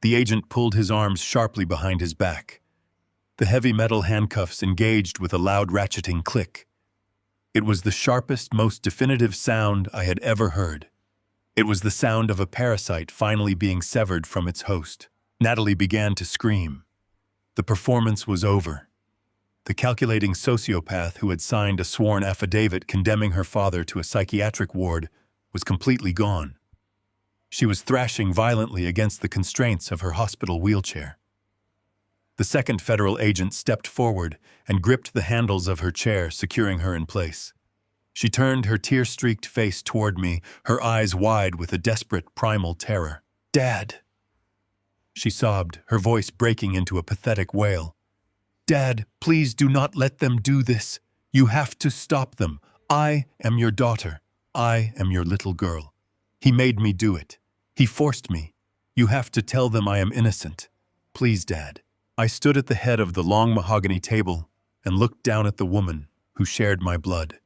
The agent pulled his arms sharply behind his back. The heavy metal handcuffs engaged with a loud ratcheting click. It was the sharpest, most definitive sound I had ever heard. It was the sound of a parasite finally being severed from its host. Natalie began to scream. The performance was over. The calculating sociopath who had signed a sworn affidavit condemning her father to a psychiatric ward was completely gone. She was thrashing violently against the constraints of her hospital wheelchair. The second federal agent stepped forward and gripped the handles of her chair, securing her in place. She turned her tear-streaked face toward me, her eyes wide with a desperate, primal terror. "Dad!" She sobbed, her voice breaking into a pathetic wail. "Dad, please do not let them do this. You have to stop them. I am your daughter. I am your little girl. He made me do it. He forced me. You have to tell them I am innocent. Please, Dad." I stood at the head of the long mahogany table and looked down at the woman who shared my blood.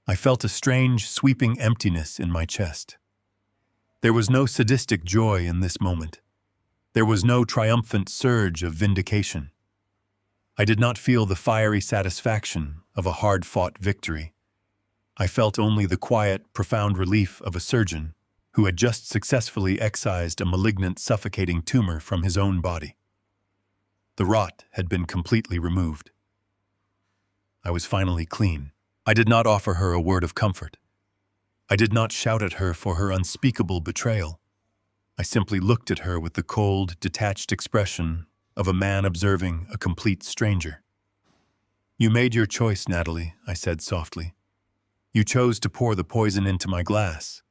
I felt a strange, sweeping emptiness in my chest. There was no sadistic joy in this moment. There was no triumphant surge of vindication. I did not feel the fiery satisfaction of a hard-fought victory. I felt only the quiet, profound relief of a surgeon who had just successfully excised a malignant, suffocating tumor from his own body. The rot had been completely removed. I was finally clean. I did not offer her a word of comfort. I did not shout at her for her unspeakable betrayal. I simply looked at her with the cold, detached expression of a man observing a complete stranger. "You made your choice, Natalie," I said softly. "You chose to pour the poison into my glass.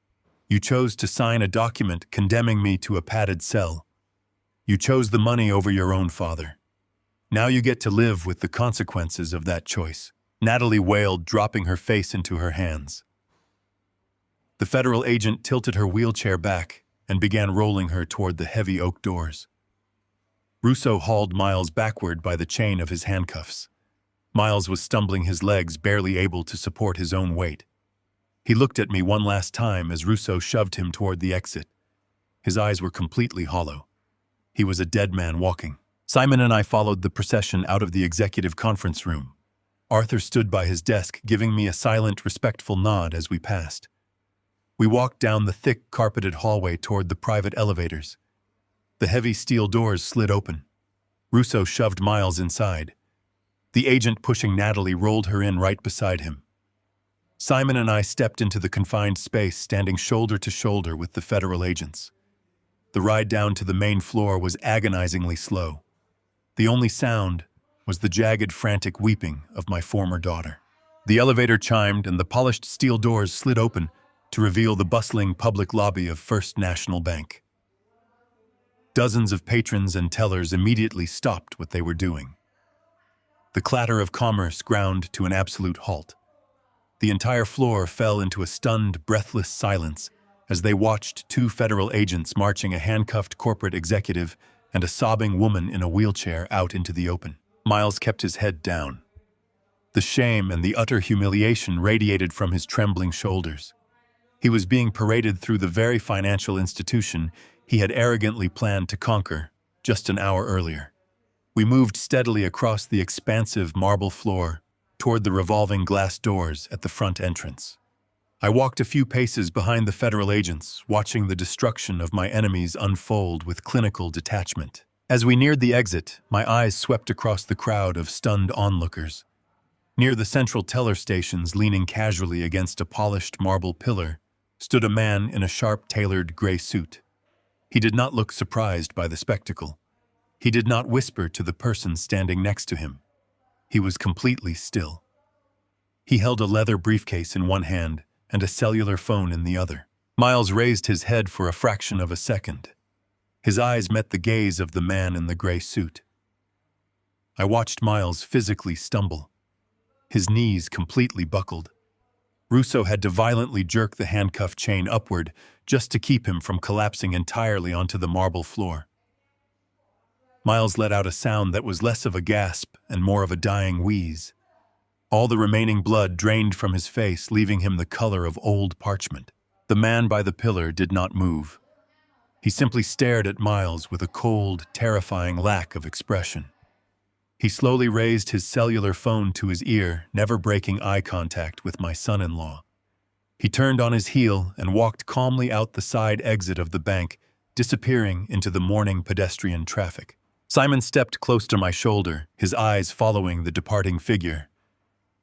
You chose to sign a document condemning me to a padded cell. You chose the money over your own father. Now you get to live with the consequences of that choice." Natalie wailed, dropping her face into her hands. The federal agent tilted her wheelchair back and began rolling her toward the heavy oak doors. Russo hauled Miles backward by the chain of his handcuffs. Miles was stumbling his legs, barely able to support his own weight. He looked at me one last time as Russo shoved him toward the exit. His eyes were completely hollow. He was a dead man walking. Simon and I followed the procession out of the executive conference room. Arthur stood by his desk, giving me a silent, respectful nod as we passed. We walked down the thick, carpeted hallway toward the private elevators. The heavy steel doors slid open. Russo shoved Miles inside. The agent pushing Natalie rolled her in right beside him. Simon and I stepped into the confined space, standing shoulder to shoulder with the federal agents. The ride down to the main floor was agonizingly slow. The only sound was the jagged, frantic weeping of my former daughter. The elevator chimed and the polished steel doors slid open to reveal the bustling public lobby of First National Bank. Dozens of patrons and tellers immediately stopped what they were doing. The clatter of commerce ground to an absolute halt. The entire floor fell into a stunned, breathless silence as they watched two federal agents marching a handcuffed corporate executive and a sobbing woman in a wheelchair out into the open. Miles kept his head down. The shame and the utter humiliation radiated from his trembling shoulders. He was being paraded through the very financial institution he had arrogantly planned to conquer just an hour earlier. We moved steadily across the expansive marble floor toward the revolving glass doors at the front entrance. I walked a few paces behind the federal agents, watching the destruction of my enemies unfold with clinical detachment. As we neared the exit, my eyes swept across the crowd of stunned onlookers. Near the central teller stations, leaning casually against a polished marble pillar, stood a man in a sharp-tailored gray suit. He did not look surprised by the spectacle. He did not whisper to the person standing next to him. He was completely still. He held a leather briefcase in one hand and a cellular phone in the other. Miles raised his head for a fraction of a second. His eyes met the gaze of the man in the gray suit. I watched Miles physically stumble. His knees completely buckled. Russo had to violently jerk the handcuff chain upward just to keep him from collapsing entirely onto the marble floor. Miles let out a sound that was less of a gasp and more of a dying wheeze. All the remaining blood drained from his face, leaving him the color of old parchment. The man by the pillar did not move. He simply stared at Miles with a cold, terrifying lack of expression. He slowly raised his cellular phone to his ear, never breaking eye contact with my son-in-law. He turned on his heel and walked calmly out the side exit of the bank, disappearing into the morning pedestrian traffic. Simon stepped close to my shoulder, his eyes following the departing figure.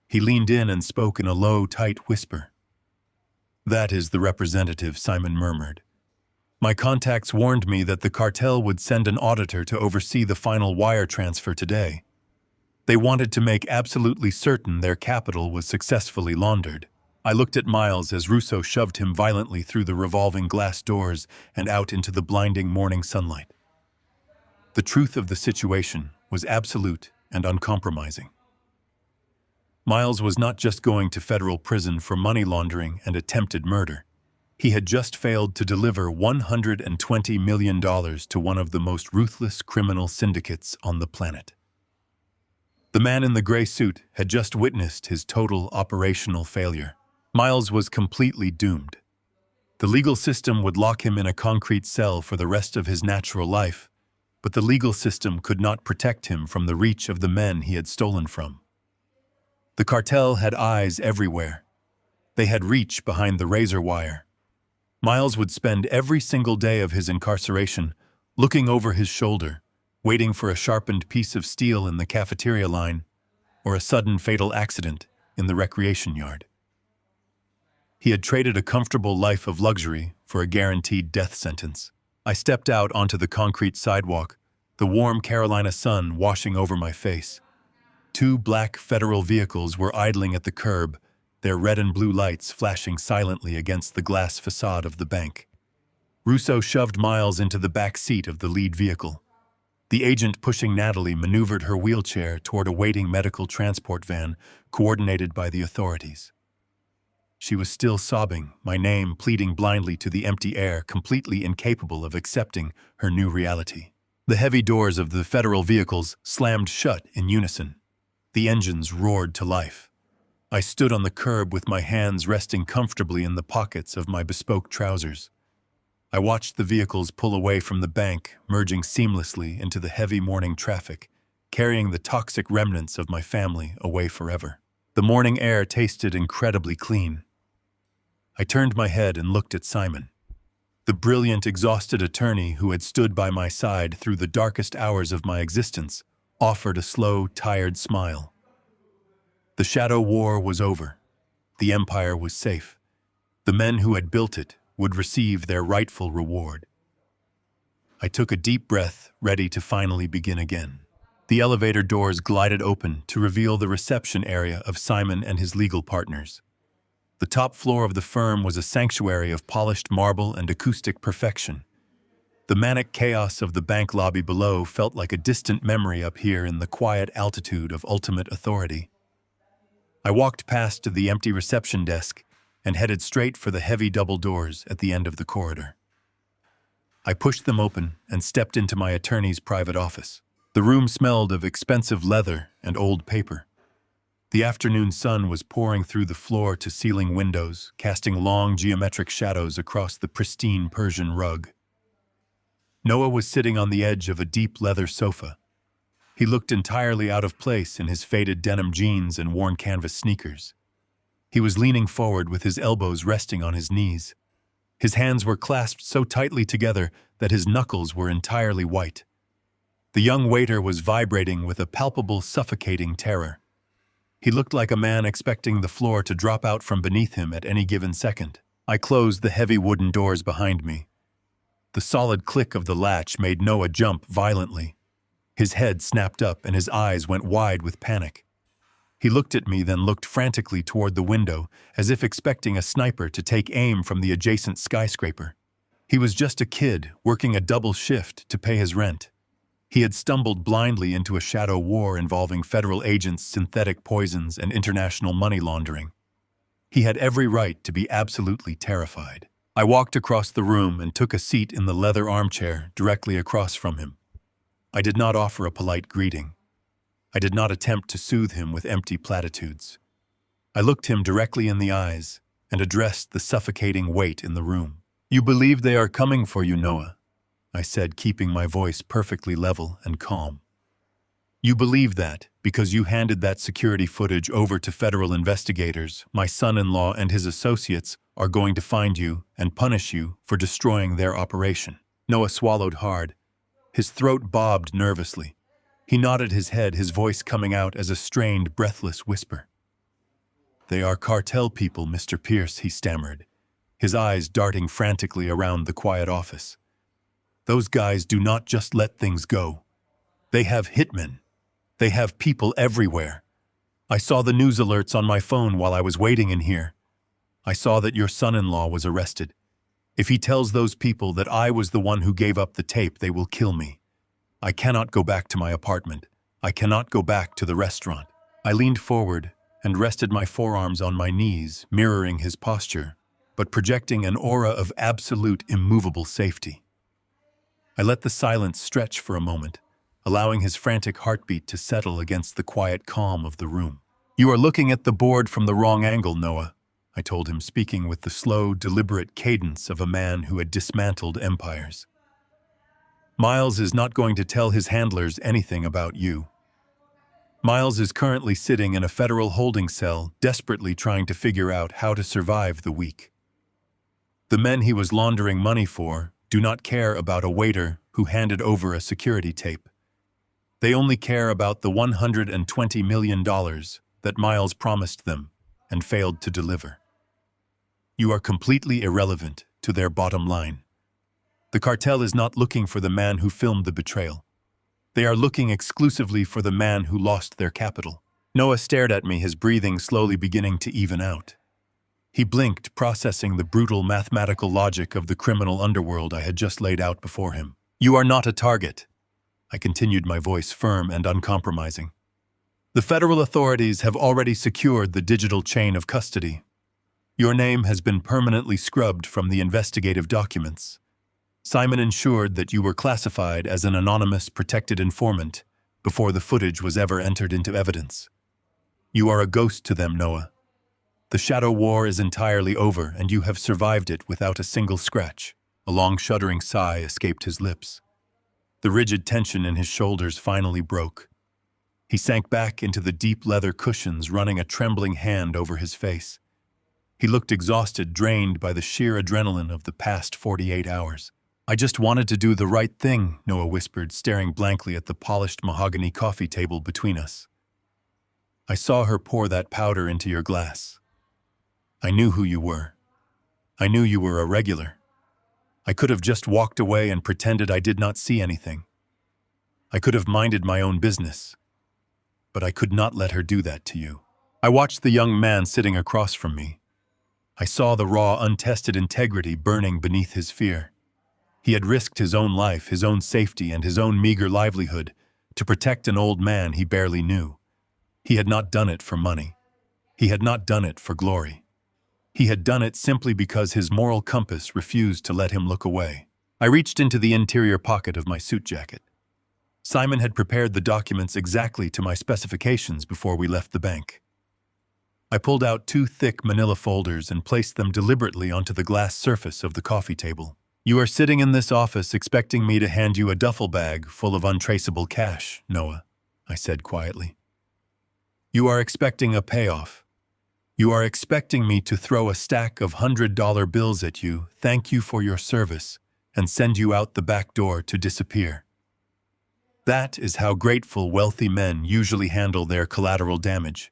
He leaned in and spoke in a low, tight whisper. "That is the representative," Simon murmured. "My contacts warned me that the cartel would send an auditor to oversee the final wire transfer today. They wanted to make absolutely certain their capital was successfully laundered." I looked at Miles as Russo shoved him violently through the revolving glass doors and out into the blinding morning sunlight. The truth of the situation was absolute and uncompromising. Miles was not just going to federal prison for money laundering and attempted murder. He had just failed to deliver $120 million to one of the most ruthless criminal syndicates on the planet. The man in the gray suit had just witnessed his total operational failure. Miles was completely doomed. The legal system would lock him in a concrete cell for the rest of his natural life, but the legal system could not protect him from the reach of the men he had stolen from. The cartel had eyes everywhere. They had reach behind the razor wire. Miles would spend every single day of his incarceration looking over his shoulder, waiting for a sharpened piece of steel in the cafeteria line or a sudden fatal accident in the recreation yard. He had traded a comfortable life of luxury for a guaranteed death sentence. I stepped out onto the concrete sidewalk, the warm Carolina sun washing over my face. Two black federal vehicles were idling at the curb, their red and blue lights flashing silently against the glass facade of the bank. Russo shoved Miles into the back seat of the lead vehicle. The agent pushing Natalie maneuvered her wheelchair toward a waiting medical transport van coordinated by the authorities. She was still sobbing, my name pleading blindly to the empty air, completely incapable of accepting her new reality. The heavy doors of the federal vehicles slammed shut in unison. The engines roared to life. I stood on the curb with my hands resting comfortably in the pockets of my bespoke trousers. I watched the vehicles pull away from the bank, merging seamlessly into the heavy morning traffic, carrying the toxic remnants of my family away forever. The morning air tasted incredibly clean. I turned my head and looked at Simon. The brilliant, exhausted attorney who had stood by my side through the darkest hours of my existence offered a slow, tired smile. The shadow war was over. The empire was safe. The men who had built it would receive their rightful reward. I took a deep breath, ready to finally begin again. The elevator doors glided open to reveal the reception area of Simon and his legal partners. The top floor of the firm was a sanctuary of polished marble and acoustic perfection. The manic chaos of the bank lobby below felt like a distant memory up here in the quiet altitude of ultimate authority. I walked past to the empty reception desk and headed straight for the heavy double doors at the end of the corridor. I pushed them open and stepped into my attorney's private office. The room smelled of expensive leather and old paper. The afternoon sun was pouring through the floor-to-ceiling windows, casting long geometric shadows across the pristine Persian rug. Noah was sitting on the edge of a deep leather sofa. He looked entirely out of place in his faded denim jeans and worn canvas sneakers. He was leaning forward with his elbows resting on his knees. His hands were clasped so tightly together that his knuckles were entirely white. The young waiter was vibrating with a palpable, suffocating terror. He looked like a man expecting the floor to drop out from beneath him at any given second. I closed the heavy wooden doors behind me. The solid click of the latch made Noah jump violently. His head snapped up and his eyes went wide with panic. He looked at me, then looked frantically toward the window, as if expecting a sniper to take aim from the adjacent skyscraper. He was just a kid, working a double shift to pay his rent. He had stumbled blindly into a shadow war involving federal agents, synthetic poisons, and international money laundering. He had every right to be absolutely terrified. I walked across the room and took a seat in the leather armchair directly across from him. I did not offer a polite greeting. I did not attempt to soothe him with empty platitudes. I looked him directly in the eyes and addressed the suffocating weight in the room. "You believe they are coming for you, Noah," I said, keeping my voice perfectly level and calm. "You believe that because you handed that security footage over to federal investigators, my son-in-law and his associates are going to find you and punish you for destroying their operation." Noah swallowed hard. His throat bobbed nervously. He nodded his head, his voice coming out as a strained, breathless whisper. "They are cartel people, Mr. Pierce," he stammered, his eyes darting frantically around the quiet office. "Those guys do not just let things go. They have hitmen. They have people everywhere. I saw the news alerts on my phone while I was waiting in here. I saw that your son-in-law was arrested. If he tells those people that I was the one who gave up the tape, they will kill me. I cannot go back to my apartment. I cannot go back to the restaurant." I leaned forward and rested my forearms on my knees, mirroring his posture, but projecting an aura of absolute immovable safety. I let the silence stretch for a moment, allowing his frantic heartbeat to settle against the quiet calm of the room. "You are looking at the board from the wrong angle, Noah," I told him, speaking with the slow, deliberate cadence of a man who had dismantled empires. "Miles is not going to tell his handlers anything about you. Miles is currently sitting in a federal holding cell, desperately trying to figure out how to survive the week. The men he was laundering money for do not care about a waiter who handed over a security tape. They only care about the $120 million that Miles promised them and failed to deliver. You are completely irrelevant to their bottom line. The cartel is not looking for the man who filmed the betrayal. They are looking exclusively for the man who lost their capital. Noah stared at me, his breathing slowly beginning to even out. He blinked, processing the brutal mathematical logic of the criminal underworld I had just laid out before him. You are not a target. I continued, my voice firm and uncompromising. The federal authorities have already secured the digital chain of custody. Your name has been permanently scrubbed from the investigative documents. Simon ensured that you were classified as an anonymous protected informant before the footage was ever entered into evidence. You are a ghost to them, Noah. The Shadow War is entirely over, and you have survived it without a single scratch. A long, shuddering sigh escaped his lips. The rigid tension in his shoulders finally broke. He sank back into the deep leather cushions, running a trembling hand over his face. He looked exhausted, drained by the sheer adrenaline of the past 48 hours. I just wanted to do the right thing, Noah whispered, staring blankly at the polished mahogany coffee table between us. I saw her pour that powder into your glass. I knew who you were. I knew you were a regular. I could have just walked away and pretended I did not see anything. I could have minded my own business. But I could not let her do that to you. I watched the young man sitting across from me. I saw the raw, untested integrity burning beneath his fear. He had risked his own life, his own safety, and his own meager livelihood to protect an old man he barely knew. He had not done it for money. He had not done it for glory. He had done it simply because his moral compass refused to let him look away. I reached into the interior pocket of my suit jacket. Simon had prepared the documents exactly to my specifications before we left the bank. I pulled out 2 thick manila folders and placed them deliberately onto the glass surface of the coffee table. You are sitting in this office expecting me to hand you a duffel bag full of untraceable cash, Noah, I said quietly. You are expecting a payoff. You are expecting me to throw a stack of $100 bills at you, thank you for your service, and send you out the back door to disappear. That is how grateful, wealthy men usually handle their collateral damage.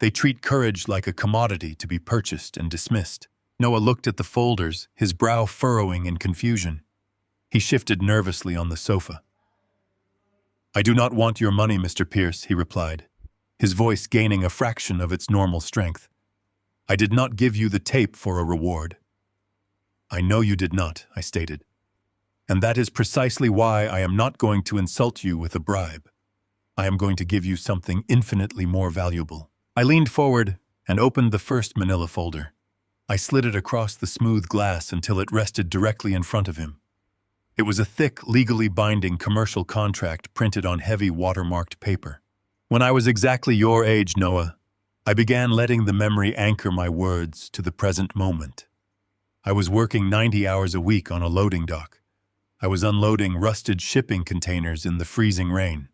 They treat courage like a commodity to be purchased and dismissed. Noah looked at the folders, his brow furrowing in confusion. He shifted nervously on the sofa. I do not want your money, Mr. Pierce, he replied, his voice gaining a fraction of its normal strength. I did not give you the tape for a reward. I know you did not, I stated. And that is precisely why I am not going to insult you with a bribe. I am going to give you something infinitely more valuable. I leaned forward and opened the first manila folder. I slid it across the smooth glass until it rested directly in front of him. It was a thick, legally binding commercial contract printed on heavy watermarked paper. When I was exactly your age, Noah, I began letting the memory anchor my words to the present moment. I was working 90 hours a week on a loading dock. I was unloading rusted shipping containers in the freezing rain.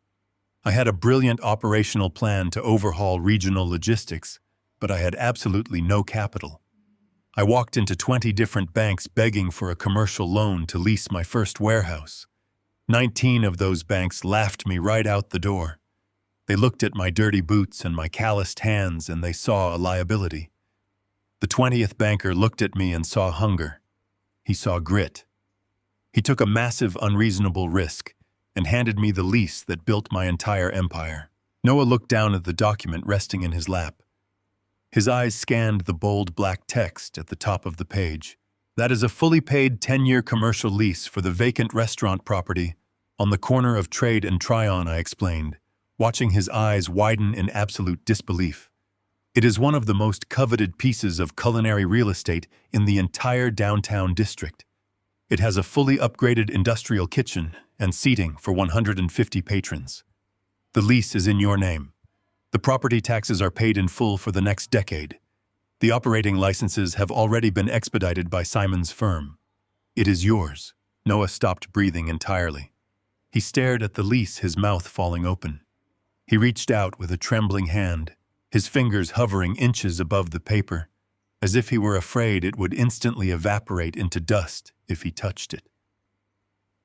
I had a brilliant operational plan to overhaul regional logistics, but I had absolutely no capital. I walked into 20 different banks begging for a commercial loan to lease my first warehouse. 19 of those banks laughed me right out the door. They looked at my dirty boots and my calloused hands, and they saw a liability. The 20th banker looked at me and saw hunger. He saw grit. He took a massive, unreasonable risk and handed me the lease that built my entire empire. Noah looked down at the document resting in his lap. His eyes scanned the bold black text at the top of the page. That is a fully paid 10-year commercial lease for the vacant restaurant property on the corner of Trade and Tryon, I explained, watching his eyes widen in absolute disbelief. It is one of the most coveted pieces of culinary real estate in the entire downtown district. It has a fully upgraded industrial kitchen and seating for 150 patrons. The lease is in your name. The property taxes are paid in full for the next decade. The operating licenses have already been expedited by Simon's firm. It is yours. Noah stopped breathing entirely. He stared at the lease, his mouth falling open. He reached out with a trembling hand, his fingers hovering inches above the paper, as if he were afraid it would instantly evaporate into dust if he touched it.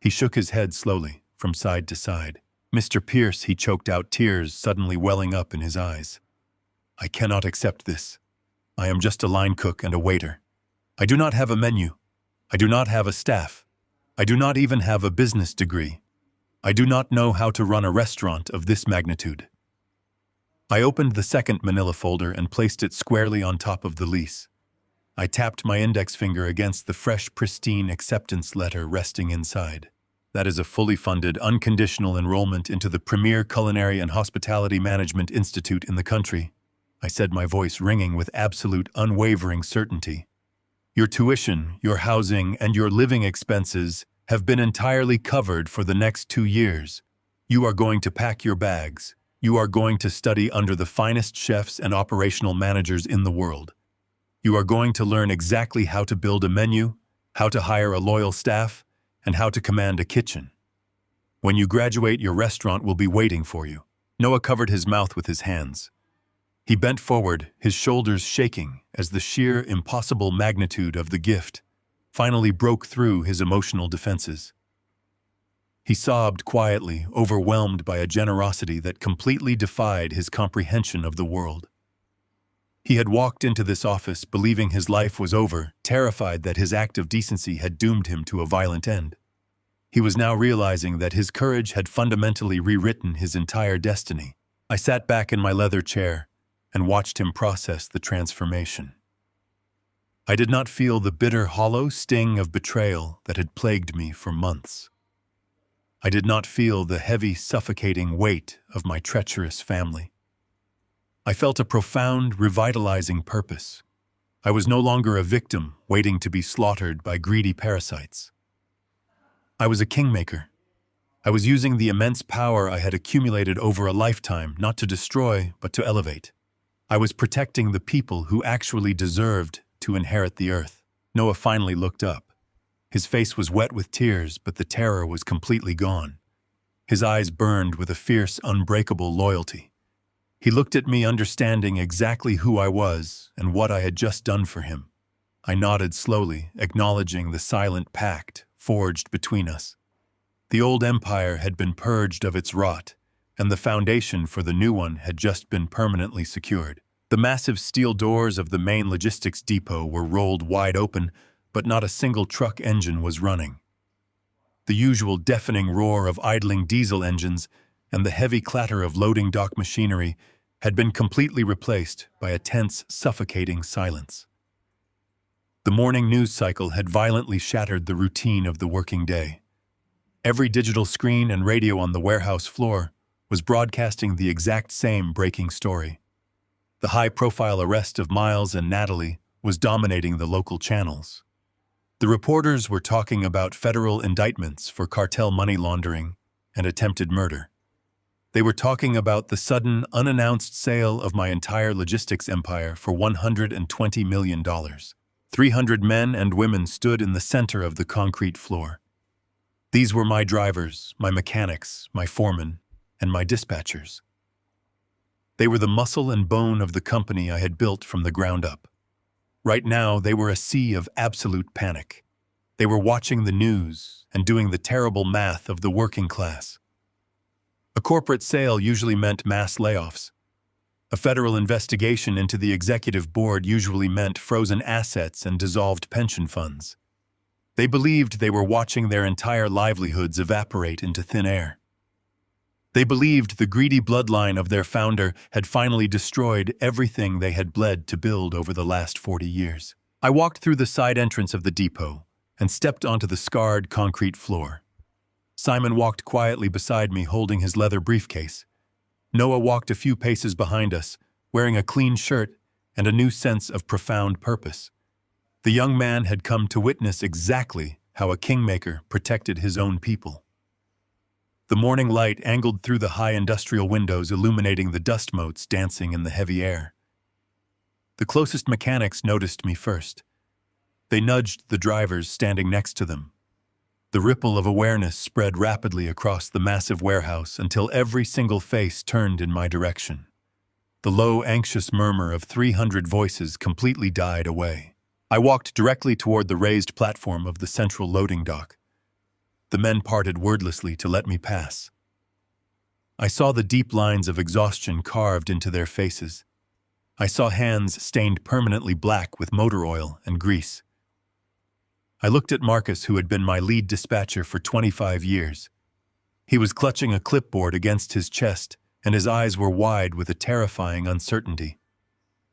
He shook his head slowly, from side to side. Mr. Pierce, he choked out, tears suddenly welling up in his eyes. I cannot accept this. I am just a line cook and a waiter. I do not have a menu. I do not have a staff. I do not even have a business degree. I do not know how to run a restaurant of this magnitude. I opened the second manila folder and placed it squarely on top of the lease. I tapped my index finger against the fresh, pristine acceptance letter resting inside. That is a fully funded, unconditional enrollment into the premier culinary and hospitality management institute in the country, I said, my voice ringing with absolute, unwavering certainty. Your tuition, your housing, and your living expenses have been entirely covered for the next 2 years. You are going to pack your bags. You are going to study under the finest chefs and operational managers in the world. You are going to learn exactly how to build a menu, how to hire a loyal staff, and how to command a kitchen. When you graduate, your restaurant will be waiting for you. Noah covered his mouth with his hands. He bent forward, his shoulders shaking as the sheer, impossible magnitude of the gift finally broke through his emotional defenses. He sobbed quietly, overwhelmed by a generosity that completely defied his comprehension of the world. He had walked into this office believing his life was over, terrified that his act of decency had doomed him to a violent end. He was now realizing that his courage had fundamentally rewritten his entire destiny. I sat back in my leather chair and watched him process the transformation. I did not feel the bitter, hollow sting of betrayal that had plagued me for months. I did not feel the heavy, suffocating weight of my treacherous family. I felt a profound, revitalizing purpose. I was no longer a victim waiting to be slaughtered by greedy parasites. I was a kingmaker. I was using the immense power I had accumulated over a lifetime not to destroy, but to elevate. I was protecting the people who actually deserved to inherit the earth. Noah finally looked up. His face was wet with tears, but the terror was completely gone. His eyes burned with a fierce, unbreakable loyalty. He looked at me, understanding exactly who I was and what I had just done for him. I nodded slowly, acknowledging the silent pact forged between us. The old empire had been purged of its rot, and the foundation for the new one had just been permanently secured. The massive steel doors of the main logistics depot were rolled wide open, but not a single truck engine was running. The usual deafening roar of idling diesel engines and the heavy clatter of loading dock machinery had been completely replaced by a tense, suffocating silence. The morning news cycle had violently shattered the routine of the working day. Every digital screen and radio on the warehouse floor was broadcasting the exact same breaking story. The high-profile arrest of Miles and Natalie was dominating the local channels. The reporters were talking about federal indictments for cartel money laundering and attempted murder. They were talking about the sudden, unannounced sale of my entire logistics empire for $120 million. 300 men and women stood in the center of the concrete floor. These were my drivers, my mechanics, my foremen, and my dispatchers. They were the muscle and bone of the company I had built from the ground up. Right now, they were a sea of absolute panic. They were watching the news and doing the terrible math of the working class. A corporate sale usually meant mass layoffs. A federal investigation into the executive board usually meant frozen assets and dissolved pension funds. They believed they were watching their entire livelihoods evaporate into thin air. They believed the greedy bloodline of their founder had finally destroyed everything they had bled to build over the last 40 years. I walked through the side entrance of the depot and stepped onto the scarred concrete floor. Simon walked quietly beside me, holding his leather briefcase. Noah walked a few paces behind us, wearing a clean shirt and a new sense of profound purpose. The young man had come to witness exactly how a kingmaker protected his own people. The morning light angled through the high industrial windows, illuminating the dust motes dancing in the heavy air. The closest mechanics noticed me first. They nudged the drivers standing next to them. The ripple of awareness spread rapidly across the massive warehouse until every single face turned in my direction. The low, anxious murmur of 300 voices completely died away. I walked directly toward the raised platform of the central loading dock. The men parted wordlessly to let me pass. I saw the deep lines of exhaustion carved into their faces. I saw hands stained permanently black with motor oil and grease. I looked at Marcus, who had been my lead dispatcher for 25 years. He was clutching a clipboard against his chest, and his eyes were wide with a terrifying uncertainty.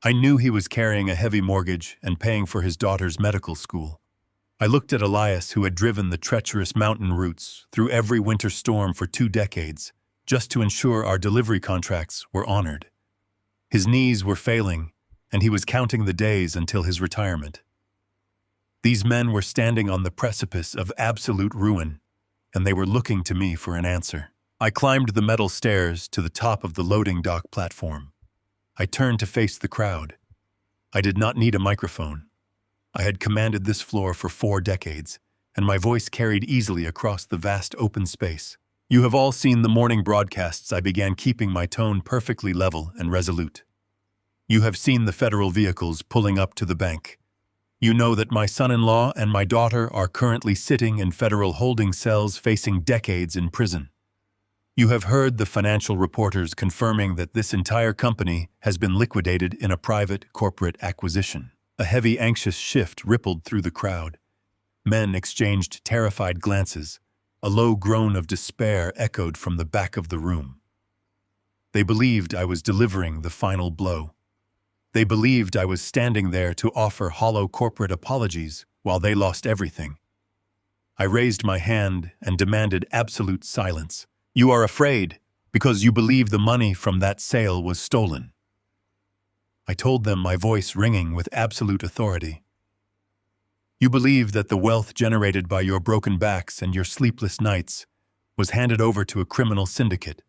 I knew he was carrying a heavy mortgage and paying for his daughter's medical school. I looked at Elias, who had driven the treacherous mountain routes through every winter storm for 2 decades, just to ensure our delivery contracts were honored. His knees were failing, and he was counting the days until his retirement. These men were standing on the precipice of absolute ruin, and they were looking to me for an answer. I climbed the metal stairs to the top of the loading dock platform. I turned to face the crowd. I did not need a microphone. I had commanded this floor for 4 decades, and my voice carried easily across the vast open space. You have all seen the morning broadcasts. I began, keeping my tone perfectly level and resolute. You have seen the federal vehicles pulling up to the bank. You know that my son-in-law and my daughter are currently sitting in federal holding cells facing decades in prison. You have heard the financial reporters confirming that this entire company has been liquidated in a private corporate acquisition. A heavy, anxious shift rippled through the crowd. Men exchanged terrified glances. A low groan of despair echoed from the back of the room. They believed I was delivering the final blow. They believed I was standing there to offer hollow corporate apologies while they lost everything. I raised my hand and demanded absolute silence. You are afraid because you believe the money from that sale was stolen. I told them, my voice ringing with absolute authority. You believe that the wealth generated by your broken backs and your sleepless nights was handed over to a criminal syndicate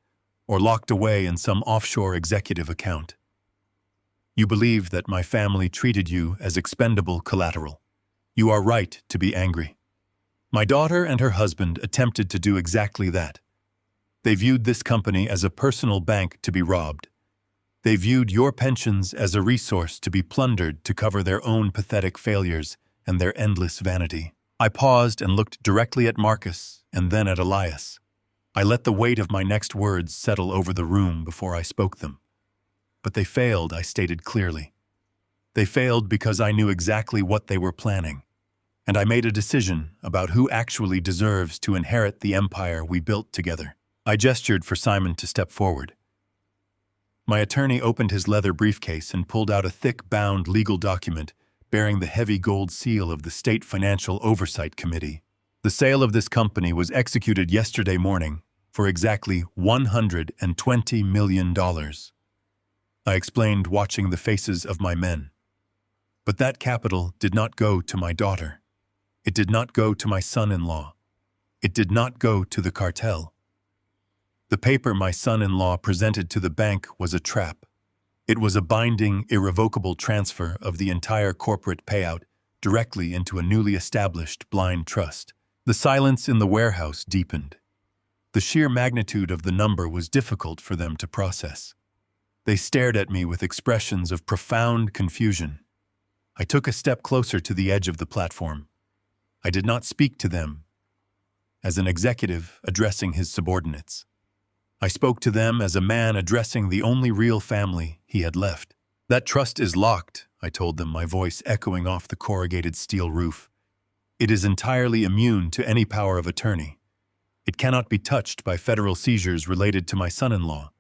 or locked away in some offshore executive account. You believe that my family treated you as expendable collateral. You are right to be angry. My daughter and her husband attempted to do exactly that. They viewed this company as a personal bank to be robbed. They viewed your pensions as a resource to be plundered to cover their own pathetic failures and their endless vanity. I paused and looked directly at Marcus and then at Elias. I let the weight of my next words settle over the room before I spoke them. But they failed, I stated clearly. They failed because I knew exactly what they were planning, and I made a decision about who actually deserves to inherit the empire we built together. I gestured for Simon to step forward. My attorney opened his leather briefcase and pulled out a thick, bound legal document bearing the heavy gold seal of the State Financial Oversight Committee. The sale of this company was executed yesterday morning for exactly $120 million. I explained, watching the faces of my men. But that capital did not go to my daughter. It did not go to my son-in-law. It did not go to the cartel. The paper my son-in-law presented to the bank was a trap. It was a binding, irrevocable transfer of the entire corporate payout directly into a newly established blind trust. The silence in the warehouse deepened. The sheer magnitude of the number was difficult for them to process. They stared at me with expressions of profound confusion. I took a step closer to the edge of the platform. I did not speak to them as an executive addressing his subordinates. I spoke to them as a man addressing the only real family he had left. That trust is locked, I told them, my voice echoing off the corrugated steel roof. It is entirely immune to any power of attorney. It cannot be touched by federal seizures related to my son-in-law.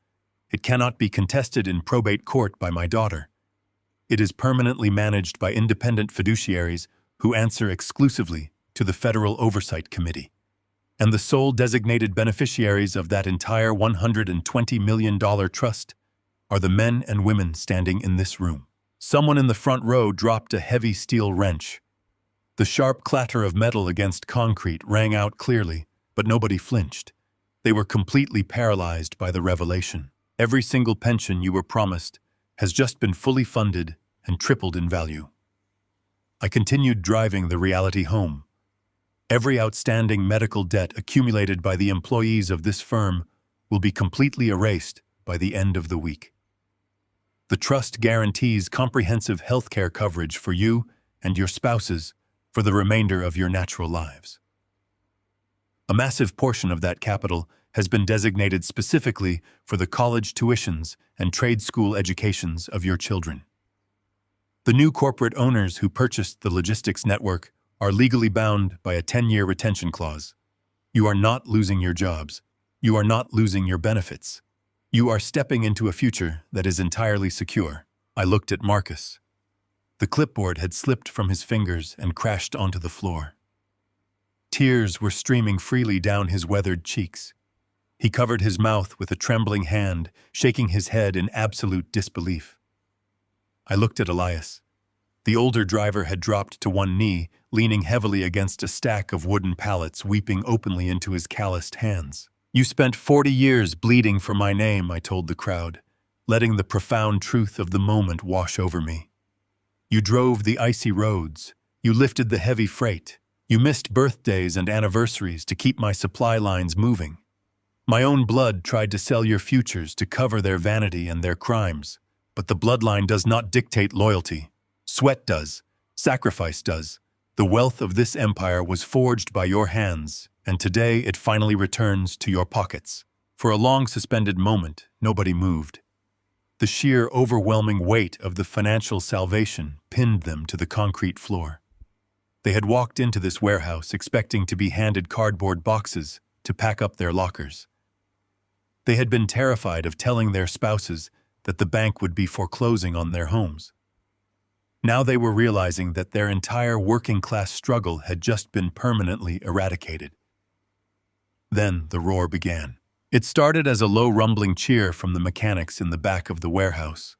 It cannot be contested in probate court by my daughter. It is permanently managed by independent fiduciaries who answer exclusively to the Federal Oversight Committee. And the sole designated beneficiaries of that entire $120 million trust are the men and women standing in this room. Someone in the front row dropped a heavy steel wrench. The sharp clatter of metal against concrete rang out clearly, but nobody flinched. They were completely paralyzed by the revelation. Every single pension you were promised has just been fully funded and tripled in value. I continued driving the reality home. Every outstanding medical debt accumulated by the employees of this firm will be completely erased by the end of the week. The trust guarantees comprehensive health care coverage for you and your spouses for the remainder of your natural lives. A massive portion of that capital has been designated specifically for the college tuitions and trade school educations of your children. The new corporate owners who purchased the logistics network are legally bound by a 10-year retention clause. You are not losing your jobs. You are not losing your benefits. You are stepping into a future that is entirely secure. I looked at Marcus. The clipboard had slipped from his fingers and crashed onto the floor. Tears were streaming freely down his weathered cheeks. He covered his mouth with a trembling hand, shaking his head in absolute disbelief. I looked at Elias. The older driver had dropped to one knee, leaning heavily against a stack of wooden pallets, weeping openly into his calloused hands. "You spent 40 years bleeding for my name," I told the crowd, letting the profound truth of the moment wash over me. "You drove the icy roads. You lifted the heavy freight. You missed birthdays and anniversaries to keep my supply lines moving. My own blood tried to sell your futures to cover their vanity and their crimes. But the bloodline does not dictate loyalty. Sweat does. Sacrifice does. The wealth of this empire was forged by your hands, and today it finally returns to your pockets." For a long suspended moment, nobody moved. The sheer overwhelming weight of the financial salvation pinned them to the concrete floor. They had walked into this warehouse expecting to be handed cardboard boxes to pack up their lockers. They had been terrified of telling their spouses that the bank would be foreclosing on their homes. Now they were realizing that their entire working-class struggle had just been permanently eradicated. Then the roar began. It started as a low rumbling cheer from the mechanics in the back of the warehouse.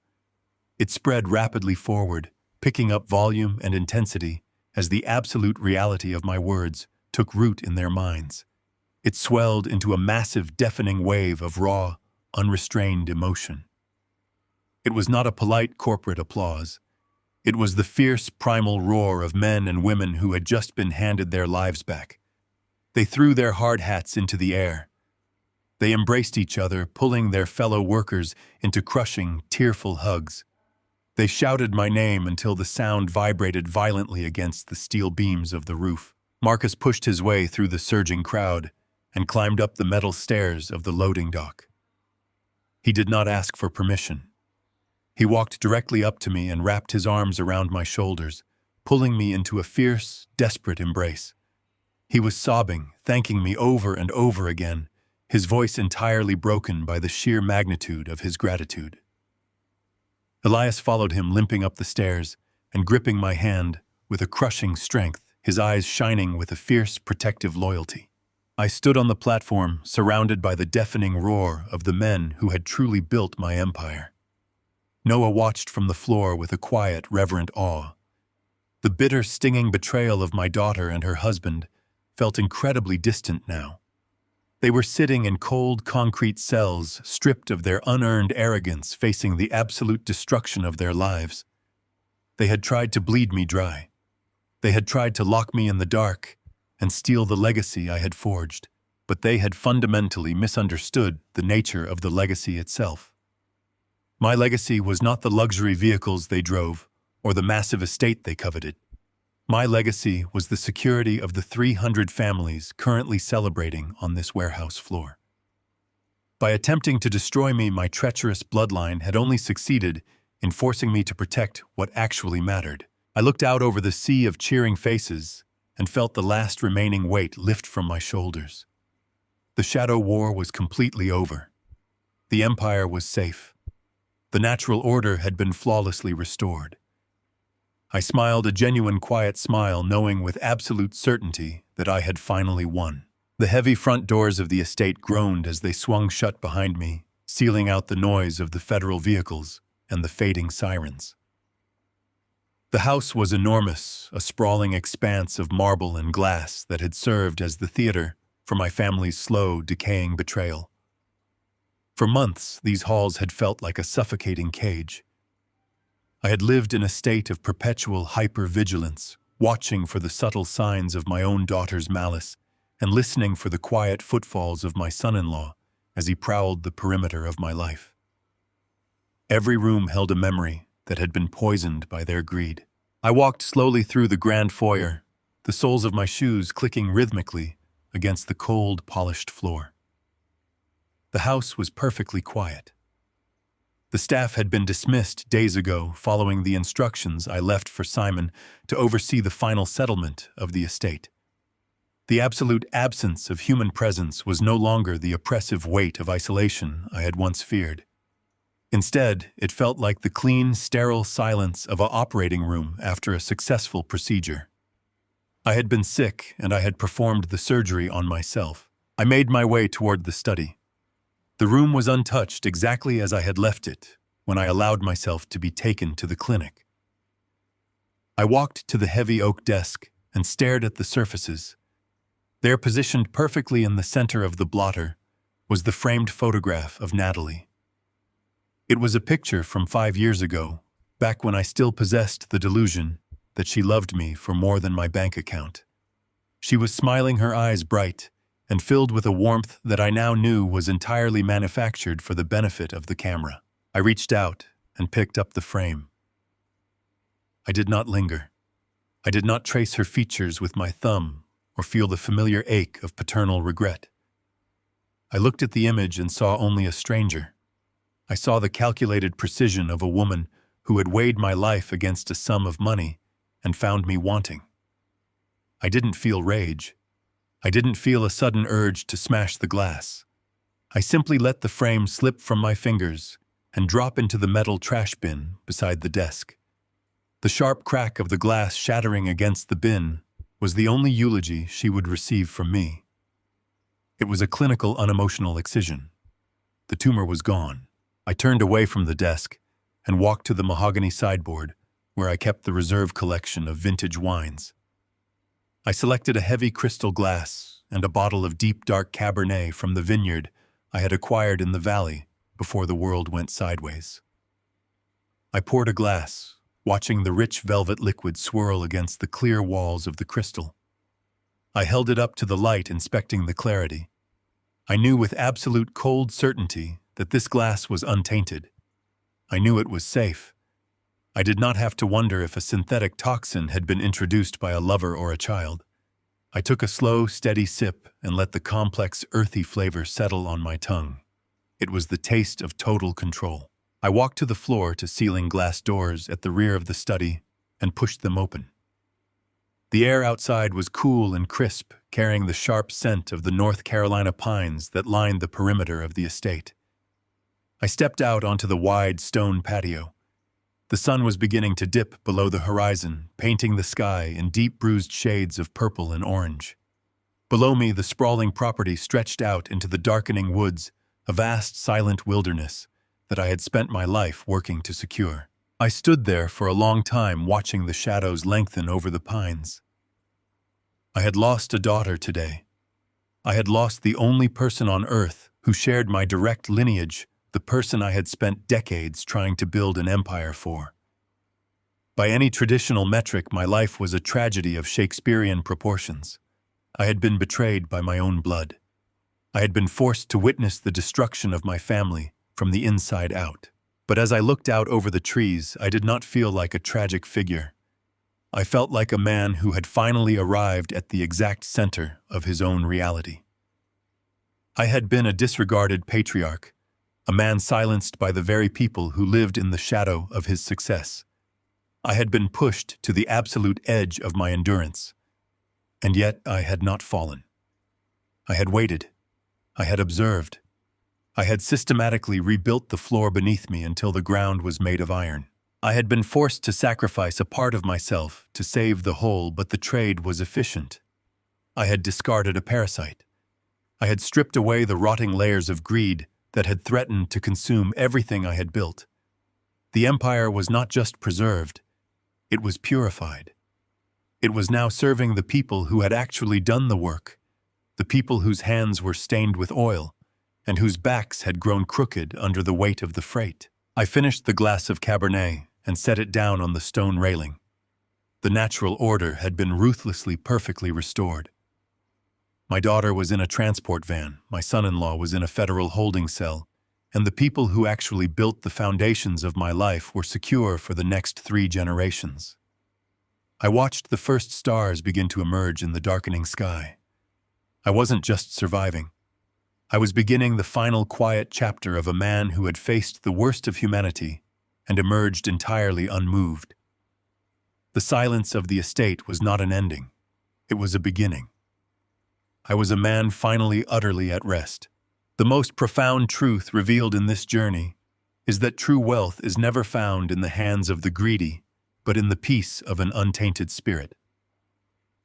It spread rapidly forward, picking up volume and intensity as the absolute reality of my words took root in their minds. It swelled into a massive, deafening wave of raw, unrestrained emotion. It was not a polite corporate applause. It was the fierce, primal roar of men and women who had just been handed their lives back. They threw their hard hats into the air. They embraced each other, pulling their fellow workers into crushing, tearful hugs. They shouted my name until the sound vibrated violently against the steel beams of the roof. Marcus pushed his way through the surging crowd and climbed up the metal stairs of the loading dock. He did not ask for permission. He walked directly up to me and wrapped his arms around my shoulders, pulling me into a fierce, desperate embrace. He was sobbing, thanking me over and over again, his voice entirely broken by the sheer magnitude of his gratitude. Elias followed him, limping up the stairs and gripping my hand with a crushing strength, his eyes shining with a fierce, protective loyalty. I stood on the platform, surrounded by the deafening roar of the men who had truly built my empire. Noah watched from the floor with a quiet, reverent awe. The bitter, stinging betrayal of my daughter and her husband felt incredibly distant now. They were sitting in cold, concrete cells, stripped of their unearned arrogance, facing the absolute destruction of their lives. They had tried to bleed me dry. They had tried to lock me in the dark and steal the legacy I had forged, but they had fundamentally misunderstood the nature of the legacy itself. My legacy was not the luxury vehicles they drove or the massive estate they coveted. My legacy was the security of the 300 families currently celebrating on this warehouse floor. By attempting to destroy me, my treacherous bloodline had only succeeded in forcing me to protect what actually mattered. I looked out over the sea of cheering faces and felt the last remaining weight lift from my shoulders. The shadow war was completely over. The empire was safe. The natural order had been flawlessly restored. I smiled a genuine quiet smile, knowing with absolute certainty that I had finally won. The heavy front doors of the estate groaned as they swung shut behind me, sealing out the noise of the federal vehicles and the fading sirens. The house was enormous, a sprawling expanse of marble and glass that had served as the theater for my family's slow, decaying betrayal. For months, these halls had felt like a suffocating cage. I had lived in a state of perpetual hyper-vigilance, watching for the subtle signs of my own daughter's malice and listening for the quiet footfalls of my son-in-law as he prowled the perimeter of my life. Every room held a memory that had been poisoned by their greed. I walked slowly through the grand foyer, the soles of my shoes clicking rhythmically against the cold, polished floor. The house was perfectly quiet. The staff had been dismissed days ago following the instructions I left for Simon to oversee the final settlement of the estate. The absolute absence of human presence was no longer the oppressive weight of isolation I had once feared. Instead, it felt like the clean, sterile silence of an operating room after a successful procedure. I had been sick, and I had performed the surgery on myself. I made my way toward the study. The room was untouched exactly as I had left it when I allowed myself to be taken to the clinic. I walked to the heavy oak desk and stared at the surfaces. There, positioned perfectly in the center of the blotter, was the framed photograph of Natalie. It was a picture from 5 years ago, back when I still possessed the delusion that she loved me for more than my bank account. She was smiling, her eyes bright and filled with a warmth that I now knew was entirely manufactured for the benefit of the camera. I reached out and picked up the frame. I did not linger. I did not trace her features with my thumb or feel the familiar ache of paternal regret. I looked at the image and saw only a stranger. I saw the calculated precision of a woman who had weighed my life against a sum of money and found me wanting. I didn't feel rage. I didn't feel a sudden urge to smash the glass. I simply let the frame slip from my fingers and drop into the metal trash bin beside the desk. The sharp crack of the glass shattering against the bin was the only eulogy she would receive from me. It was a clinical, unemotional excision. The tumor was gone. I turned away from the desk and walked to the mahogany sideboard where I kept the reserve collection of vintage wines. I selected a heavy crystal glass and a bottle of deep, dark Cabernet from the vineyard I had acquired in the valley before the world went sideways. I poured a glass, watching the rich velvet liquid swirl against the clear walls of the crystal. I held it up to the light, inspecting the clarity. I knew with absolute cold certainty that this glass was untainted. I knew it was safe. I did not have to wonder if a synthetic toxin had been introduced by a lover or a child. I took a slow, steady sip and let the complex, earthy flavor settle on my tongue. It was the taste of total control. I walked to the floor-to-ceiling glass doors at the rear of the study and pushed them open. The air outside was cool and crisp, carrying the sharp scent of the North Carolina pines that lined the perimeter of the estate. I stepped out onto the wide stone patio. The sun was beginning to dip below the horizon, painting the sky in deep bruised shades of purple and orange. Below me, the sprawling property stretched out into the darkening woods, a vast, silent wilderness that I had spent my life working to secure. I stood there for a long time, watching the shadows lengthen over the pines. I had lost a daughter today. I had lost the only person on earth who shared my direct lineage, the person I had spent decades trying to build an empire for. By any traditional metric, my life was a tragedy of Shakespearean proportions. I had been betrayed by my own blood. I had been forced to witness the destruction of my family from the inside out. But as I looked out over the trees, I did not feel like a tragic figure. I felt like a man who had finally arrived at the exact center of his own reality. I had been a disregarded patriarch, a man silenced by the very people who lived in the shadow of his success. I had been pushed to the absolute edge of my endurance, and yet I had not fallen. I had waited. I had observed. I had systematically rebuilt the floor beneath me until the ground was made of iron. I had been forced to sacrifice a part of myself to save the whole, but the trade was efficient. I had discarded a parasite. I had stripped away the rotting layers of greed that had threatened to consume everything I had built. The empire was not just preserved, it was purified. It was now serving the people who had actually done the work, the people whose hands were stained with oil, and whose backs had grown crooked under the weight of the freight. I finished the glass of Cabernet and set it down on the stone railing. The natural order had been ruthlessly, perfectly restored. My daughter was in a transport van, my son-in-law was in a federal holding cell, and the people who actually built the foundations of my life were secure for the next 3 generations. I watched the first stars begin to emerge in the darkening sky. I wasn't just surviving. I was beginning the final quiet chapter of a man who had faced the worst of humanity and emerged entirely unmoved. The silence of the estate was not an ending. It was a beginning. I was a man finally utterly at rest. The most profound truth revealed in this journey is that true wealth is never found in the hands of the greedy, but in the peace of an untainted spirit.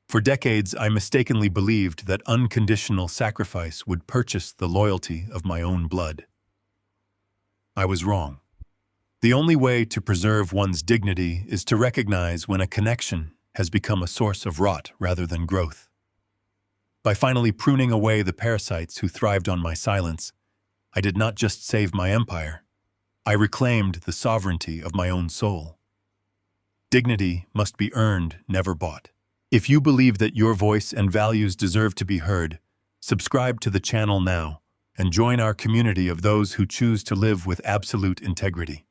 For decades, I mistakenly believed that unconditional sacrifice would purchase the loyalty of my own blood. I was wrong. The only way to preserve one's dignity is to recognize when a connection has become a source of rot rather than growth. By finally pruning away the parasites who thrived on my silence, I did not just save my empire, I reclaimed the sovereignty of my own soul. Dignity must be earned, never bought. If you believe that your voice and values deserve to be heard, subscribe to the channel now and join our community of those who choose to live with absolute integrity.